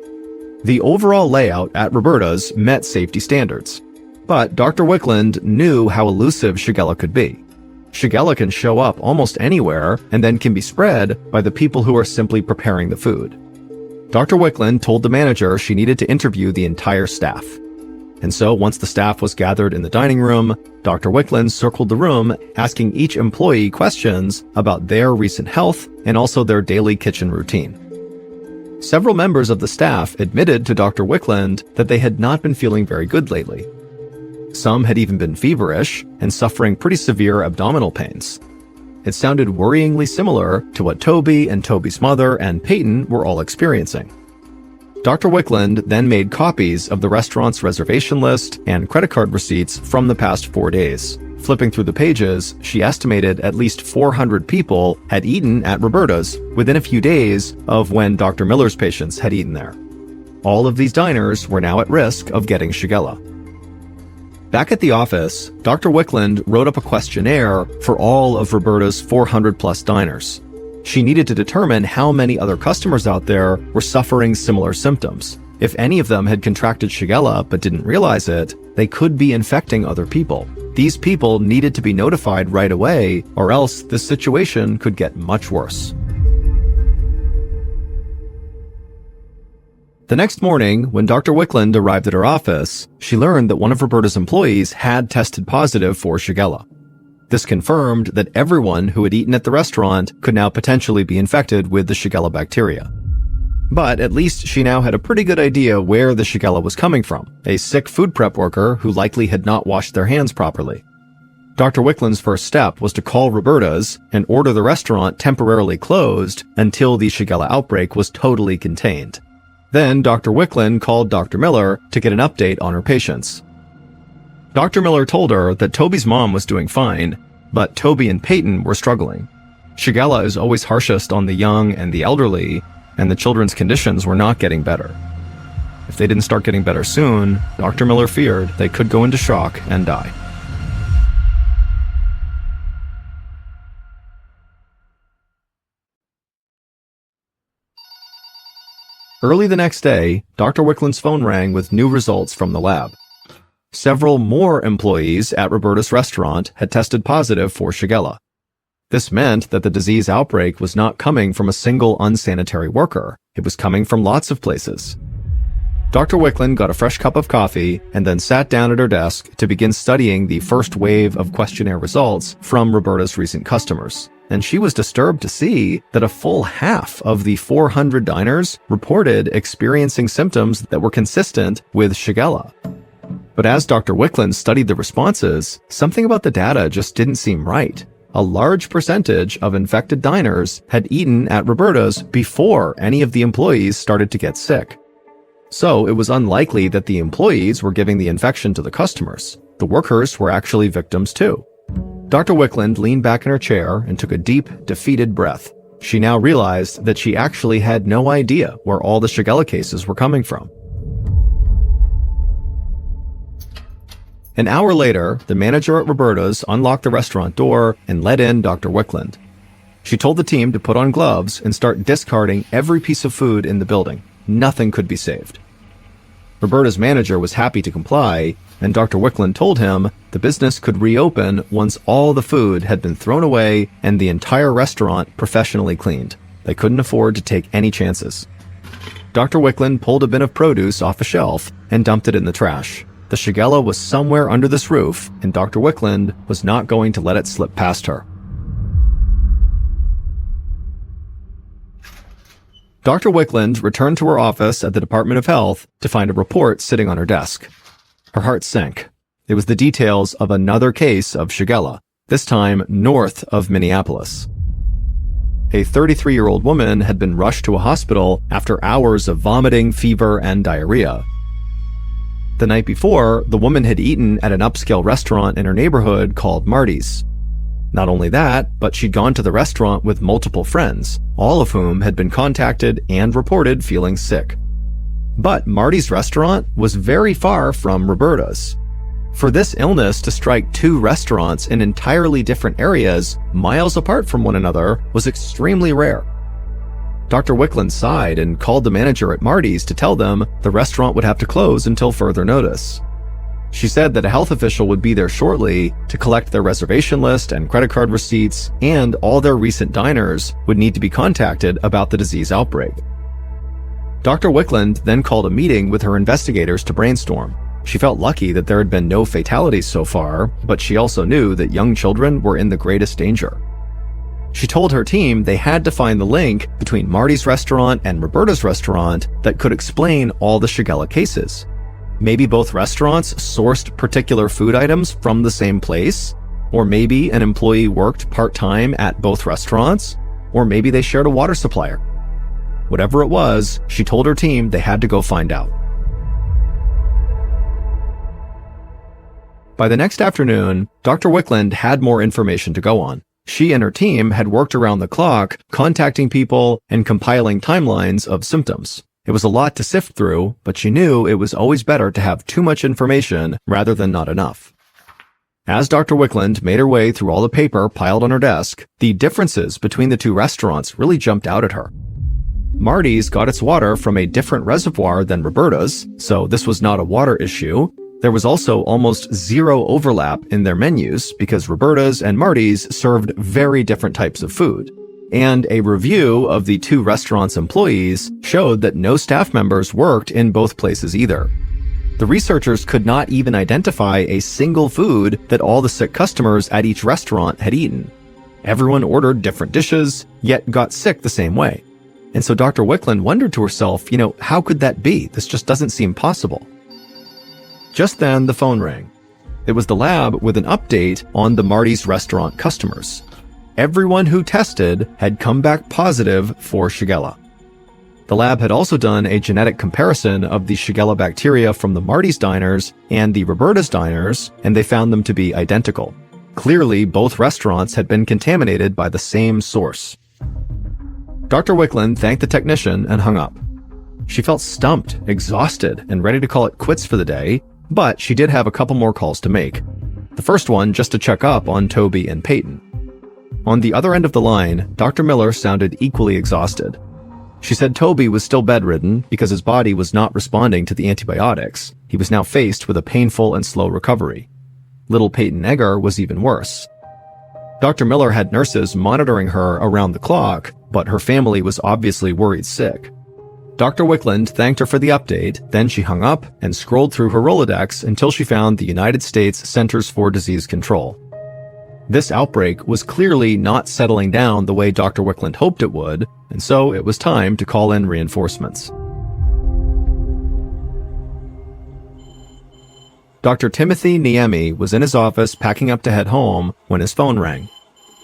The overall layout at Roberta's met safety standards, but Dr. Wickland knew how elusive Shigella could be. Shigella can show up almost anywhere and then can be spread by the people who are simply preparing the food. Dr. Wickland told the manager she needed to interview the entire staff. And so once the staff was gathered in the dining room, Dr. Wickland circled the room, asking each employee questions about their recent health and also their daily kitchen routine. Several members of the staff admitted to Dr. Wickland that they had not been feeling very good lately. Some had even been feverish and suffering pretty severe abdominal pains. It sounded worryingly similar to what Toby and Toby's mother and Peyton were all experiencing. Dr. Wickland then made copies of the restaurant's reservation list and credit card receipts from the past 4 days. Flipping through the pages, she estimated at least 400 people had eaten at Roberta's within a few days of when Dr. Miller's patients had eaten there. All of these diners were now at risk of getting Shigella. Back at the office, Dr. Wickland wrote up a questionnaire for all of Roberta's 400-plus diners. She needed to determine how many other customers out there were suffering similar symptoms. If any of them had contracted Shigella but didn't realize it, they could be infecting other people. These people needed to be notified right away, or else the situation could get much worse. The next morning, when Dr. Wickland arrived at her office, she learned that one of Roberta's employees had tested positive for Shigella. This confirmed that everyone who had eaten at the restaurant could now potentially be infected with the Shigella bacteria. But at least she now had a pretty good idea where the Shigella was coming from, a sick food prep worker who likely had not washed their hands properly. Dr. Wickland's first step was to call Roberta's and order the restaurant temporarily closed until the Shigella outbreak was totally contained. Then Dr. Wickland called Dr. Miller to get an update on her patients. Dr. Miller told her that Toby's mom was doing fine, but Toby and Peyton were struggling. Shigella is always harshest on the young and the elderly, and the children's conditions were not getting better. If they didn't start getting better soon, Dr. Miller feared they could go into shock and die. Early the next day, Dr. Wickland's phone rang with new results from the lab. Several more employees at Roberta's restaurant had tested positive for Shigella. This meant that the disease outbreak was not coming from a single unsanitary worker. It was coming from lots of places. Dr. Wickland got a fresh cup of coffee and then sat down at her desk to begin studying the first wave of questionnaire results from Roberta's recent customers. And she was disturbed to see that a full half of the 400 diners reported experiencing symptoms that were consistent with Shigella. But as Dr. Wickland studied the responses, something about the data just didn't seem right. A large percentage of infected diners had eaten at Roberta's before any of the employees started to get sick. So it was unlikely that the employees were giving the infection to the customers. The workers were actually victims too. Dr. Wickland leaned back in her chair and took a deep, defeated breath. She now realized that she actually had no idea where all the Shigella cases were coming from. An hour later, the manager at Roberta's unlocked the restaurant door and let in Dr. Wickland. She told the team to put on gloves and start discarding every piece of food in the building. Nothing could be saved. Roberta's manager was happy to comply, and Dr. Wickland told him the business could reopen once all the food had been thrown away and the entire restaurant professionally cleaned. They couldn't afford to take any chances. Dr. Wickland pulled a bin of produce off a shelf and dumped it in the trash. The Shigella was somewhere under this roof, and Dr. Wickland was not going to let it slip past her. Dr. Wickland returned to her office at the Department of Health to find a report sitting on her desk. Her heart sank. It was the details of another case of Shigella, this time north of Minneapolis. A 33-year-old woman had been rushed to a hospital after hours of vomiting, fever, and diarrhea. The night before, the woman had eaten at an upscale restaurant in her neighborhood called Marty's. Not only that, but she'd gone to the restaurant with multiple friends, all of whom had been contacted and reported feeling sick. But Marty's restaurant was very far from Roberta's. For this illness to strike two restaurants in entirely different areas, miles apart from one another, was extremely rare. Dr. Wickland sighed and called the manager at Marty's to tell them the restaurant would have to close until further notice. She said that a health official would be there shortly to collect their reservation list and credit card receipts, and all their recent diners would need to be contacted about the disease outbreak. Dr. Wickland then called a meeting with her investigators to brainstorm. She felt lucky that there had been no fatalities so far, but she also knew that young children were in the greatest danger. She told her team they had to find the link between Marty's restaurant and Roberta's restaurant that could explain all the Shigella cases. Maybe both restaurants sourced particular food items from the same place, or maybe an employee worked part-time at both restaurants, or maybe they shared a water supplier. Whatever it was, she told her team they had to go find out. By the next afternoon, Dr. Wickland had more information to go on. She and her team had worked around the clock, contacting people and compiling timelines of symptoms. It was a lot to sift through, but she knew it was always better to have too much information rather than not enough. As Dr. Wickland made her way through all the paper piled on her desk, the differences between the two restaurants really jumped out at her. Marty's got its water from a different reservoir than Roberta's, so this was not a water issue. There was also almost zero overlap in their menus because Roberta's and Marty's served very different types of food. And a review of the two restaurants' employees showed that no staff members worked in both places either. The researchers could not even identify a single food that all the sick customers at each restaurant had eaten. Everyone ordered different dishes, yet got sick the same way. And so Dr. Wickland wondered to herself, how could that be? This just doesn't seem possible. Just then, the phone rang. It was the lab with an update on the Marty's restaurant customers. Everyone who tested had come back positive for Shigella. The lab had also done a genetic comparison of the Shigella bacteria from the Marty's diners and the Roberta's diners, and they found them to be identical. Clearly, both restaurants had been contaminated by the same source. Dr. Wickland thanked the technician and hung up. She felt stumped, exhausted, and ready to call it quits for the day, but she did have a couple more calls to make. The first one just to check up on Toby and Peyton. On the other end of the line, Dr. Miller sounded equally exhausted. She said Toby was still bedridden because his body was not responding to the antibiotics. He was now faced with a painful and slow recovery. Little Peyton Egger was even worse. Dr. Miller had nurses monitoring her around the clock, but her family was obviously worried sick. Dr. Wickland thanked her for the update, then she hung up and scrolled through her Rolodex until she found the United States Centers for Disease Control. This outbreak was clearly not settling down the way Dr. Wickland hoped it would, and so it was time to call in reinforcements. Dr. Timothy Niemi was in his office packing up to head home when his phone rang.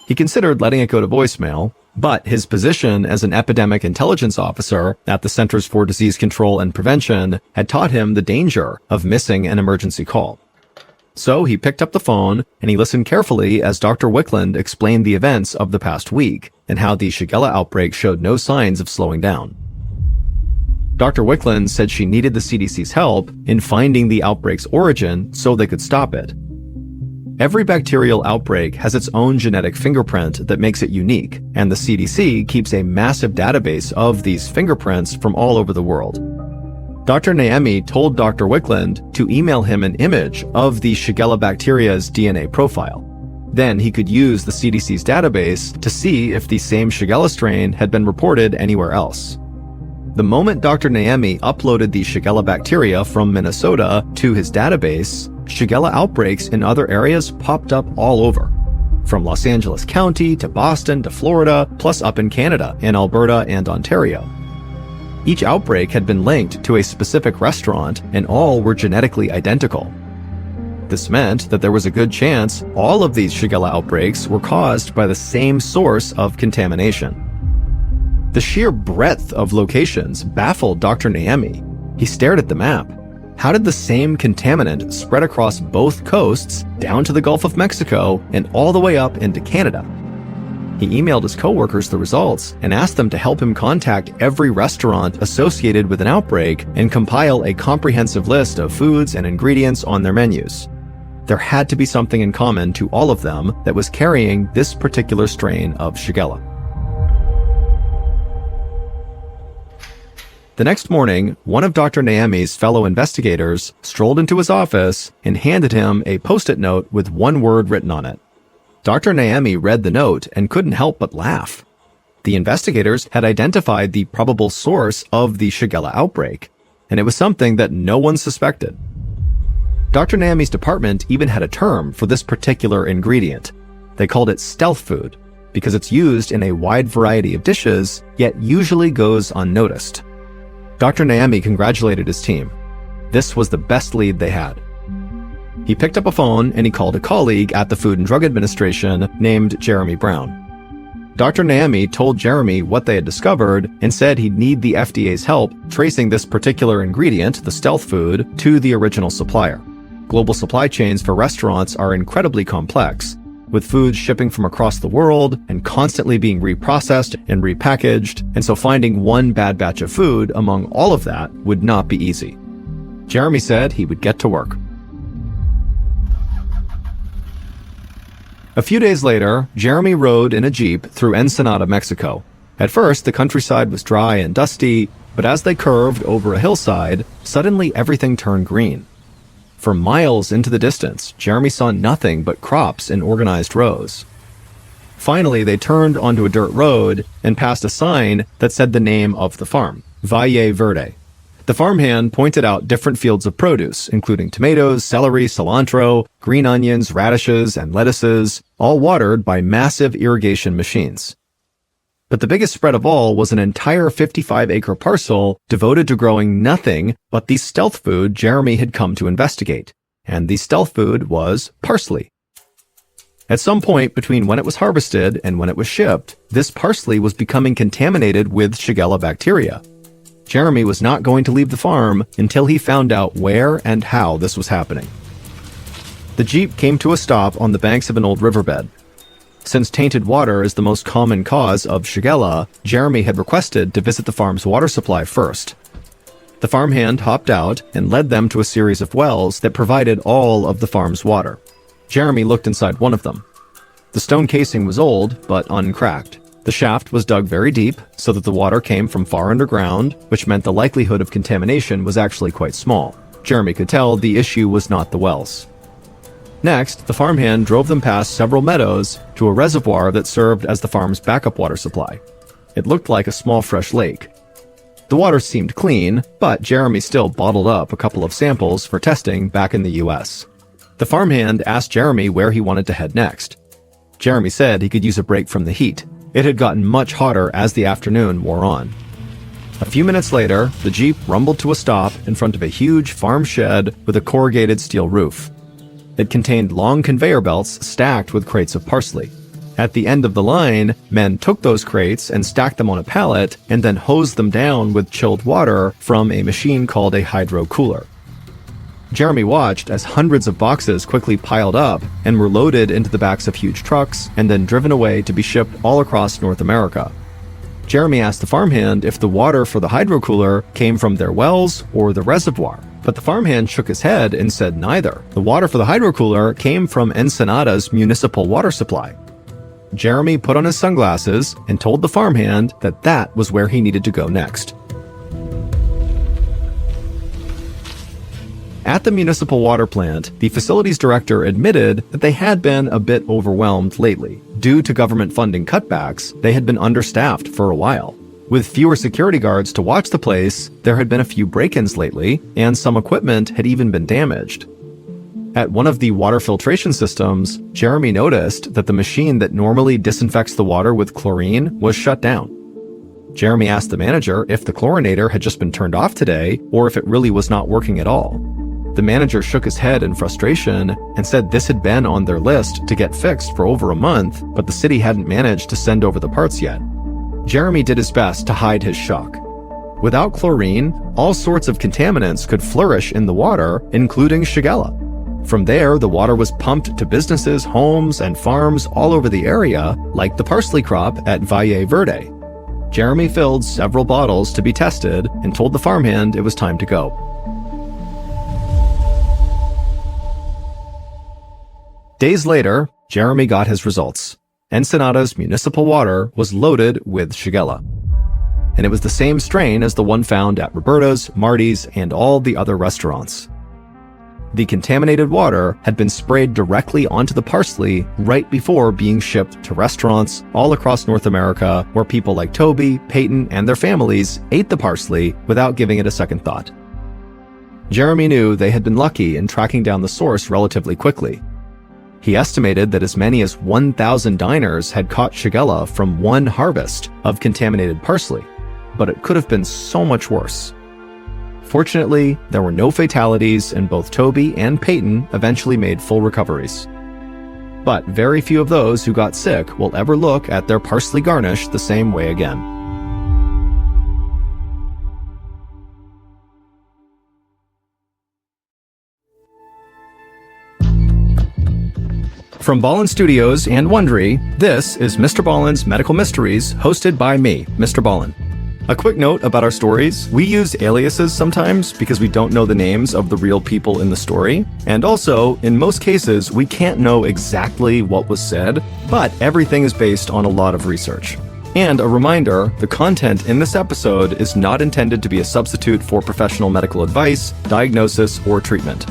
He considered letting it go to voicemail, but his position as an epidemic intelligence officer at the Centers for Disease Control and Prevention had taught him the danger of missing an emergency call. So he picked up the phone and he listened carefully as Dr. Wickland explained the events of the past week and how the Shigella outbreak showed no signs of slowing down. Dr. Wickland said she needed the CDC's help in finding the outbreak's origin so they could stop it. Every bacterial outbreak has its own genetic fingerprint that makes it unique, and the CDC keeps a massive database of these fingerprints from all over the world. Dr. Niemi told Dr. Wickland to email him an image of the Shigella bacteria's DNA profile. Then he could use the CDC's database to see if the same Shigella strain had been reported anywhere else. The moment Dr. Niemi uploaded the Shigella bacteria from Minnesota to his database, Shigella outbreaks in other areas popped up all over. From Los Angeles County to Boston to Florida, plus up in Canada, in Alberta and Ontario. Each outbreak had been linked to a specific restaurant, and all were genetically identical. This meant that there was a good chance all of these Shigella outbreaks were caused by the same source of contamination. The sheer breadth of locations baffled Dr. Niemi. He stared at the map. How did the same contaminant spread across both coasts, down to the Gulf of Mexico, and all the way up into Canada? He emailed his coworkers the results and asked them to help him contact every restaurant associated with an outbreak and compile a comprehensive list of foods and ingredients on their menus. There had to be something in common to all of them that was carrying this particular strain of Shigella. The next morning, one of Dr. Niemi's fellow investigators strolled into his office and handed him a Post-it note with one word written on it. Dr. Niemi read the note and couldn't help but laugh. The investigators had identified the probable source of the Shigella outbreak, and it was something that no one suspected. Dr. Niemi's department even had a term for this particular ingredient. They called it stealth food, because it's used in a wide variety of dishes, yet usually goes unnoticed. Dr. Niemi congratulated his team. This was the best lead they had. He picked up a phone and he called a colleague at the Food and Drug Administration named Jeremy Brown. Dr. Niemi told Jeremy what they had discovered and said he'd need the FDA's help tracing this particular ingredient, the stealth food, to the original supplier. Global supply chains for restaurants are incredibly complex, with foods shipping from across the world and constantly being reprocessed and repackaged, and so finding one bad batch of food among all of that would not be easy. Jeremy said he would get to work. A few days later, Jeremy rode in a Jeep through Ensenada, Mexico. At first, the countryside was dry and dusty, but as they curved over a hillside, suddenly everything turned green. For miles into the distance, Jeremy saw nothing but crops in organized rows. Finally, they turned onto a dirt road and passed a sign that said the name of the farm, Valle Verde. The farmhand pointed out different fields of produce, including tomatoes, celery, cilantro, green onions, radishes, and lettuces, all watered by massive irrigation machines. But the biggest spread of all was an entire 55-acre parcel devoted to growing nothing but the stealth food Jeremy had come to investigate. And the stealth food was parsley. At some point between when it was harvested and when it was shipped, this parsley was becoming contaminated with Shigella bacteria. Jeremy was not going to leave the farm until he found out where and how this was happening. The Jeep came to a stop on the banks of an old riverbed. Since tainted water is the most common cause of Shigella, Jeremy had requested to visit the farm's water supply first. The farmhand hopped out and led them to a series of wells that provided all of the farm's water. Jeremy looked inside one of them. The stone casing was old, but uncracked. The shaft was dug very deep, so that the water came from far underground, which meant the likelihood of contamination was actually quite small. Jeremy could tell the issue was not the wells. Next, the farmhand drove them past several meadows to a reservoir that served as the farm's backup water supply. It looked like a small fresh lake. The water seemed clean, but Jeremy still bottled up a couple of samples for testing back in the US. The farmhand asked Jeremy where he wanted to head next. Jeremy said he could use a break from the heat. It had gotten much hotter as the afternoon wore on. A few minutes later, the Jeep rumbled to a stop in front of a huge farm shed with a corrugated steel roof. It contained long conveyor belts stacked with crates of parsley. At the end of the line, men took those crates and stacked them on a pallet and then hosed them down with chilled water from a machine called a hydro cooler. Jeremy watched as hundreds of boxes quickly piled up and were loaded into the backs of huge trucks and then driven away to be shipped all across North America. Jeremy asked the farmhand if the water for the hydro cooler came from their wells or the reservoir, but the farmhand shook his head and said neither. The water for the hydro cooler came from Ensenada's municipal water supply. Jeremy put on his sunglasses and told the farmhand that that was where he needed to go next. At the municipal water plant, the facilities director admitted that they had been a bit overwhelmed lately. Due to government funding cutbacks, they had been understaffed for a while. With fewer security guards to watch the place, there had been a few break-ins lately, and some equipment had even been damaged. At one of the water filtration systems, Jeremy noticed that the machine that normally disinfects the water with chlorine was shut down. Jeremy asked the manager if the chlorinator had just been turned off today or if it really was not working at all. The manager shook his head in frustration and said this had been on their list to get fixed for over a month, but the city hadn't managed to send over the parts yet. Jeremy did his best to hide his shock. Without chlorine, all sorts of contaminants could flourish in the water, including Shigella. From there, the water was pumped to businesses, homes, and farms all over the area, like the parsley crop at Valle Verde. Jeremy filled several bottles to be tested and told the farmhand it was time to go. Days later, Jeremy got his results. Ensenada's municipal water was loaded with Shigella. And it was the same strain as the one found at Roberta's, Marty's, and all the other restaurants. The contaminated water had been sprayed directly onto the parsley right before being shipped to restaurants all across North America where people like Toby, Peyton, and their families ate the parsley without giving it a second thought. Jeremy knew they had been lucky in tracking down the source relatively quickly. He estimated that as many as 1,000 diners had caught Shigella from one harvest of contaminated parsley, but it could have been so much worse. Fortunately, there were no fatalities and both Toby and Peyton eventually made full recoveries. But very few of those who got sick will ever look at their parsley garnish the same way again. From Ballen Studios and Wondery, this is MrBallen's Medical Mysteries, hosted by me, Mr. Ballen. A quick note about our stories: we use aliases sometimes because we don't know the names of the real people in the story, and also, in most cases, we can't know exactly what was said, but everything is based on a lot of research. And a reminder, the content in this episode is not intended to be a substitute for professional medical advice, diagnosis, or treatment.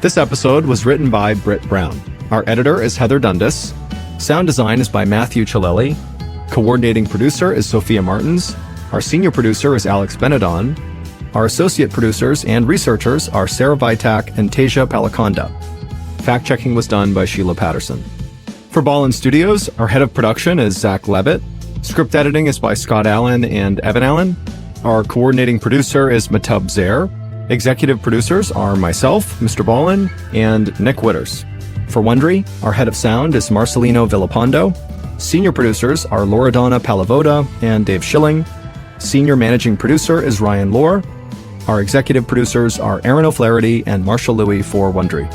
This episode was written by Britt Brown. Our editor is Heather Dundas. Sound design is by Matthew Chaleli. Coordinating producer is Sophia Martins. Our senior producer is Alex Benedon. Our associate producers and researchers are Sarah Vitak and Teja Palakonda. Fact-checking was done by Sheila Patterson. For Ballen Studios, our head of production is Zach Levitt. Script editing is by Scott Allen and Evan Allen. Our coordinating producer is Matub Zaire. Executive producers are myself, Mr. Ballen, and Nick Witters. For Wondery, our head of sound is Marcelino Villapando. Senior producers are Loredana Palavoda and Dave Schilling. Senior managing producer is Ryan Lohr. Our executive producers are Aaron O'Flaherty and Marshall Louie for Wondery.